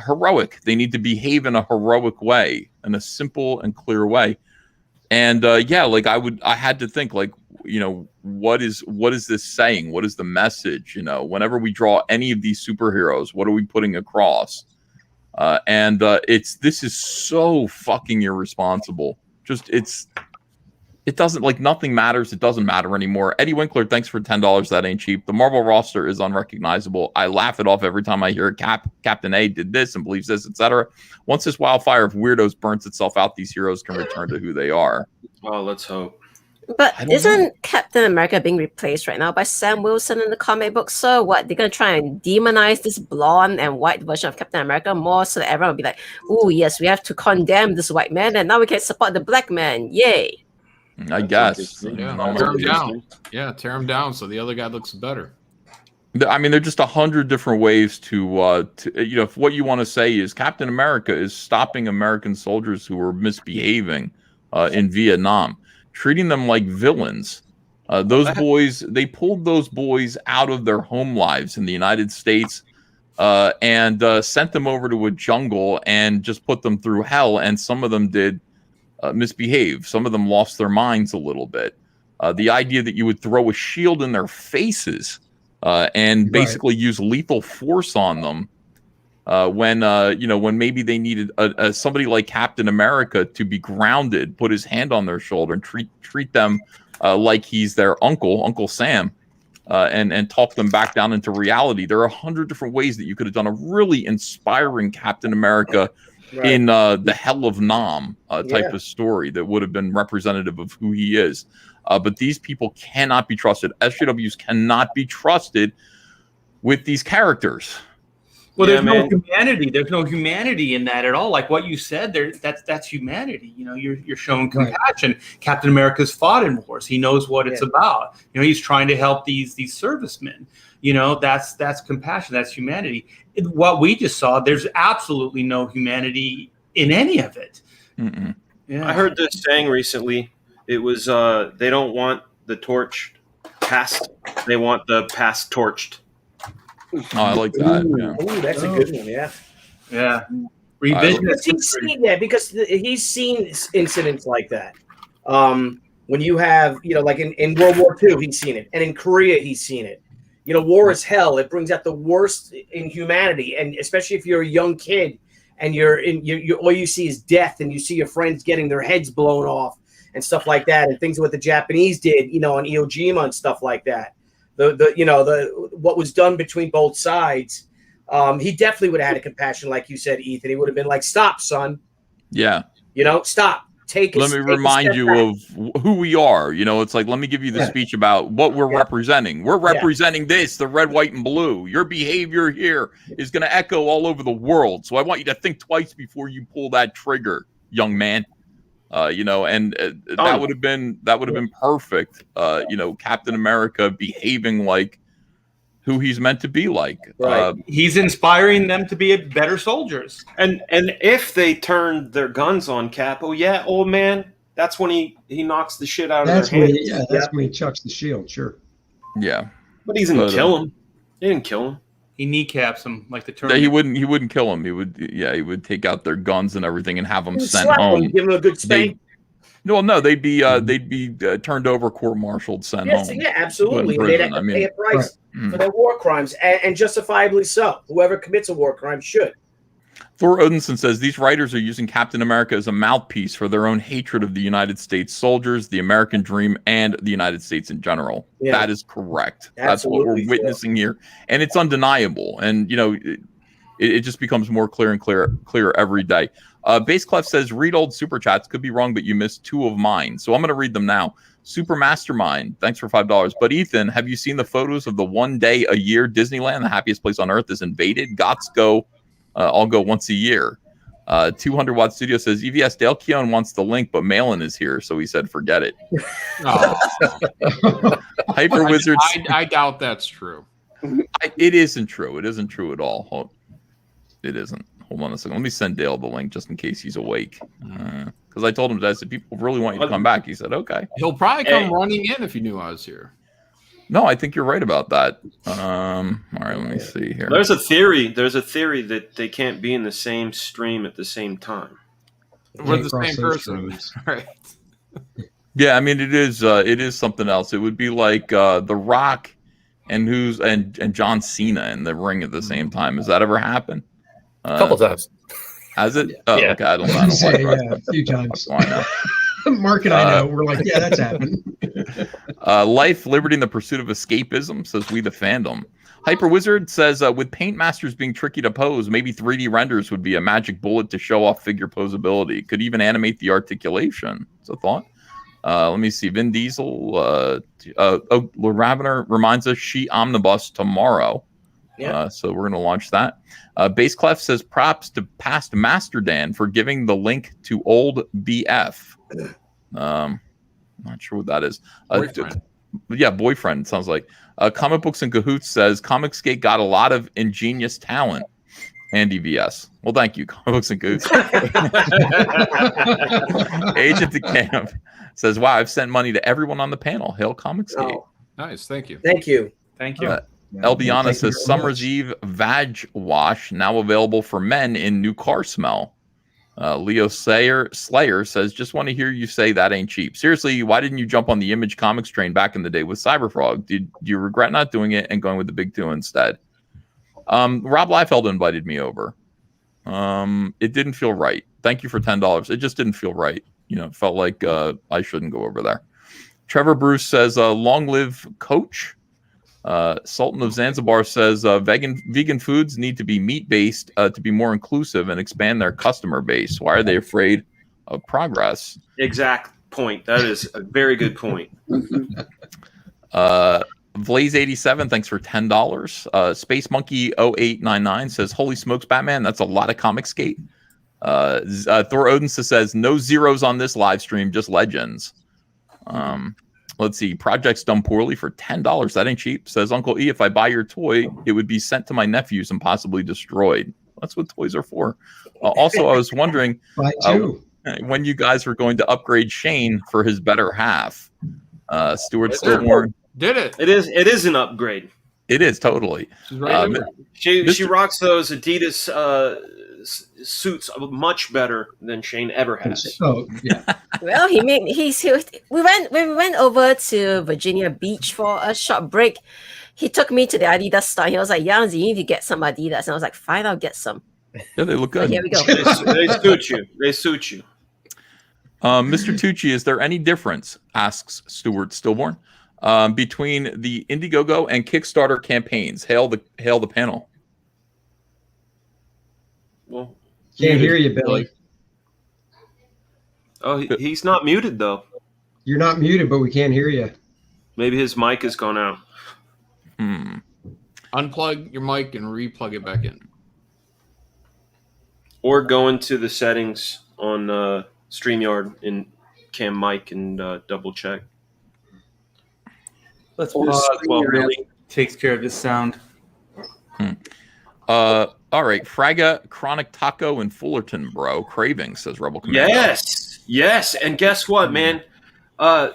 heroic. They need to behave in a heroic way, in a simple and clear way. And I had to think, what is this saying? What is the message? Whenever we draw any of these superheroes, what are we putting across? This is so fucking irresponsible. It doesn't, nothing matters. It doesn't matter anymore. Eddie Winkler, thanks for $10. That ain't cheap. The Marvel roster is unrecognizable. I laugh it off every time I hear Captain A did this and believes this, etc. Once this wildfire of weirdos burns itself out, these heroes can return to who they are. Oh, let's hope. But isn't Captain America being replaced right now by Sam Wilson in the comic book? So what? They're going to try and demonize this blonde and white version of Captain America more so that everyone will be like, oh, yes, we have to condemn this white man and now we can support the black man. Yay. I guess. Yeah, tear him down. Yeah, tear him down so the other guy looks better. I mean, there are just 100 different ways to if what you want to say is Captain America is stopping American soldiers who are misbehaving in Vietnam, treating them like villains. Those boys, they pulled those boys out of their home lives in the United States and sent them over to a jungle and just put them through hell. And some of them did misbehave. Some of them lost their minds a little bit. The idea that you would throw a shield in their faces and basically use lethal force on them when maybe they needed somebody like Captain America to be grounded, put his hand on their shoulder and treat them like he's their Uncle Sam, and talk them back down into reality. There are 100 different ways that you could have done a really inspiring Captain America in the Hell of Nam type of story that would have been representative of who he is. But these people cannot be trusted. SJWs cannot be trusted with these characters. Well, Yeah, there's man. no humanity. There's no humanity in that at all. Like what you said, that's humanity. You know, you're showing compassion. Captain America's fought in wars. He knows what it's about. You know, he's trying to help these servicemen. You know, that's compassion. That's humanity. What we just saw, there's absolutely no humanity in any of it. Mm-mm. Yeah. I heard this saying recently. It was they don't want the torch passed. They want the past torched. Oh, I like that. Yeah. Ooh, that's a good one. Yeah. Yeah. Because he's seen incidents like that. When you have, you know, like in World War II, he's seen it, and in Korea, he's seen it. You know, war is hell. It brings out the worst in humanity, and especially if you're a young kid and you're all you see is death, and you see your friends getting their heads blown off and stuff like that, and things what the Japanese did, you know, on Iwo Jima and stuff like that. What was done between both sides. He definitely would have had a compassion, like you said, Ethan. He would have been like, "Stop, son. Yeah. You know, stop. Let me remind you of who we are. You know, it's like, let me give you the speech about what we're representing. We're representing this, the red, white, and blue. Your behavior here is going to echo all over the world. So I want you to think twice before you pull that trigger, young man." You know, and that would have been perfect. You know, Captain America behaving like who he's meant to be like. Right. He's inspiring them to be better soldiers. And if they turn their guns on Cap, oh yeah, old man, that's when he knocks the shit out of their hands. That's when he chucks the shield, sure. Yeah. But he didn't kill him. He didn't kill him. He kneacaps him like the turn. He wouldn't kill him. He would take out their guns and everything and have them sent slap home. him, give him a good spank. They'd be turned over, court-martialed, sent home. Yeah, absolutely. And they'd have to pay a price for their war crimes, and justifiably so. Whoever commits a war crime should. Thor Odinson says these writers are using Captain America as a mouthpiece for their own hatred of the United States soldiers, the American dream, and the United States in general. Yeah. That is correct. Absolutely. That's what we're witnessing here, and it's undeniable. And you know, it just becomes more clear and clearer every day. Base Clef says, read old super chats. Could be wrong, but you missed 2 of mine. So I'm going to read them now. Super Mastermind, thanks for $5. But Ethan, have you seen the photos of the one day a year Disneyland, the happiest place on earth, is invaded? Gots go, all go once a year. 200 Watt Studio says, EVS Dale Keown wants the link, but Malin is here. So he said, forget it. Hyper Wizards. I doubt that's true. It isn't true. It isn't true at all. It isn't. Hold on a second. Let me send Dale the link just in case he's awake. Because I told him that. I said, people really want you to come back. He said, okay. He'll probably come running in if he knew I was here. No, I think you're right about that. All right, let me see here. There's a theory that they can't be in the same stream at the same time. We're the same person. Right. Yeah, I mean, it is something else. It would be like The Rock and John Cena in the ring at the same time. Has that ever happened? A couple times. Has it? Oh, yeah. Okay. I don't know. A few times. Mark and I know. We're like, yeah, that's happened. Life, Liberty, and the Pursuit of Escapism, says we the fandom. Hyper Wizard says, with Paint Masters being tricky to pose, maybe 3D renders would be a magic bullet to show off figure posability. Could even animate the articulation. It's a thought. Let me see. Vin Diesel. Ravener reminds us She Omnibus tomorrow. Yeah. So we're going to launch that. Base Clef says props to past Master Dan for giving the link to old BF. Not sure what that is. Boyfriend sounds like. Comic Books and Cahoots says COMICSGATE got a lot of ingenious talent. Andy VS. Well, thank you, Comic Books and Cahoots. Agent de Camp says, wow, I've sent money to everyone on the panel. Hail COMICSGATE. Oh, nice. Thank you. Thank you. Thank you. Elbiana says Summer's Eve Vag Wash now available for men in new car smell. Leo Slayer says, just want to hear you say that ain't cheap. Seriously, why didn't you jump on the Image Comics train back in the day with Cyberfrog? Do you regret not doing it and going with the big 2 instead? Rob Liefeld invited me over. It didn't feel right. Thank you for $10. It just didn't feel right. You know, it felt like I shouldn't go over there. Trevor Bruce says, long live Coach. Sultan of Zanzibar says vegan foods need to be meat-based to be more inclusive and expand their customer base. Why are they afraid of progress? Exact point. That is a very good point. Blaze87, thanks for $10. Space Monkey 0899 says, "Holy smokes, Batman! That's a lot of COMICSGATE." Thor Odinson says, "No zeros on this live stream, just legends." Let's see. Project's done poorly for $10. That ain't cheap. Says Uncle E, "If I buy your toy, it would be sent to my nephews and possibly destroyed." That's what toys are for. Also, I was wondering when you guys were going to upgrade Shane for his better half. Stuart Stillmore. Did it? It is an upgrade. It is totally. She rocks those Adidas suits much better than Shane ever has. Oh yeah. Well, we went over to Virginia Beach for a short break. He took me to the Adidas store. He was like, "Yanzi, you need to get some Adidas." And I was like, "Fine, I'll get some." Yeah, they look good. So here we go. They suit you. They suit you. Mr. Tucci, is there any difference, asks Stuart Stillborn, between the Indiegogo and Kickstarter campaigns? Hail the panel. Well, can't hear you, Billy. Oh, he's not muted though. You're not muted, but we can't hear you. Maybe his mic has gone out. Unplug your mic and replug it back in. Or go into the settings on StreamYard in Cam Mic and double check. Let's pause while Billy takes care of his sound. All right, Fraga, Chronic Taco, and Fullerton, bro. Craving, says Rebel Commando. Yes. And guess what, man?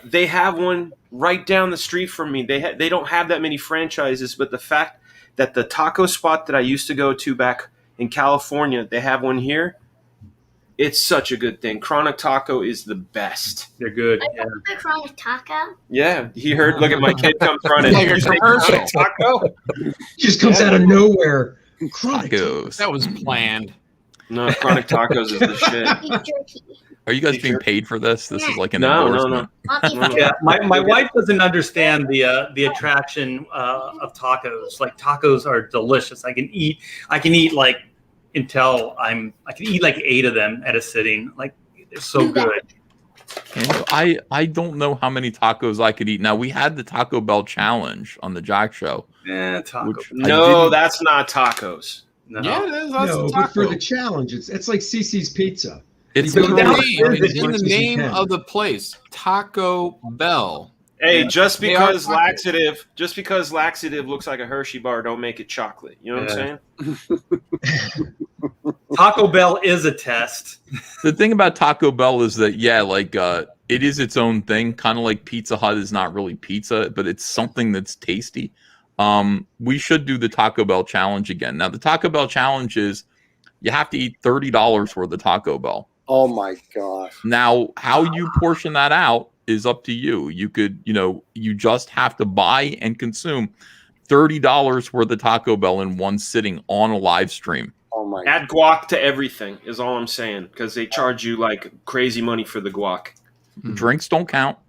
They have one right down the street from me. They don't have that many franchises, but the fact that the taco spot that I used to go to back in California, they have one here. It's such a good thing. Chronic Taco is the best. They're good. The Chronic Taco. Yeah, he heard. Look at my kid come running. Like a commercial. Taco just comes out of nowhere. Chronic Tacos. That was planned. No, Chronic Tacos is the shit. Are you guys being paid for this? This is like an No. endorsement. Yeah, my wife doesn't understand the attraction of tacos. Like tacos are delicious. I can eat like until I can eat like 8 of them at a sitting. Like they're so good. And I don't know how many tacos I could eat. Now we had the Taco Bell challenge on the Jack Show. Yeah, taco. No, that's not tacos. No. Yeah, it is. That's No, a but for taco. the challenge, it's like CC's Pizza. It's You in go the down name. as It's in much the as you name can. of the place, Taco Bell. Hey, just They are because laxative looks like a Hershey bar, don't make it chocolate. You know what I'm saying? Taco Bell is a test. The thing about Taco Bell is that it is its own thing, kind of like Pizza Hut is not really pizza, but it's something that's tasty. We should do the Taco Bell challenge again. Now the Taco Bell challenge is you have to eat $30 worth of Taco Bell. Oh my god! Now how you portion that out is up to you. You could, you just have to buy and consume $30 worth of Taco Bell in one sitting on a live stream. Oh my! Add guac to everything is all I'm saying, because they charge you like crazy money for the guac. Drinks don't count.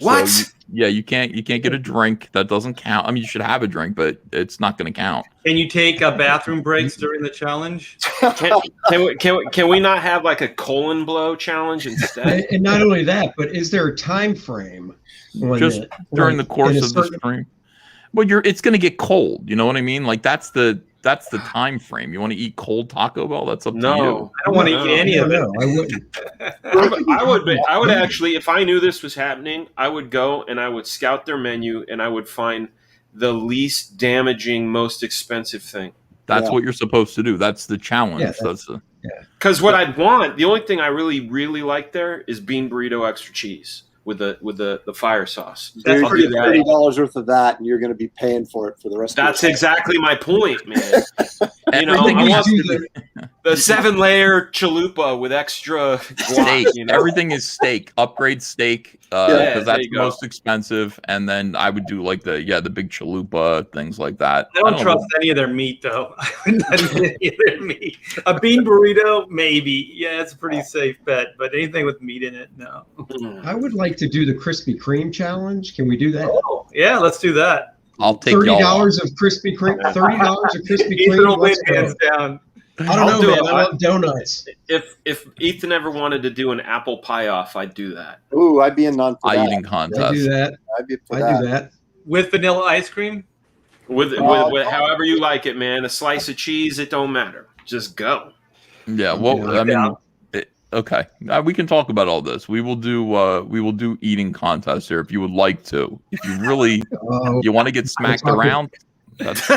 What? So you can't get a drink. That doesn't count. I mean, you should have a drink, but it's not going to count. Can you take bathroom breaks during the challenge? Can we not have like a colon blow challenge instead? And not only that, but is there a time frame? Just during the course of the stream. Well, it's going to get cold. You know what I mean? Like that's the time frame. You want to eat cold Taco Bell? That's up to you. I don't want to eat any of it. I wouldn't. I would actually, if I knew this was happening, I would go and I would scout their menu and I would find the least damaging, most expensive thing. That's what you're supposed to do. That's the challenge. Yeah, Because what I'd want, the only thing I really, really like there is bean burrito extra cheese with the fire sauce. There's I'll do that. $30 worth of that, and you're going to be paying for it for the rest. That's of your life. exactly my point, man. I Everything want is the 7-layer chalupa with extra guac, steak. Everything is steak. Upgrade steak because that's the most expensive. And then I would do like the big chalupa, things like that. I don't trust any of their meat, though. I wouldn't eat any of their meat. A bean burrito, maybe. Yeah, it's a pretty safe bet. But anything with meat in it, no. I would like to do the Krispy Kreme challenge. Can we do that? Oh, yeah, let's do that. I'll take $30 of Krispy Kreme. $30 of Krispy Ethan will Kreme. win Let's go. hands down. I don't know, man. I love donuts. If Ethan ever wanted to do an apple pie off, I'd do that. Ooh, I'd be in non for Pie that. eating contest. I do that. I'd be for I that. do that. with vanilla ice cream. With however you like it, man. A slice of cheese, it don't matter. Just go. Yeah. Well, I mean, okay. We can talk about all this. We will do eating contests here if you would like to. If you really you want to get smacked around. That's... The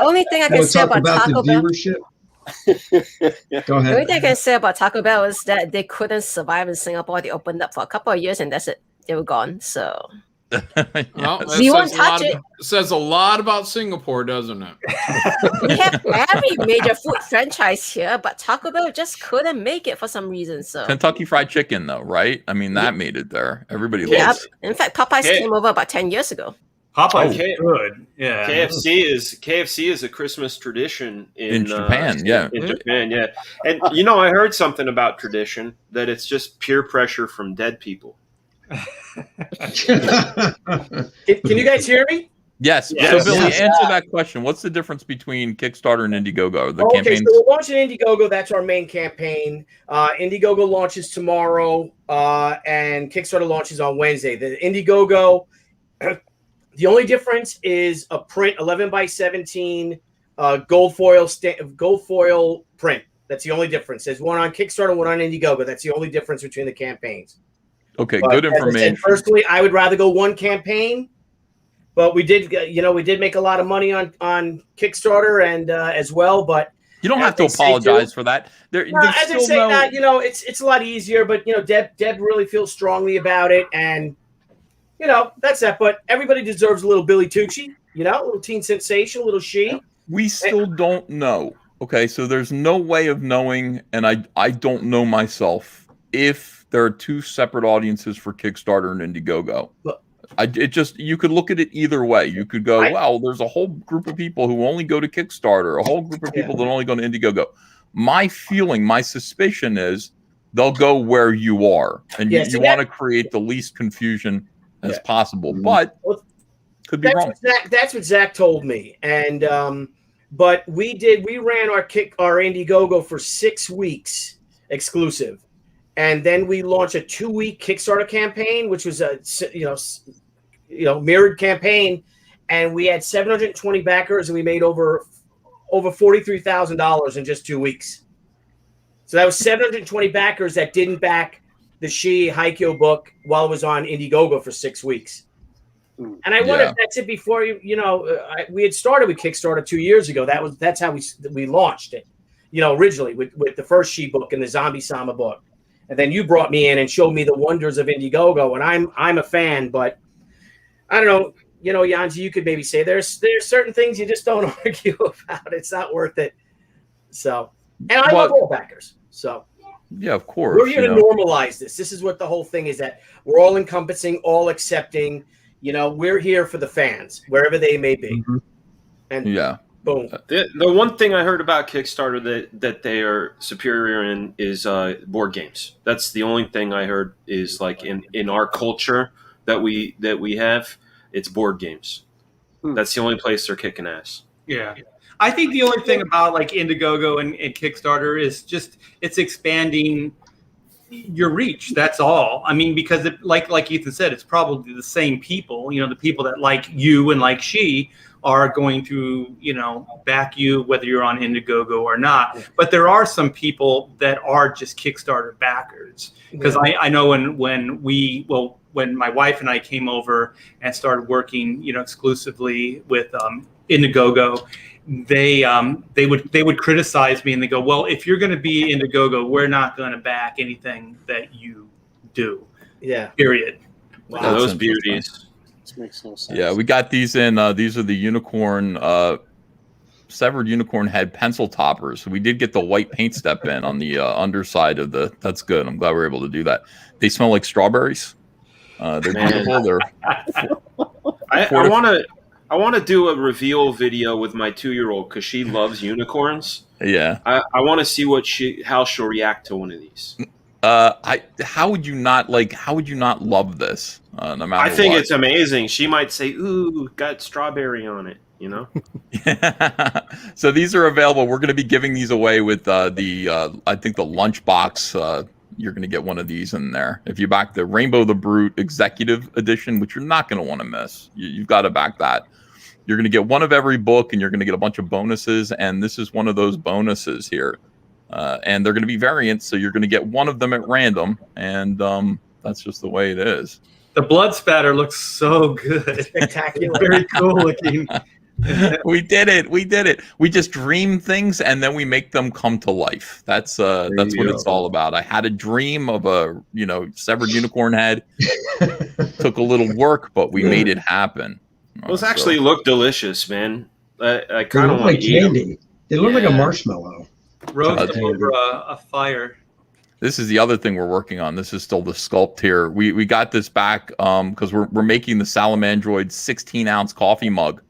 only thing I can say about Taco Bell. Go ahead. The only thing I can say about Taco Bell is that they couldn't survive in Singapore. They opened up for a couple of years and that's it. They were gone. So Well, we won't touch it. Says a lot about Singapore, doesn't it? We have every major food franchise here, but Taco Bell just couldn't make it for some reason. So Kentucky Fried Chicken, though, right? I mean, that made it there. Everybody yep. loves it. In fact, Popeyes came over about 10 years ago. Popeye's good. Yeah. KFC is a Christmas tradition in Japan. Yeah. In Japan, yeah. And I heard something about tradition that it's just peer pressure from dead people. Can you guys hear me? Yes. So, Billy, answer that question. What's the difference between Kickstarter and Indiegogo? The campaigns? So we're launching Indiegogo. That's our main campaign. Indiegogo launches tomorrow, and Kickstarter launches on Wednesday. The Indiegogo, the only difference is a print 11x17 gold foil print. That's the only difference. There's one on Kickstarter, one on Indiegogo. That's the only difference between the campaigns. Okay, good information. Personally, I would rather go one campaign, but we did make a lot of money on Kickstarter and as well. But you don't have to apologize for that. As I say that, it's a lot easier. But Deb really feels strongly about it, and that's that. But everybody deserves a little Billy Tucci, a little teen sensation, a little she. We still don't know. Okay, so there's no way of knowing, and I don't know myself if there are two separate audiences for Kickstarter and Indiegogo. You could look at it either way. You could go, well, there's a whole group of people who only go to Kickstarter, a whole group of people that only go to Indiegogo. My suspicion is they'll go where you are, and you want to create the least confusion as possible. But could be wrong. That's what Zach told me, and but we ran our Indiegogo for 6 weeks exclusive. And then we launched a 2-week Kickstarter campaign, which was a mirrored campaign, and we had 720 backers, and we made over $43,000 in just 2 weeks. So that was 720 backers that didn't back the She Haikyo book while it was on Indiegogo for 6 weeks. And I wonder if that's it before we had started with Kickstarter 2 years ago. That's how we launched it, originally with the first She book and the Zombie Sama book. And then you brought me in and showed me the wonders of Indiegogo, and I'm a fan, but I don't know, Yanzi, you could maybe say there's certain things you just don't argue about. It's not worth it. So, and I love all backers. So, yeah, of course, we're here to normalize this. This is what the whole thing is, that we're all encompassing, all accepting. We're here for the fans, wherever they may be. Mm-hmm. And boom. The one thing I heard about Kickstarter that they are superior in is board games. That's the only thing I heard is like in our culture that we have, it's board games. That's the only place they're kicking ass. Yeah. I think the only thing about like Indiegogo and Kickstarter is just it's expanding your reach. That's all. I mean, because like Ethan said, it's probably the same people, the people that like you and like She are going to, back you whether you're on Indiegogo or not. But there are some people that are just Kickstarter backers. Because I know when my wife and I came over and started working, exclusively with Indiegogo, they would criticize me and they go, well, if you're going to be Indiegogo, we're not going to back anything that you do. Yeah. Period. Wow. Those beauties. Makes no sense. Yeah, we got these in. These are the unicorn, severed unicorn head pencil toppers. So we did get the white paint step in on the underside of the. That's good. I'm glad we're able to do that. They smell like strawberries. They're beautiful. They're. I want to do a reveal video with my 2-year-old because she loves unicorns. Yeah. I want to see how she'll react to one of these. How would you not love this? No matter I think what? it's amazing. She might say, "Ooh, got strawberry on it," So these are available. We're going to be giving these away with I think the lunchbox you're going to get one of these in there. If you back the Rainbow the Brute Executive Edition, which you're not going to want to miss, you've got to back that. You're going to get one of every book, and you're going to get a bunch of bonuses, and this is one of those bonuses here. And they're going to be variants, so you're going to get one of them at random, and that's just the way it is. The blood spatter looks so good. Spectacular. Very cool looking. We did it. We just dream things, and then we make them come to life. That's what it's all about. I had a dream of a severed unicorn head. Took a little work, but we made it happen. Those actually look delicious, man. I kind of look want like to eat them. candy. They look like a marshmallow. Roast over a fire. This is the other thing we're working on. This is still the sculpt here. We got this back because we're making the Salamandroid 16-ounce coffee mug.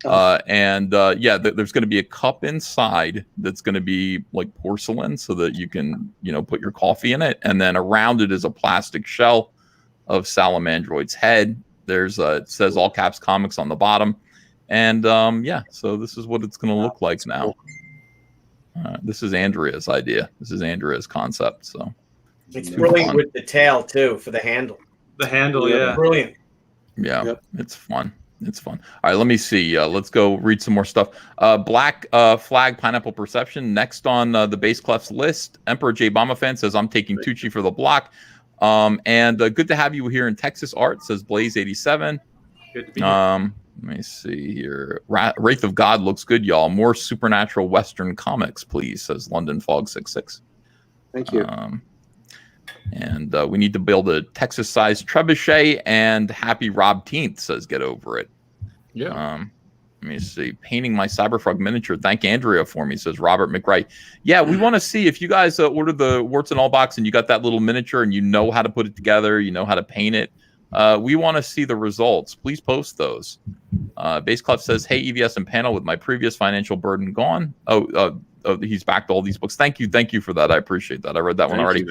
There's going to be a cup inside that's going to be like porcelain so that you can, put your coffee in it. And then around it is a plastic shell of Salamandroid's head. There's it says all caps comics on the bottom. And so this is what it's going to look like now. This is Andrea's idea. This is Andrea's concept. So it's brilliant with the tail too for the handle. The handle, yeah. Brilliant. Yeah, It's fun. It's fun. All right, let me see. Let's go read some more stuff. Black Flag Pineapple Perception. Next on the Bass Clef's list, Emperor J. Bomba Fan says, I'm taking Tucci for the block. And good to have you here in Texas Art, says Blaze87. Good to be here. Let me see here. Wraith of God looks good, y'all. More supernatural Western comics, please, says London Fog 66. Thank you. And we need to build a Texas-sized trebuchet. And Happy Rob Teenth says, get over it. Yeah. Let me see. Painting my Cyberfrog miniature. Thank Andrea for me, says Robert McWright. Yeah, we want to see if you guys ordered the Warts and All box and you got that little miniature and you know how to put it together, you know how to paint it. We want to see the results. Please post those. Bass Clef says, hey, EVS and panel, with my previous financial burden gone. He's backed all these books. Thank you for that. I appreciate that. I read that one already.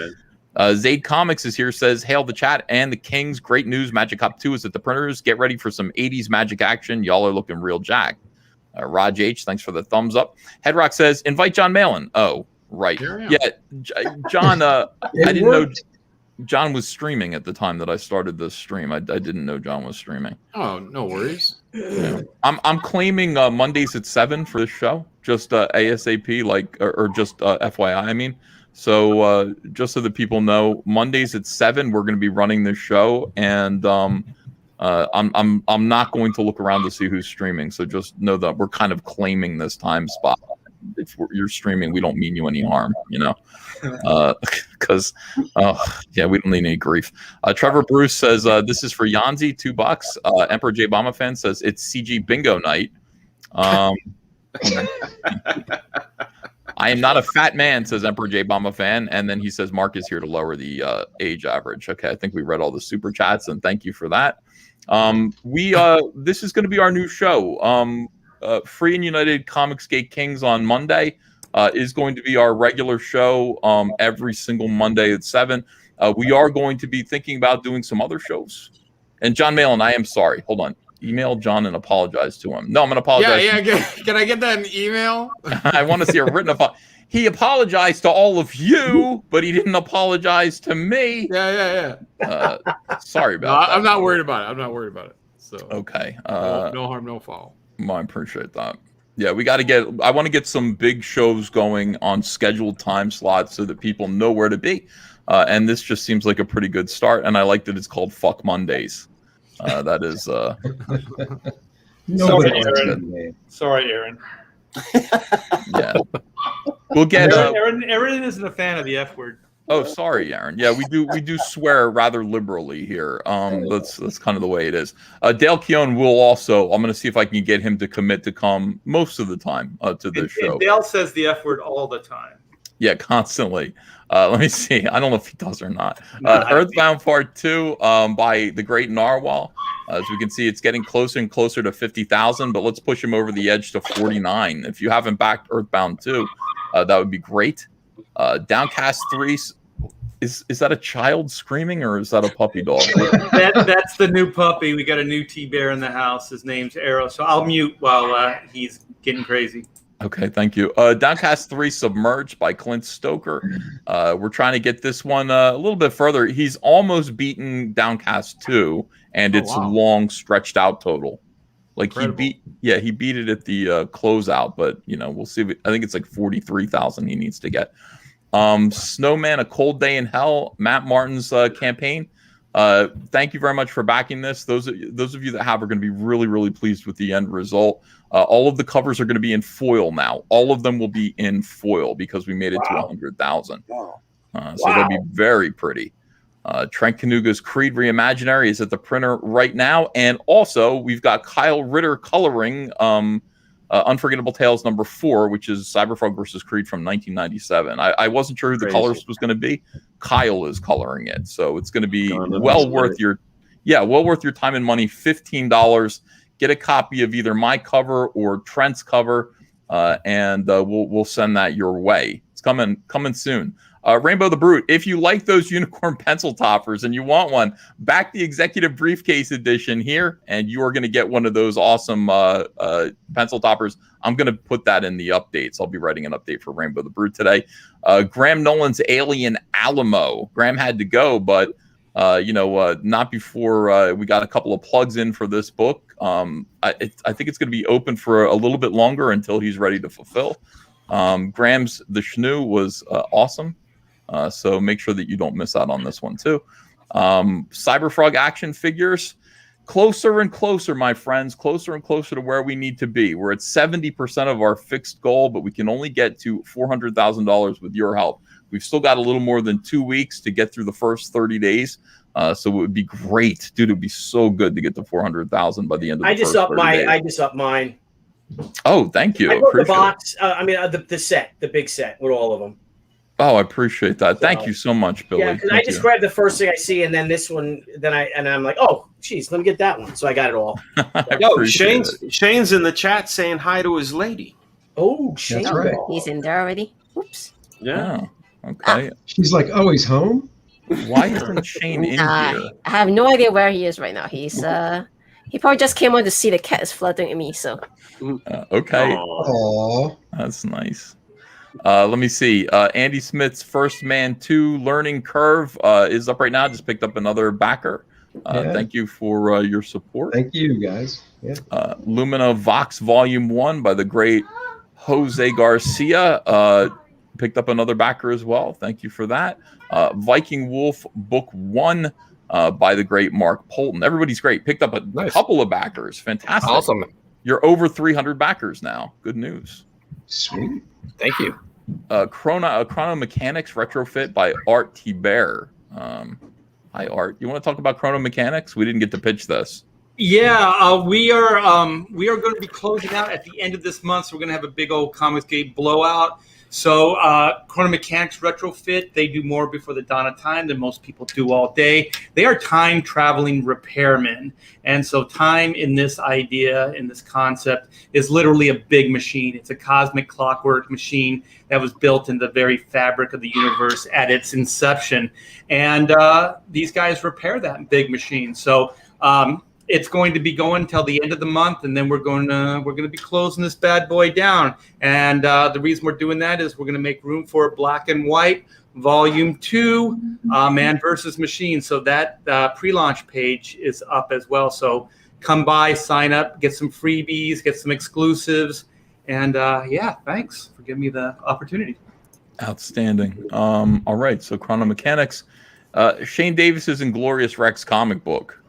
Zaid Comics is here, says, hail the chat and the Kings. Great news. Magic Cop 2 is at the printers. Get ready for some 80s magic action. Y'all are looking real jacked. Raj H, thanks for the thumbs up. Headrock says, invite John Malin. Oh, right. Yeah, John, I didn't know John was streaming at the time that I started this stream. I didn't know John was streaming. Oh, no worries. Yeah. I'm claiming Mondays at 7 for this show. Just ASAP, or just FYI, I mean. So just so that people know, Mondays at 7 we're going to be running this show, and I'm not going to look around to see who's streaming. So just know that we're kind of claiming this time spot. If you're streaming, we don't mean you any harm, because we don't need any grief. Trevor Bruce says this is for Yanzi, $2. Emperor J. Bomba Fan says it's CG bingo night. I am not a fat man, says Emperor J. Bomba Fan, and then he says Mark is here to lower the age average. Okay, I think we read all the super chats, and thank you for that. This is going to be our new show. Free and United COMICSGATE Kings on Monday is going to be our regular show every single Monday at 7. We are going to be thinking about doing some other shows. And John Malin, I am sorry. Hold on. Email John and apologize to him. No, I'm going to apologize. Yeah. Can I get that in email? I want to see a written apology. He apologized to all of you, but he didn't apologize to me. Yeah. Sorry about that. I'm not worried about it. So okay. No harm, no foul. I appreciate that. Yeah, I want to get some big shows going on scheduled time slots so that people know where to be. And this just seems like a pretty good start. And I like that it's called Fuck Mondays. That is. Sorry, Aaron. Yeah. We'll get. Aaron isn't a fan of the F word. Oh, sorry, Aaron. Yeah, we do swear rather liberally here. That's kind of the way it is. Dale Keown will also. I'm going to see if I can get him to commit to come most of the time to this show. And Dale says the F word all the time. Yeah, constantly. Let me see. I don't know if he does or not. Earthbound Part 2 by the great Narwhal. As we can see, it's getting closer and closer to 50,000, but let's push him over the edge to 49. If you haven't backed Earthbound 2, that would be great. Downcast 3, is that a child screaming or is that a puppy dog? That's the new puppy. We got a new T-Bear in the house. His name's Arrow. So I'll mute while he's getting crazy. Okay, thank you. Downcast 3 Submerged by Clint Stoker. We're trying to get this one a little bit further. He's almost beaten Downcast 2, and it's long stretched out total. Like he beat it at the closeout, but we'll see. I think it's like 43,000 he needs to get. Snowman, A Cold Day in Hell, Matt Martin's campaign. Thank you very much for backing this. Those of you that have are going to be really, really pleased with the end result. All of the covers are going to be in foil now. All of them will be in foil because we made it to 100,000. So they'll be very pretty. Trent Kanuga's Creed Reimaginary is at the printer right now. And also, we've got Kyle Ritter coloring Unforgettable Tales #4, which is Cyberfrog versus Creed from 1997. I wasn't sure who the colorist was going to be. Kyle is coloring it. So it's going to be well worth your time and money. $15. Get a copy of either my cover or Trent's cover, and we'll send that your way. It's coming soon. Rainbow the Brute, if you like those unicorn pencil toppers and you want one, back the executive briefcase edition here, and you are going to get one of those awesome pencil toppers. I'm going to put that in the updates. I'll be writing an update for Rainbow the Brute today. Graham Nolan's Alien Alamo. Graham had to go, but not before we got a couple of plugs in for this book. I think it's going to be open for a little bit longer until he's ready to fulfill. Graham's The Schnoo was awesome. So make sure that you don't miss out on this one too. Cyberfrog action figures, closer and closer, my friends, closer and closer to where we need to be. We're at 70% of our fixed goal, but we can only get to $400,000 with your help. We've still got a little more than 2 weeks to get through the first 30 days. So it would be great, dude. It would be so good to get to 400,000 by the end of the I just upped mine. Oh, thank you. I bought the box. The set, the big set with all of them. Oh, I appreciate that. Thank you so much, Billy. Yeah, because I just grabbed the first thing I see, and then this one. I'm like, oh, geez, let me get that one. So I got it all. Shane's in the chat saying hi to his lady. Oh, Shane. That's right. He's in there already. Oops. Yeah. Okay. She's like, oh, he's home? Why isn't Shane in here? I have no idea where he is right now. He's he probably just came on to see the cat is flirting at me. So okay. Aww. That's nice. Let me see. Andy Smith's First Man 2 Learning Curve is up right now. Just picked up another backer. Thank you for your support. Thank you, guys. Yeah. Lumino Vox Volume 1 by the great Jose Garcia. Picked up another backer as well. Thank you for that. Viking Wolf Book 1 by the great Mark Polton. Everybody's great. Picked up a couple of backers. Fantastic. Awesome. You're over 300 backers now. Good news. Sweet. Thank you. Chrono Mechanics Retrofit by Art T. Bear. Hi, Art. You want to talk about Chrono Mechanics? We didn't get to pitch this. Yeah, we are going to be closing out at the end of this month. So we're going to have a big old COMICSGATE blowout. So Chrono Mechanics Retrofit, they do more before the dawn of time than most people do all day. They are time-traveling repairmen. And so time in this idea, in this concept, is literally a big machine. It's a cosmic clockwork machine that was built in the very fabric of the universe at its inception. And these guys repair that big machine. So it's going to be going until the end of the month, and then we're going to be closing this bad boy down. And the reason we're doing that is we're going to make room for Black and White Volume 2, Man versus Machine. So that pre-launch page is up as well. So come by, sign up, get some freebies, get some exclusives, and thanks for giving me the opportunity. Outstanding. All right, so Chrono Mechanics, Shane Davis's Inglorious Rex comic book.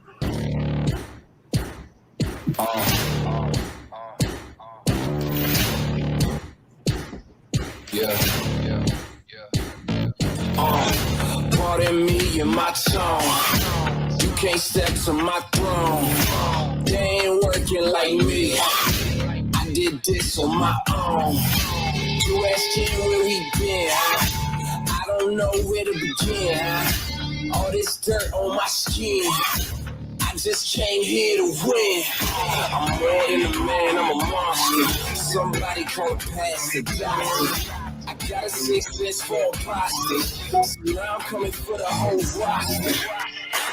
Pardon me and my tone. You can't step to my throne. They ain't working like me. I did this on my own. You asking where we been? I don't know where to begin. All this dirt on my skin. I just came here to win. I'm more than a man, I'm a monster. Somebody call a pass the doctor. I got a 6 for a prostate. So now I'm coming for the whole roster.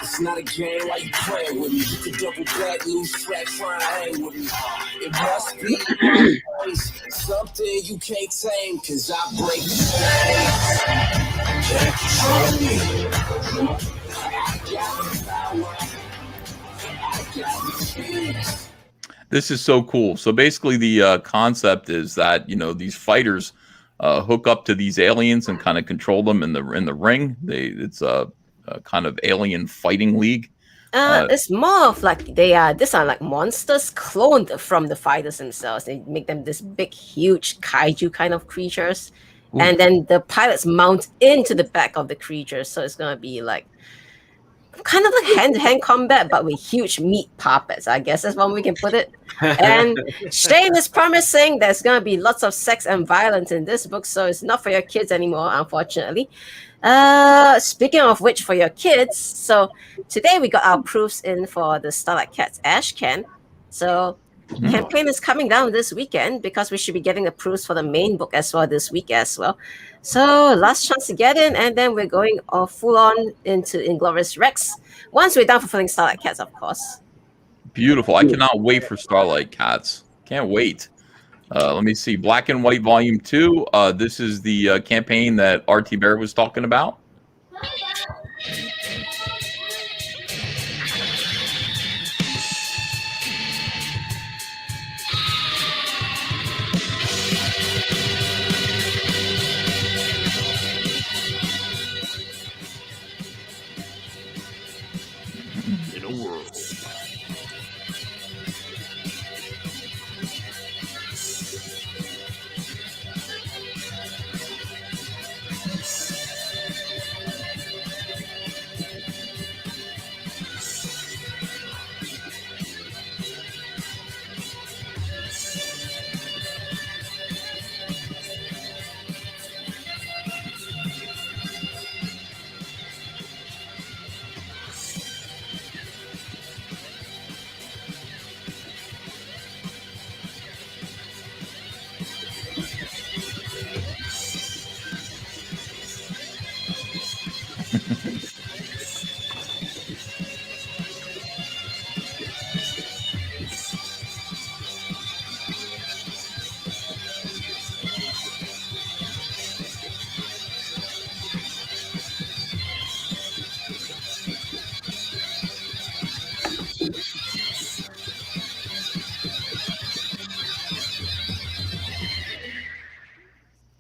It's not a game like you playing with me. You can double back, lose track, try to hang with me. It must be something you can't tame, cause I break chains. This is so cool. So basically, the concept is that these fighters hook up to these aliens and kind of control them in the ring. It's a kind of alien fighting league. It's more of like these are like monsters cloned from the fighters themselves. They make them this big, huge kaiju kind of creatures, and then the pilots mount into the back of the creatures. So it's gonna be like kind of like hand-to-hand combat, but with huge meat puppets. I guess that's one we can put it. And Shane is promising there's gonna be lots of sex and violence in this book, so it's not for your kids anymore, unfortunately. Speaking of which, for your kids, so today we got our proofs in for the Starlight Cats Ash Can. So campaign is coming down this weekend because we should be getting the proofs for the main book as well this week as well. So last chance to get in, and then we're going full on into Inglorious Rex once we're done fulfilling Starlight Cats, of course. Beautiful. I cannot wait for Starlight Cats. Can't wait. Let me see. Black and White Volume 2. This is the campaign that RT Bear was talking about. In a world.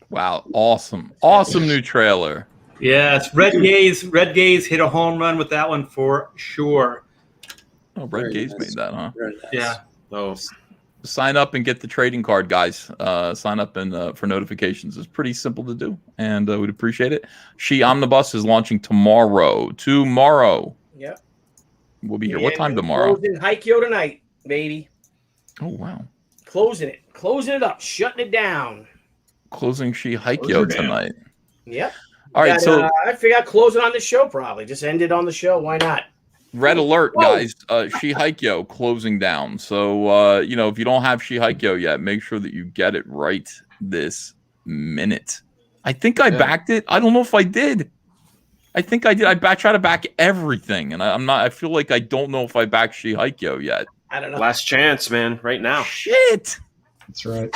Wow, awesome new trailer. Yes, Red Gaze hit a home run with that one for sure. Oh, Red Gaze made that, huh? Yeah. Oh, sign up and get the trading card, guys. Sign up and for notifications. It's pretty simple to do, and we'd appreciate it. She Omnibus is launching tomorrow. Yep. We'll be here. What time tomorrow? Closing Hikyo tonight, baby. Oh, wow. Closing it up, shutting it down. Closing She Hikyo tonight. Yep. All right, so I figured I'd close it on the show probably. Just end it on the show. Why not? red alert, guys. She Hikyo closing down. So, if you don't have She Hikyo yet, make sure that you get it right this minute. I think I backed it. I don't know if I did. I think I did. I tried to back everything, and I feel like I don't know if I backed She Hikyo yet. I don't know. Last chance, man. Right now. Shit. That's right.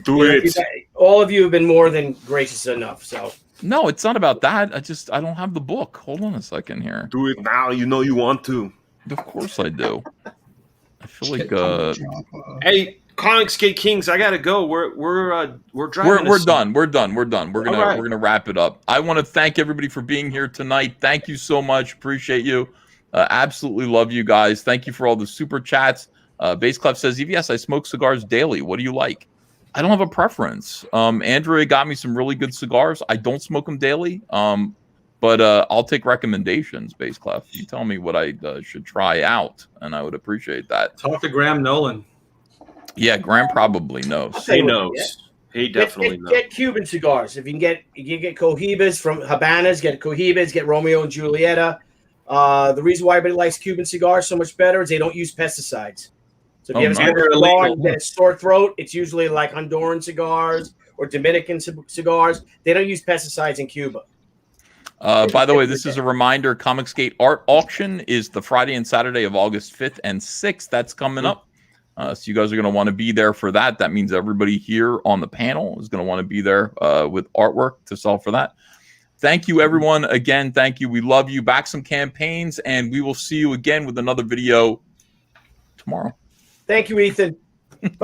Do it. All of you have been more than gracious enough. So no, it's not about that. I don't have the book. Hold on a second here. Do it now. You know you want to. Of course I do. I feel like hey, COMICSGATE Kings, I gotta go. We're driving. We're done. We're gonna wrap it up. I want to thank everybody for being here tonight. Thank you so much. Appreciate you. Absolutely love you guys. Thank you for all the super chats. Bass Clef says, EVS, I smoke cigars daily. What do you like? I don't have a preference. Andrea got me some really good cigars. I don't smoke them daily. But I'll take recommendations, Bass Clef. You tell me what I should try out, and I would appreciate that. Talk to Graham Nolan. Yeah, Graham probably knows. He knows. He definitely knows. Get Cuban cigars. If you can get Cohibas from Habanas, get Cohibas, get Romeo and Julieta. The reason why everybody likes Cuban cigars so much better is they don't use pesticides. So if you ever get a cigar and get a sore throat, it's usually like Honduran cigars or Dominican cigars. They don't use pesticides in Cuba. By the way, this is a reminder. COMICSGATE art auction is the Friday and Saturday of August 5th and 6th. That's coming up. So you guys are going to want to be there for that. That means everybody here on the panel is going to want to be there with artwork to sell for that. Thank you, everyone. Again, thank you. We love you. Back some campaigns, and we will see you again with another video tomorrow. Thank you, Ethan. Bye.